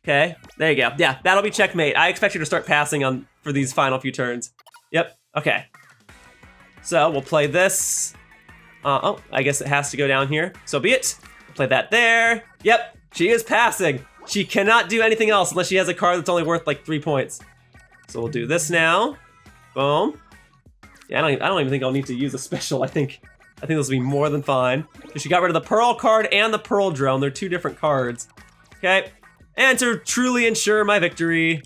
Okay, there you go. Yeah, that'll be checkmate. I expect you to start passing for these final few turns. Yep, okay. So we'll play this. Oh, I guess it has to go down here. So be it. We'll play that there. Yep, she is passing. She cannot do anything else unless she has a card that's only worth like 3 points. So we'll do this now. Boom. Yeah, I don't even think I'll need to use a special. I think this will be more than fine. So she got rid of the Pearl card and the Pearl Drone. They're 2 different cards. Okay. And to truly ensure my victory,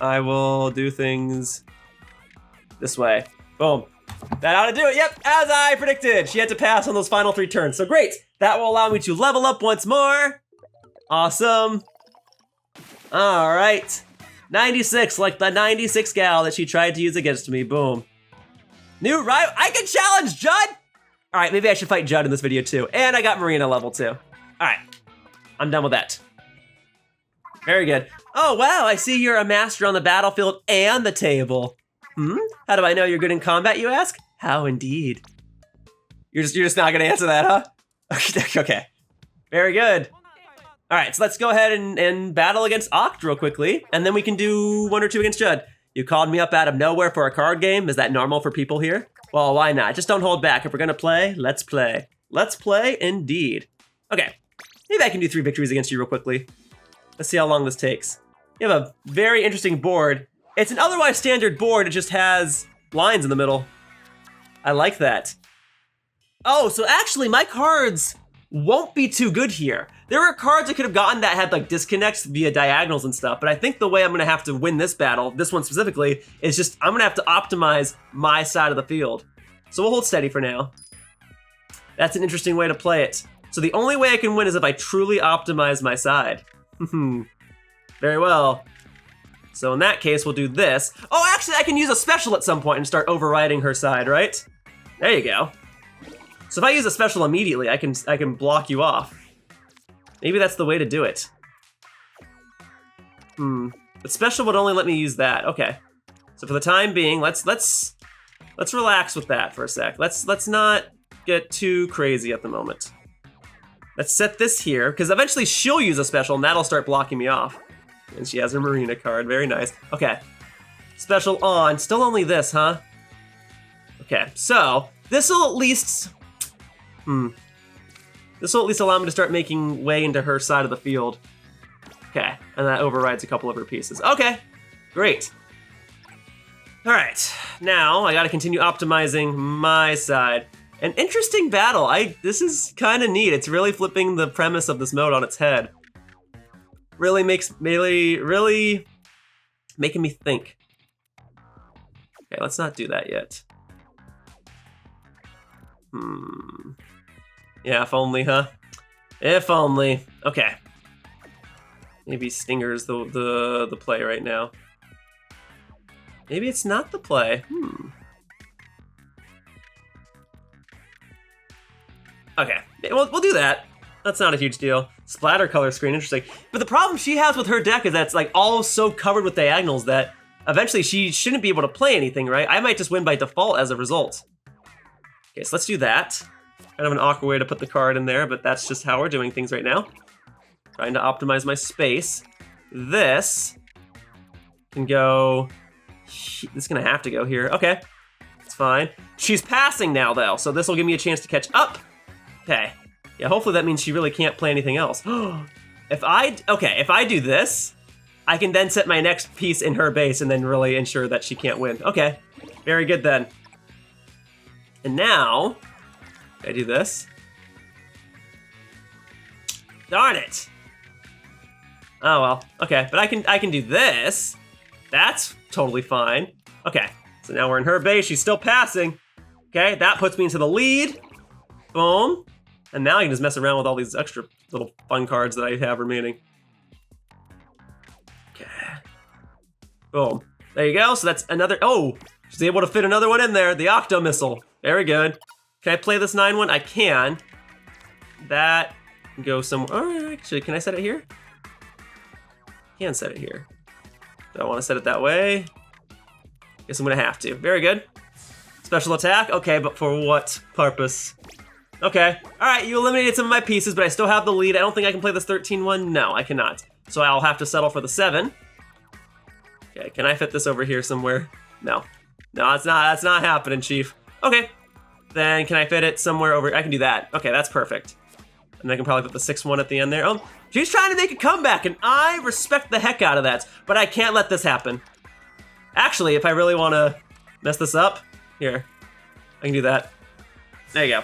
I will do things this way. Boom. That ought to do it. Yep, as I predicted. She had to pass on those final 3 turns. So great. That will allow me to level up once more. Awesome. All right. 96, like the 96 gal that she tried to use against me. Boom. New rival. I can challenge Judd. All right, maybe I should fight Judd in this video too. And I got Marina level 2. All right. I'm done with that. Very good. Oh, wow, I see you're a master on the battlefield and the table. How do I know you're good in combat, you ask? How indeed. You're just not gonna answer that, huh? Okay. Very good. All right, so let's go ahead and battle against Acht real quickly, and then we can do 1 or 2 against Judd. You called me up out of nowhere for a card game. Is that normal for people here? Well, why not? Just don't hold back. If we're gonna play, let's play. Let's play indeed. Okay, maybe I can do 3 victories against you real quickly. Let's see how long this takes. You have a very interesting board. It's an otherwise standard board, it just has lines in the middle. I like that. Oh, so actually my cards won't be too good here. There were cards I could have gotten that had like disconnects via diagonals and stuff, but I think the way I'm gonna have to win this battle, this one specifically, is just I'm gonna have to optimize my side of the field. So we'll hold steady for now. That's an interesting way to play it. So the only way I can win is if I truly optimize my side. Very well. So in that case, we'll do this. Oh, actually, I can use a special at some point and start overriding her side, right? There you go. So if I use a special immediately, I can block you off. Maybe that's the way to do it. But special would only let me use that. Okay. So for the time being, let's relax with that for a sec. Let's not get too crazy at the moment. Let's set this here, because eventually she'll use a special and that'll start blocking me off. And she has her Marina card, very nice. Okay, special on, still only this, huh? Okay, so this'll at least, this'll at least allow me to start making way into her side of the field. Okay, and that overrides a couple of her pieces. Okay, great. All right, now I gotta continue optimizing my side. An interesting battle. This is kind of neat. It's really flipping the premise of this mode on its head. Really making me think. Okay, let's not do that yet. Yeah, if only, huh? If only. Okay. Maybe Stinger's the play right now. Maybe it's not the play. Okay, we'll do that. That's not a huge deal. Splatter color screen, interesting. But the problem she has with her deck is that it's like all so covered with diagonals that eventually she shouldn't be able to play anything, right? I might just win by default as a result. Okay, so let's do that. Kind of an awkward way to put the card in there, but that's just how we're doing things right now. Trying to optimize my space. This can go, this is gonna have to go here. Okay, it's fine. She's passing now though, so this will give me a chance to catch up. Okay, yeah, hopefully that means she really can't play anything else. If I do this, I can then set my next piece in her base and then really ensure that she can't win. Okay, very good then. And now, I do this. Darn it. Oh well, okay, but I can do this. That's totally fine. Okay, so now we're in her base, she's still passing. Okay, that puts me into the lead. Boom. And now I can just mess around with all these extra little fun cards that I have remaining. Okay. Boom. There you go, so that's another, oh, she's able to fit another one in there, the Octo Missile. Very good. Can I play this 9-1? I can. That can go somewhere, oh, actually, can I set it here? I can set it here. Do I want to set it that way? Guess I'm gonna have to. Very good. Special attack? Okay, but for what purpose? Okay, all right, you eliminated some of my pieces, but I still have the lead. I don't think I can play this 13-1. No, I cannot. So I'll have to settle for the 7. Okay, can I fit this over here somewhere? No. No, that's not happening, Chief. Okay, then can I fit it somewhere over? I can do that. Okay, that's perfect. And I can probably put the 6-1 at the end there. Oh, she's trying to make a comeback, and I respect the heck out of that, but I can't let this happen. Actually, if I really want to mess this up, here, I can do that. There you go.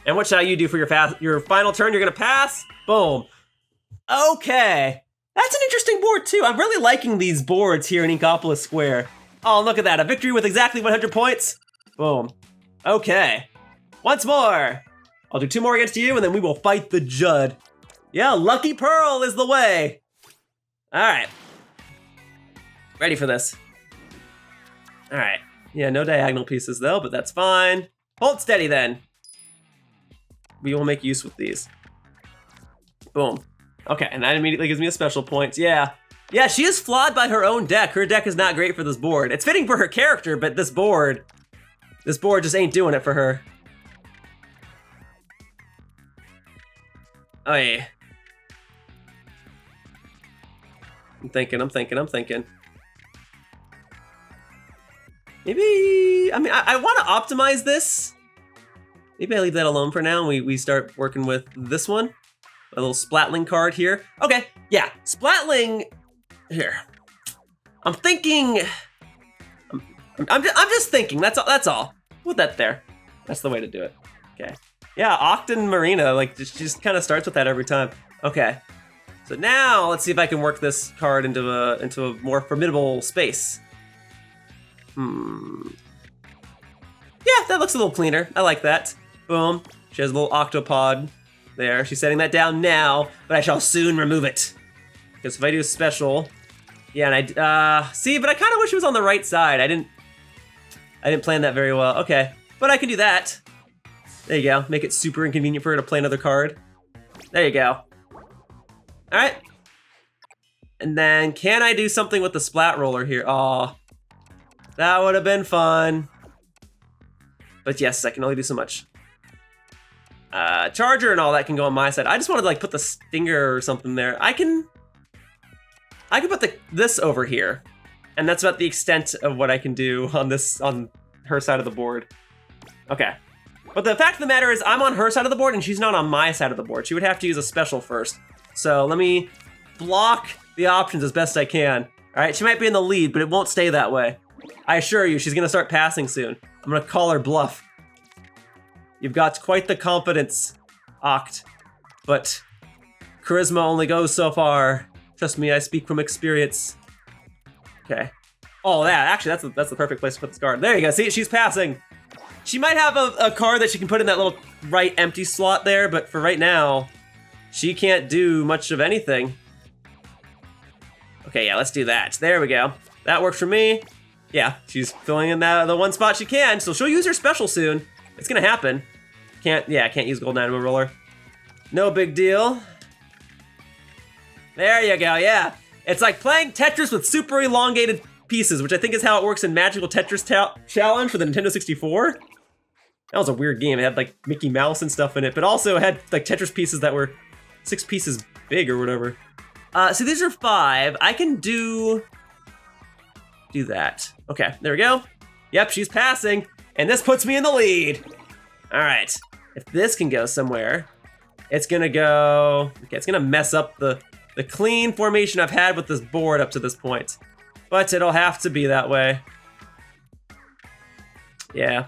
And what shall you do for your final turn? You're gonna pass? Boom. Okay. That's an interesting board too. I'm really liking these boards here in Inkopolis Square. Oh, look at that, a victory with exactly 100 points. Boom. Okay. Once more. I'll do 2 more against you and then we will fight the Judd. Yeah, Lucky Pearl is the way. All right. Ready for this. All right. Yeah, no diagonal pieces though, but that's fine. Hold steady then. We will make use with these. Boom. Okay, and that immediately gives me a special point. Yeah. Yeah, she is flawed by her own deck. Her deck is not great for this board. It's fitting for her character, but this board just ain't doing it for her. Oh yeah. I'm thinking. Maybe, I mean, I want to optimize this. Maybe I leave that alone for now and we start working with this one. A little Splatling card here. Okay, yeah, Splatling, here. I'm thinking, I'm just thinking, that's all. Put that there. That's the way to do it. Okay. Yeah, Acht and Marina, like, just kind of starts with that every time. Okay. So now, let's see if I can work this card into a more formidable space. Yeah, that looks a little cleaner. I like that. Boom. She has a little octopod there. She's setting that down now, but I shall soon remove it. Because if I do a special, yeah, and see, but I kind of wish it was on the right side. I didn't plan that very well. Okay, but I can do that. There you go. Make it super inconvenient for her to play another card. There you go. All right. And then can I do something with the splat roller here? Aw, that would have been fun. But yes, I can only do so much. Charger and all that can go on my side. I just wanted to like put the stinger or something there. I can put this over here. And that's about the extent of what I can do on her side of the board. Okay. But the fact of the matter is I'm on her side of the board and she's not on my side of the board. She would have to use a special first. So let me block the options as best I can. All right, she might be in the lead, but it won't stay that way. I assure you, she's gonna start passing soon. I'm gonna call her bluff. You've got quite the confidence, Acht, but charisma only goes so far. Trust me, I speak from experience. Okay. Oh, that's the perfect place to put this card. There you go, see, she's passing. She might have a card that she can put in that little right empty slot there, but for right now, she can't do much of anything. Okay, yeah, let's do that. There we go. That works for me. Yeah, she's filling in the one spot she can, so she'll use her special soon. It's gonna happen. Can't use Golden Animal Roller. No big deal. There you go, yeah. It's like playing Tetris with super elongated pieces, which I think is how it works in Magical Tetris Challenge for the Nintendo 64. That was a weird game. It had like Mickey Mouse and stuff in it, but also it had like Tetris pieces that were 6 pieces big or whatever. So these are 5. I can do that. Okay, there we go. Yep, she's passing, and this puts me in the lead. All right, if this can go somewhere, it's gonna go, okay, it's gonna mess up the clean formation I've had with this board up to this point, but it'll have to be that way. Yeah.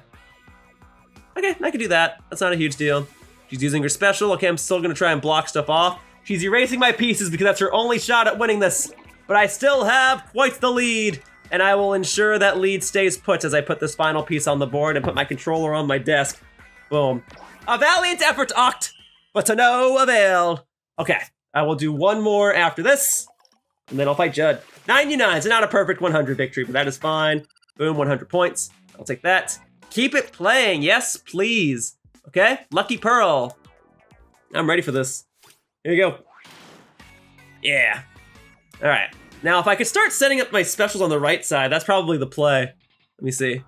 Okay, I can do that. That's not a huge deal. She's using her special. Okay, I'm still gonna try and block stuff off. She's erasing my pieces because that's her only shot at winning this, but I still have quite the lead. And I will ensure that lead stays put as I put this final piece on the board and put my controller on my desk. Boom. A valiant effort, Acht, but to no avail. Okay, I will do one more after this, and then I'll fight Judd. 99, so not a perfect 100 victory, but that is fine. Boom, 100 points. I'll take that. Keep it playing, yes, please. Okay, Lucky Pearl. I'm ready for this. Here you go. Yeah. All right. Now, if I could start setting up my specials on the right side, that's probably the play. Let me see.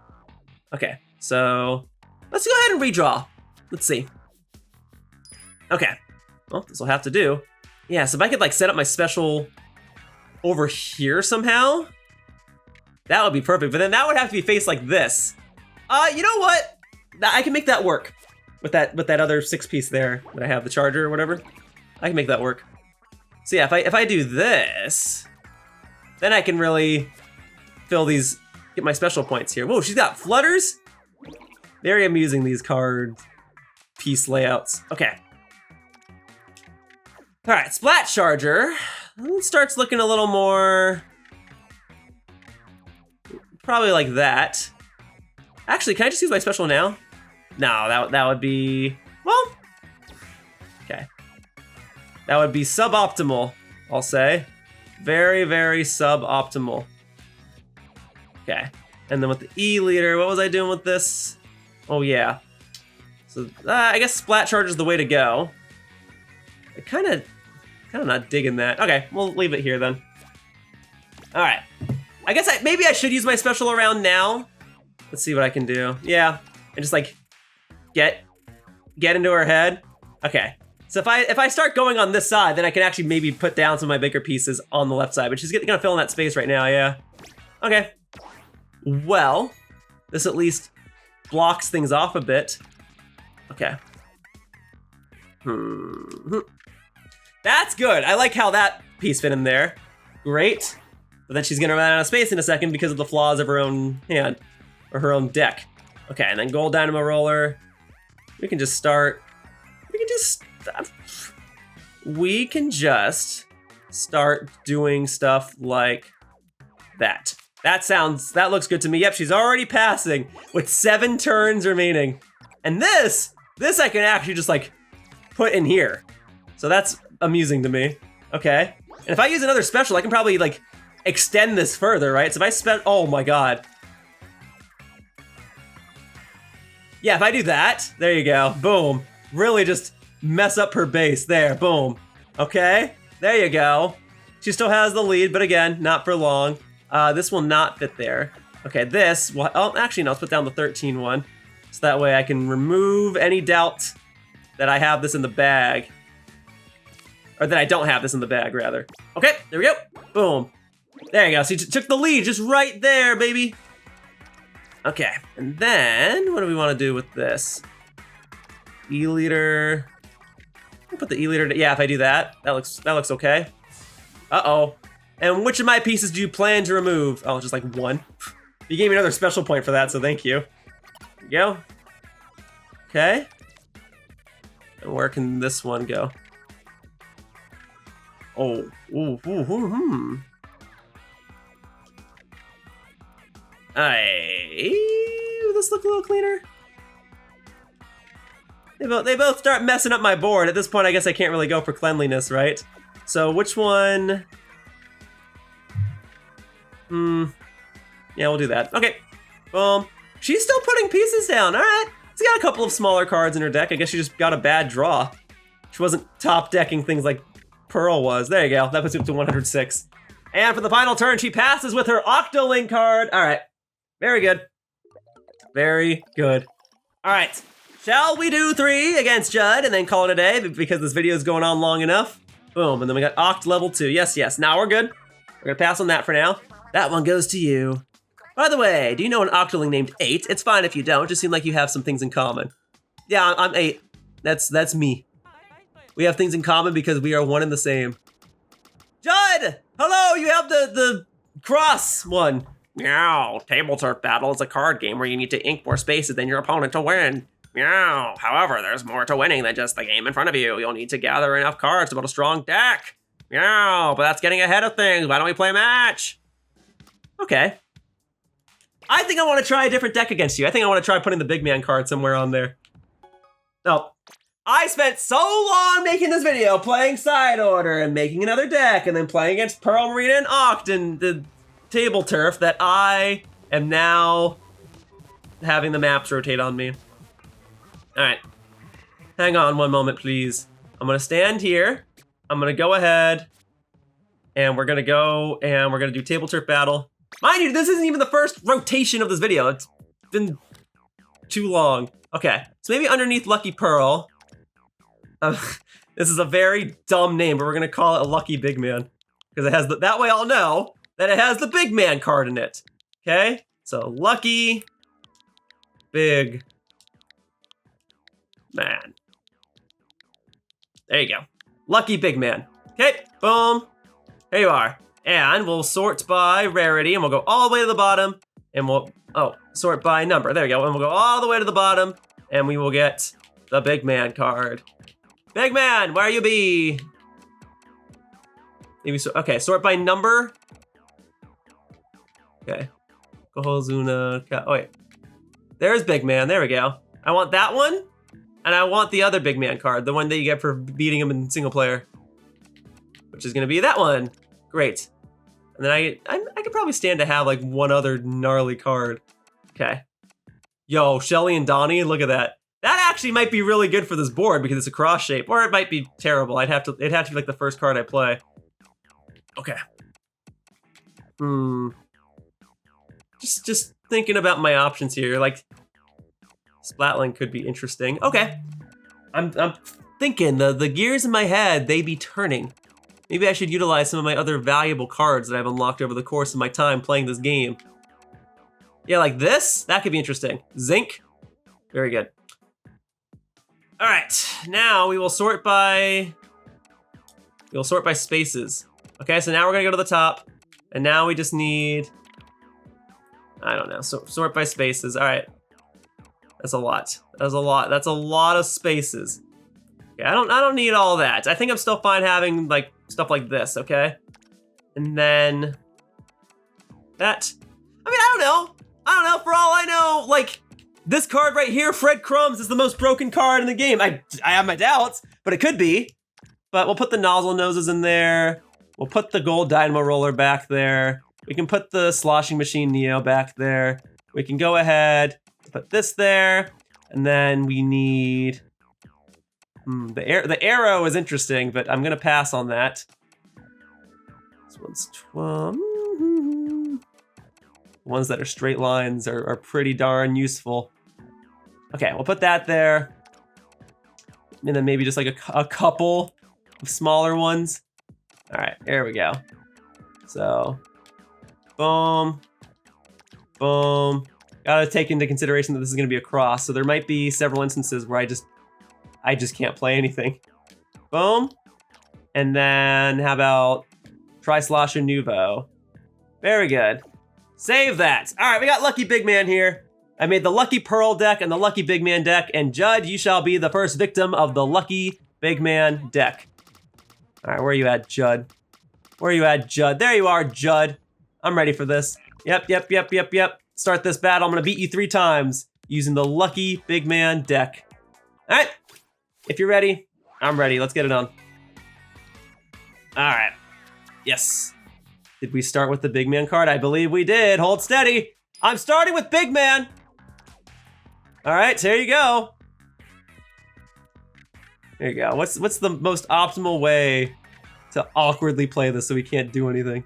Okay, so let's go ahead and redraw. Let's see. Okay, well, this will have to do. Yeah, so if I could like set up my special over here somehow, that would be perfect. But then that would have to be faced like this. You know what? I can make that work with that other 6-piece there that I have, the charger or whatever. I can make that work. So yeah, if I do this, then I can really fill these, get my special points here. Whoa, she's got flutters. Very amusing, these card piece layouts. Okay. All right, Splat Charger starts looking a little more, probably like that. Actually, can I just use my special now? No, that would be, well, okay. That would be suboptimal, I'll say. Very, very suboptimal. Okay, and then with the E leader, what was I doing with this? Oh yeah. So I guess Splat Charger is the way to go. I kind of not digging that. Okay, we'll leave it here then. All right. I guess maybe I should use my special around now. Let's see what I can do. Yeah, and just like get into her head. Okay. So if I start going on this side, then I can actually maybe put down some of my bigger pieces on the left side, but she's gonna fill in that space right now, yeah. Okay. Well, this at least blocks things off a bit. Okay. That's good. I like how that piece fit in there. Great. But then she's gonna run out of space in a second because of the flaws of her own hand, or her own deck. Okay, and then Gold Dynamo Roller. We can just start, we can just start doing stuff like that. That looks good to me. Yep, she's already passing with 7 turns remaining. And this I can actually just like put in here. So that's amusing to me. Okay. And if I use another special, I can probably like extend this further, right? So if I spend, oh my God. Yeah, if I do that, there you go, boom. Really just mess up her base there, boom. Okay, there you go. She still has the lead, but again, not for long. This will not fit there. Okay, this, well, oh, actually no, let's put down the 13 one. So that way I can remove any doubt that I have this in the bag. Or that I don't have this in the bag, rather. Okay, there we go, boom. There you go, so you took the lead just right there, baby. Okay, and then what do we want to do with this? E-leader. I'll put the E-leader, yeah, if I do that, that looks okay. Uh-oh. And which of my pieces do you plan to remove? Oh, just like one. You gave me another special point for that, so thank you. There you go. Okay. And where can this one go? Oh, Will this look a little cleaner? They both start messing up my board. At this point, I guess I can't really go for cleanliness, right? So which one? Yeah, we'll do that. Okay, boom. She's still putting pieces down, all right. She's got a couple of smaller cards in her deck. I guess she just got a bad draw. She wasn't top decking things like Pearl was. There you go, that puts it up to 106. And for the final turn, she passes with her Octolink card. All right, very good. Very good. All right, shall we do 3 against Judd and then call it a day because this video is going on long enough? Boom, and then we got Oct level 2. Yes, now we're good. We're gonna pass on that for now. That one goes to you. By the way, do you know an Octoling named 8? It's fine if you don't, just seem like you have some things in common. Yeah, I'm 8. That's me. We have things in common because we are one and the same. Judd! Hello, you have the cross one. Meow, TableTurf Battle is a card game where you need to ink more spaces than your opponent to win. Meow, however, there's more to winning than just the game in front of you. You'll need to gather enough cards to build a strong deck. Meow, but that's getting ahead of things. Why don't we play a match? Okay. I think I want to try a different deck against you. I think I want to try putting the big man card somewhere on there. Oh, I spent so long making this video, playing Side Order and making another deck and then playing against Pearl, Marina, and Acht and the TableTurf that I am now having the maps rotate on me. All right, hang on one moment, please. I'm gonna stand here. I'm gonna go ahead and we're gonna go and we're gonna do TableTurf Battle. Mind you, this isn't even the first rotation of this video. It's been too long. Okay, so maybe underneath Lucky Pearl. This is a very dumb name, but we're gonna call it a Lucky Big Man. Because it has that way I'll know that it has the Big Man card in it. Okay, so Lucky Big Man. There you go. Lucky Big Man. Okay, boom. Here you are. And we'll sort by rarity, and we'll go all the way to the bottom, and we'll, sort by number. There we go, and we'll go all the way to the bottom, and we will get the Big Man card. Big Man, where you be? Maybe okay, sort by number. Okay. Kohozuna, oh wait. There's Big Man, there we go. I want that one, and I want the other Big Man card, the one that you get for beating him in single player, which is gonna be that one. Great. And then I could probably stand to have like one other gnarly card. Okay. Yo, Shelly and Donnie, look at that. That actually might be really good for this board because it's a cross shape, or it might be terrible. It'd have to be like the first card I play. Okay. Just thinking about my options here. Like, Splatling could be interesting. Okay. I'm thinking the gears in my head, they be turning. Maybe I should utilize some of my other valuable cards that I've unlocked over the course of my time playing this game. Yeah, like this? That could be interesting. Zinc. Very good. All right, now we will sort by... We'll sort by spaces. Okay, so now we're gonna go to the top, and now we just need... I don't know, so sort by spaces. All right. That's a lot. That's a lot. That's a lot of spaces. Okay, I don't need all that. I think I'm still fine having like stuff like this, okay? And then that. I mean, I don't know. For all I know, like this card right here, Fred Crumbs, is the most broken card in the game. I have my doubts, but it could be. But we'll put the nozzle noses in there. We'll put the gold dynamo roller back there. We can put the sloshing machine Neo back there. We can go ahead, put this there, and then we need. The arrow is interesting, but I'm gonna pass on that. This one's 12. Ones that are straight lines are pretty darn useful. Okay, we'll put that there. And then maybe just like a couple of smaller ones. All right, there we go. So, boom, boom. Gotta take into consideration that this is gonna be a cross, so there might be several instances where I just can't play anything. Boom. And then how about Tri-Slosher Nouveau? Very good. Save that. All right, we got Lucky Big Man here. I made the Lucky Pearl deck and the Lucky Big Man deck, and Judd, you shall be the first victim of the Lucky Big Man deck. All right, where are you at, Judd? Where are you at, Judd? There you are, Judd. I'm ready for this. Yep. Start this battle. I'm gonna beat you 3 times using the Lucky Big Man deck. All right. If you're ready, I'm ready. Let's get it on. All right. Yes. Did we start with the Big Man card? I believe we did. Hold steady. I'm starting with Big Man. All right, here you go. There you go. What's the most optimal way to awkwardly play this so we can't do anything?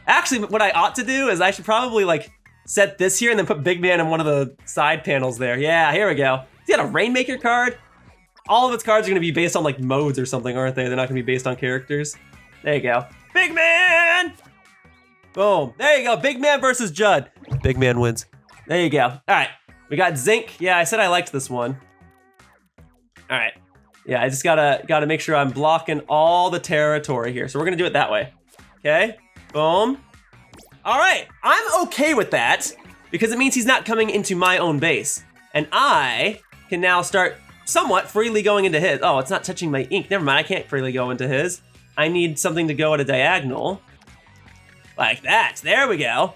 Actually, what I ought to do is I should probably like set this here and then put Big Man in one of the side panels there. Yeah, here we go. Is got a Rainmaker card? All of its cards are gonna be based on like modes or something, aren't they? They're not gonna be based on characters. There you go. Big Man! Boom. There you go. Big Man versus Judd. Big Man wins. There you go. All right. We got Zinc. Yeah, I said I liked this one. All right. Yeah, I just gotta make sure I'm blocking all the territory here. So we're gonna do it that way. Okay. Boom. All right. I'm okay with that because it means he's not coming into my own base. And I can now start somewhat freely going into his. Oh, it's not touching my ink. Never mind, I can't freely go into his. I need something to go at a diagonal. Like that, there we go.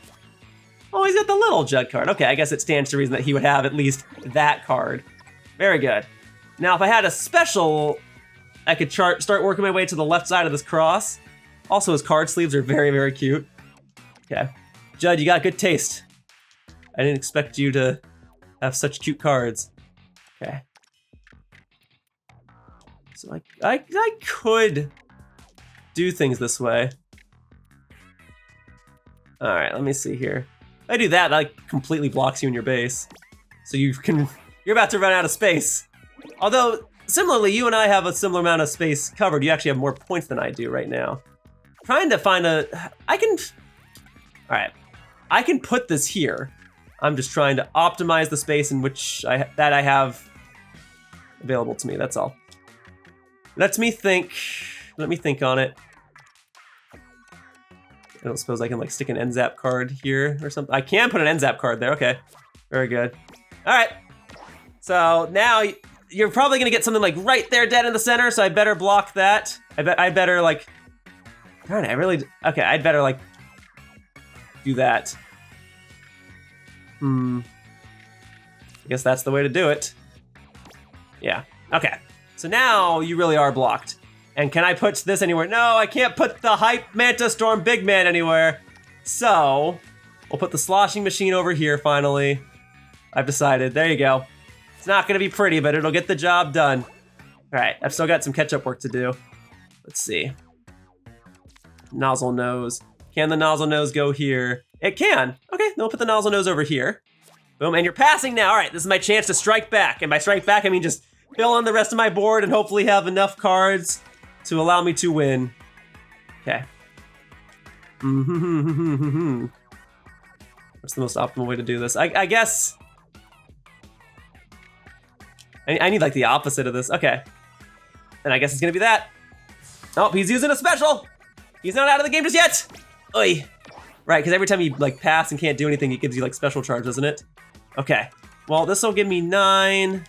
Oh, he's got the little Judd card. Okay, I guess it stands to reason that he would have at least that card. Very good. Now, if I had a special, I could start working my way to the left side of this cross. Also, his card sleeves are very, very cute. Okay, Judd, you got good taste. I didn't expect you to have such cute cards. Okay. So I could do things this way. All right, let me see here. If I do that, that like completely blocks you in your base. So you're about to run out of space. Although, similarly, you and I have a similar amount of space covered. You actually have more points than I do right now. Trying to find all right. I can put this here. I'm just trying to optimize the space in which I have available to me, that's all. Let me think on it. I don't suppose I can like stick an NZAP card here or something. I can put an NZAP card there, okay. Very good. All right, so now you're probably gonna get something like right there dead in the center, so I better block that. I better like, darn it, okay, I'd better like do that. I guess that's the way to do it. Yeah, okay. So now you really are blocked. And can I put this anywhere? No, I can't put the Hype Manta Storm Big Man anywhere. So we'll put the sloshing machine over here finally. I've decided, there you go. It's not gonna be pretty, but it'll get the job done. All right, I've still got some catch-up work to do. Let's see. Nozzle nose. Can the nozzle nose go here? It can. Okay, then we'll put the nozzle nose over here. Boom, and you're passing now. All right, this is my chance to strike back. And by strike back, I mean just fill in the rest of my board and hopefully have enough cards to allow me to win. Okay. What's the most optimal way to do this? I guess. I need like the opposite of this. Okay. And I guess it's gonna be that. Oh, he's using a special. He's not out of the game just yet. Oy. Right, because every time you like pass and can't do anything, it gives you like special charge, doesn't it? Okay. Well, this will give me 9.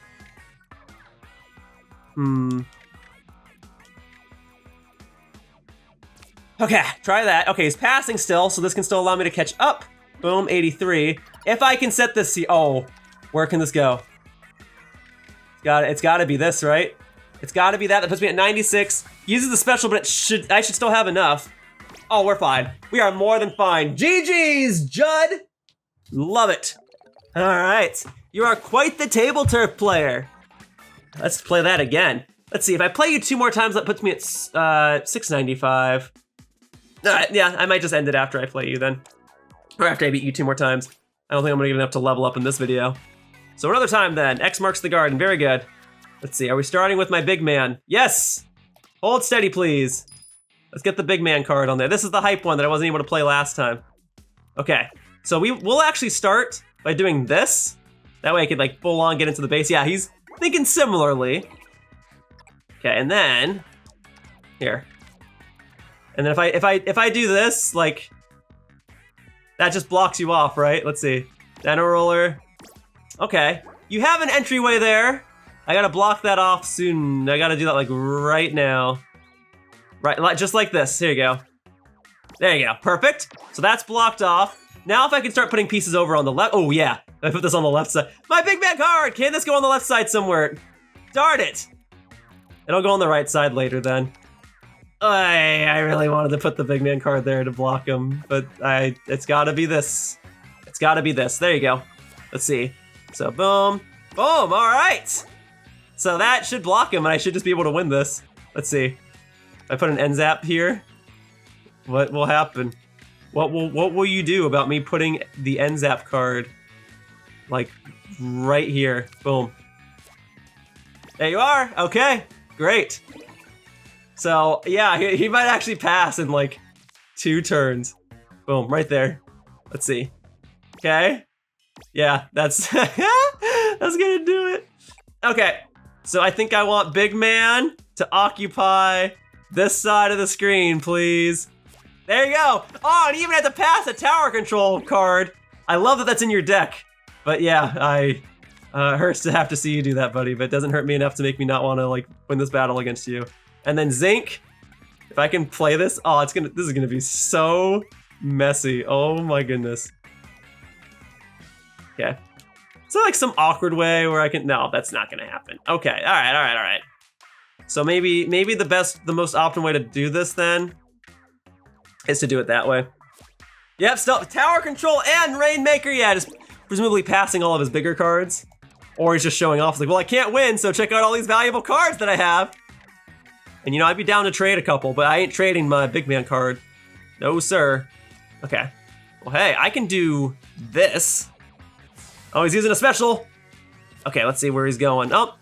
Okay, try that. Okay, he's passing still, so this can still allow me to catch up. Boom, 83. If I can set this, oh, where can this go? It's gotta be this, right? It's gotta be that. That puts me at 96. Uses the special, but I should still have enough. Oh, we're fine. We are more than fine. GG's, Judd. Love it. All right, you are quite the table turf player. Let's play that again. Let's see, if I play you 2 more times, that puts me at 695. All right, yeah, I might just end it after I play you then. Or after I beat you 2 more times. I don't think I'm gonna get enough to level up in this video. So another time then, X marks the garden, very good. Let's see, are we starting with my big man? Yes! Hold steady, please. Let's get the big man card on there. This is the hype one that I wasn't able to play last time. Okay, so we'll actually start by doing this. That way I could like full on get into the base. Yeah, he's thinking similarly. Okay, and then, here. And then if I do this, like, that just blocks you off, right? Let's see, Dino Roller. Okay, you have an entryway there. I gotta block that off soon. I gotta do that like right now. Right, just like this, here you go. There you go, perfect. So that's blocked off. Now if I can start putting pieces over on the left, oh yeah, I put this on the left side. My big man card, can this go on the left side somewhere? Darn it. It'll go on the right side later then. I really wanted to put the big man card there to block him, but it's gotta be this. It's gotta be this, there you go. Let's see, so boom, boom, all right. So that should block him and I should just be able to win this. Let's see. I put an NZAP here. What will happen? What will you do about me putting the NZAP card like right here? Boom. There you are. Okay, great. So yeah, he might actually pass in like 2 turns. Boom, right there. Let's see. Okay. Yeah, that's that's gonna do it. Okay, so I think I want big man to occupy this side of the screen, please. There you go. Oh, and you even had to pass a tower control card. I love that that's in your deck. But yeah, it hurts to have to see you do that, buddy, but it doesn't hurt me enough to make me not want to like win this battle against you. And then Zinc, if I can play this, oh, this is gonna be so messy. Oh my goodness. Okay. So like some awkward way where I can, no, that's not gonna happen. Okay, all right. So maybe the most optimal way to do this then is to do it that way. Yep, still tower control and Rainmaker. Yeah, just presumably passing all of his bigger cards. Or he's just showing off, it's like, well, I can't win, so check out all these valuable cards that I have. And you know, I'd be down to trade a couple, but I ain't trading my big man card. No, sir. Okay. Well, hey, I can do this. Oh, he's using a special. Okay, let's see where he's going. Oh,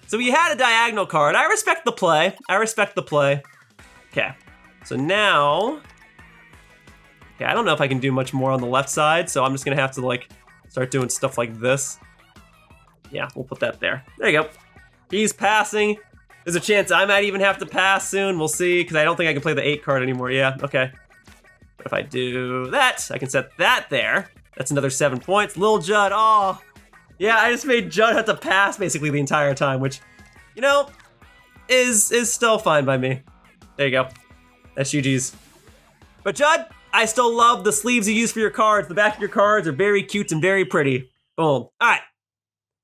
so he had a diagonal card. I respect the play. I respect the play. Okay, so now, okay, I don't know if I can do much more on the left side, so I'm just gonna have to like start doing stuff like this. Yeah, we'll put that there. There you go. He's passing. There's a chance I might even have to pass soon. We'll see, because I don't think I can play the 8 card anymore. Yeah, okay. But if I do that, I can set that there. That's another 7 points. Lil Judd, oh. Yeah, I just made Judd have to pass basically the entire time, which, you know, is still fine by me. There you go. That's GG's. But Judd, I still love the sleeves you use for your cards. The back of your cards are very cute and very pretty. Boom. All right.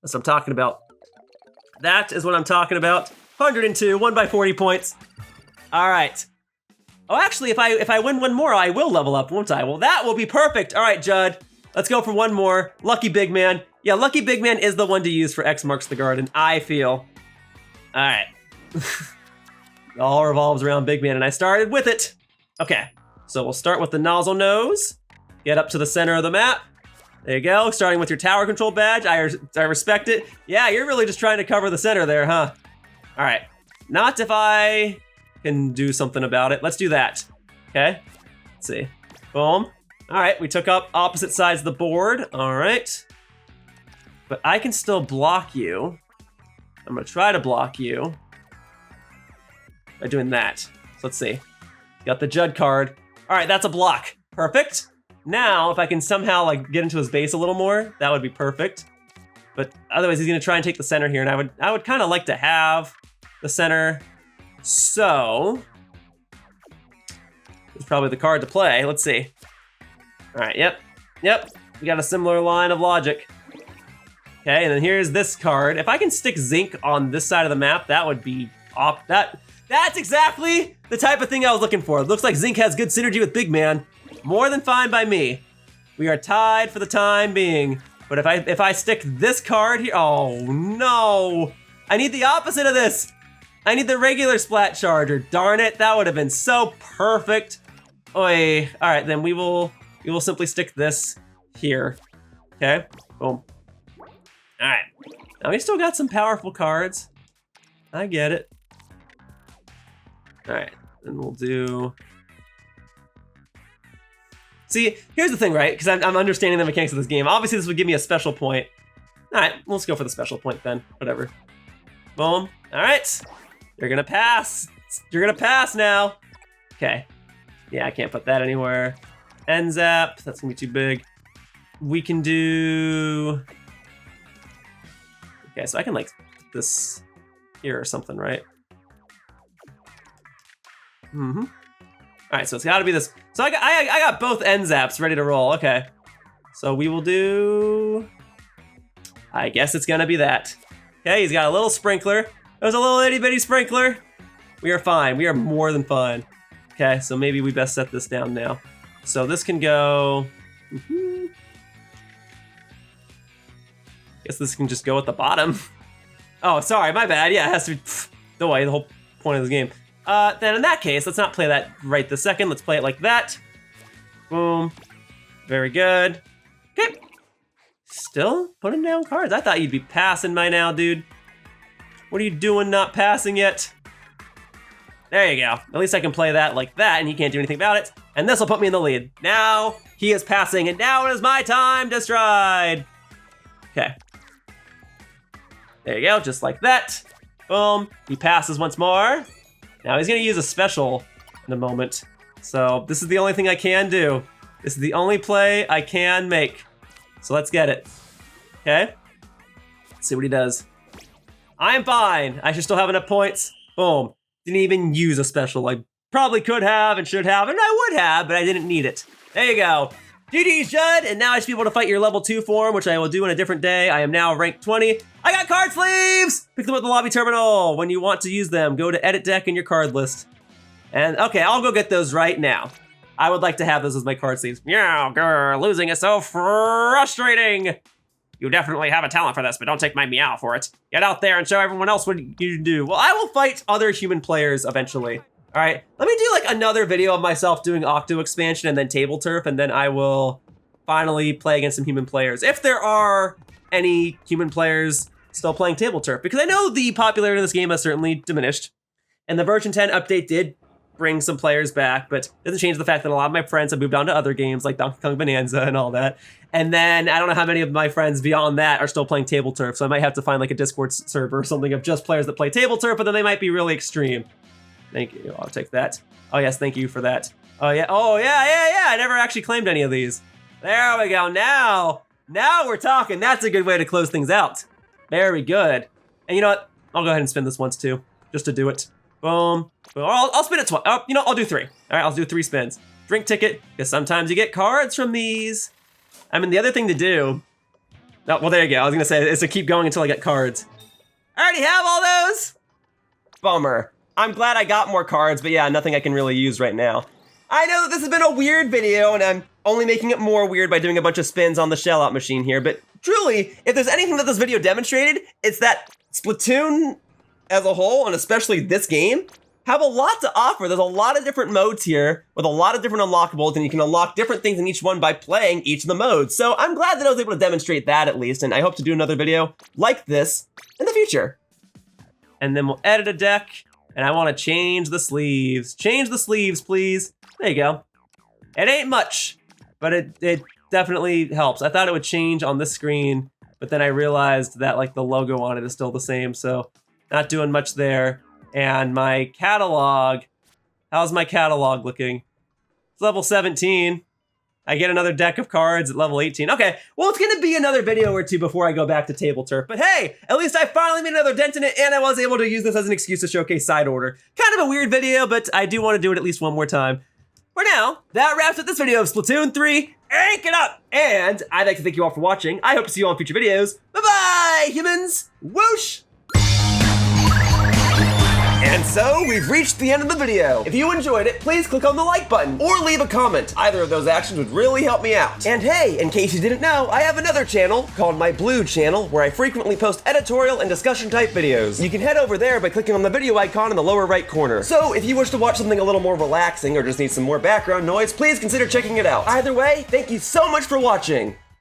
That's what I'm talking about. That is what I'm talking about. 102, 1 by 40 points. All right. Oh, actually, if I win one more, I will level up, won't I? Well, that will be perfect. All right, Judd. Let's go for one more. Lucky Big Man. Yeah, Lucky Big Man is the one to use for X marks the garden, I feel. All right. It all revolves around Big Man, and I started with it. Okay, so we'll start with the nozzle nose. Get up to the center of the map. There you go, starting with your tower control badge. I respect it. Yeah, you're really just trying to cover the center there, huh? All right, not if I can do something about it. Let's do that, okay? Let's see, boom. All right, we took up opposite sides of the board, all right. But I can still block you. I'm gonna try to block you by doing that. So let's see, got the Judd card. All right, that's a block, perfect. Now, if I can somehow like get into his base a little more, that would be perfect. But otherwise, he's gonna try and take the center here, and I would kind of like to have the center. So it's probably the card to play. Let's see. All right, yep. We got a similar line of logic. Okay, and then here's this card. If I can stick Zinc on this side of the map, that would be off. That's exactly the type of thing I was looking for. It looks like Zinc has good synergy with Big Man. More than fine by me. We are tied for the time being. But if I stick this card here, oh no. I need the opposite of this. I need the regular Splat Charger. Darn it, that would have been so perfect. Oy. All right, then we will simply stick this here. Okay, boom. All right, now we still got some powerful cards. I get it. All right, then we'll do. See, here's the thing, right? Because I'm understanding the mechanics of this game. Obviously, this would give me a special point. All right, let's go for the special point then. Whatever. Boom. All right. You're gonna pass. You're gonna pass now. Okay. Yeah, I can't put that anywhere. End zap. That's gonna be too big. We can do. Okay, so I can like put this here or something, right? Mm-hmm. All right, so it's got to be this. So I got both end zaps ready to roll. Okay, so we will do. I guess it's gonna be that. Okay, he's got a little sprinkler. There's a little itty bitty sprinkler. We are fine. We are more than fine. Okay, so maybe we best set this down now. So this can go. Guess this can just go at the bottom. Oh, sorry, my bad. Yeah, it has to be the way, the whole point of this game. Then in that case, let's not play that right this second. Let's play it like that. Boom. Very good. Okay. Still putting down cards. I thought you'd be passing by now, dude. What are you doing not passing yet? There you go. At least I can play that like that, and he can't do anything about it. And this will put me in the lead. Now he is passing, and now it is my time to stride. Okay. There you go, just like that. Boom. He passes once more. Now he's gonna use a special in a moment. So this is the only thing I can do. This is the only play I can make. So let's get it. Okay. Let's see what he does. I am fine. I should still have enough points. Boom. Didn't even use a special. I probably could have and should have, and I would have, but I didn't need it. There you go. GG's, Judd, and now I should be able to fight your level 2 form, which I will do in a different day. I am now ranked 20. I got card sleeves! Pick them up at the lobby terminal. When you want to use them, go to edit deck in your card list. And okay, I'll go get those right now. I would like to have those as my card sleeves. Meow, grr, losing is so frustrating. You definitely have a talent for this, but don't take my meow for it. Get out there and show everyone else what you do. Well, I will fight other human players eventually. All right, let me do like another video of myself doing Octo expansion and then TableTurf, and then I will finally play against some human players. If there are any human players still playing TableTurf, because I know the popularity of this game has certainly diminished. And the version 10 update did bring some players back, but it doesn't change the fact that a lot of my friends have moved on to other games like Donkey Kong Bonanza and all that. And then I don't know how many of my friends beyond that are still playing TableTurf, so I might have to find like a Discord server or something of just players that play TableTurf, but then they might be really extreme. Thank you, I'll take that. Oh yes, thank you for that. Oh yeah, I never actually claimed any of these. There we go, now we're talking. That's a good way to close things out. Very good. And you know what? I'll go ahead and spin this once too, just to do it. Boom. I'll spin it twice. Oh, you know, I'll do 3. All right, I'll do 3 spins. Drink ticket, because sometimes you get cards from these. I mean, the other thing to do... Oh, well, there you go. I was going to say is to keep going until I get cards. I already have all those. Bummer. I'm glad I got more cards, but yeah, nothing I can really use right now. I know that this has been a weird video, and I'm only making it more weird by doing a bunch of spins on the shell-out machine here, but truly, if there's anything that this video demonstrated, it's that Splatoon as a whole, and especially this game, have a lot to offer. There's a lot of different modes here with a lot of different unlockables, and you can unlock different things in each one by playing each of the modes. So I'm glad that I was able to demonstrate that at least, and I hope to do another video like this in the future. And then we'll edit a deck, and I want to change the sleeves. Change the sleeves, please. There you go. It ain't much, but it definitely helps. I thought it would change on this screen, but then I realized that like the logo on it is still the same, so not doing much there. And my catalog, how's my catalog looking? It's level 17. I get another deck of cards at level 18. Okay, well, it's gonna be another video or two before I go back to TableTurf. But hey, at least I finally made another dent in it, and I was able to use this as an excuse to showcase Side Order. Kind of a weird video, but I do want to do it at least one more time. For now, that wraps up this video of Splatoon 3, Ink It Up! And I'd like to thank you all for watching. I hope to see you all in future videos. Bye-bye, humans! Whoosh! And so, we've reached the end of the video. If you enjoyed it, please click on the like button or leave a comment. Either of those actions would really help me out. And hey, in case you didn't know, I have another channel called my Blue channel where I frequently post editorial and discussion type videos. You can head over there by clicking on the video icon in the lower right corner. So if you wish to watch something a little more relaxing or just need some more background noise, please consider checking it out. Either way, thank you so much for watching.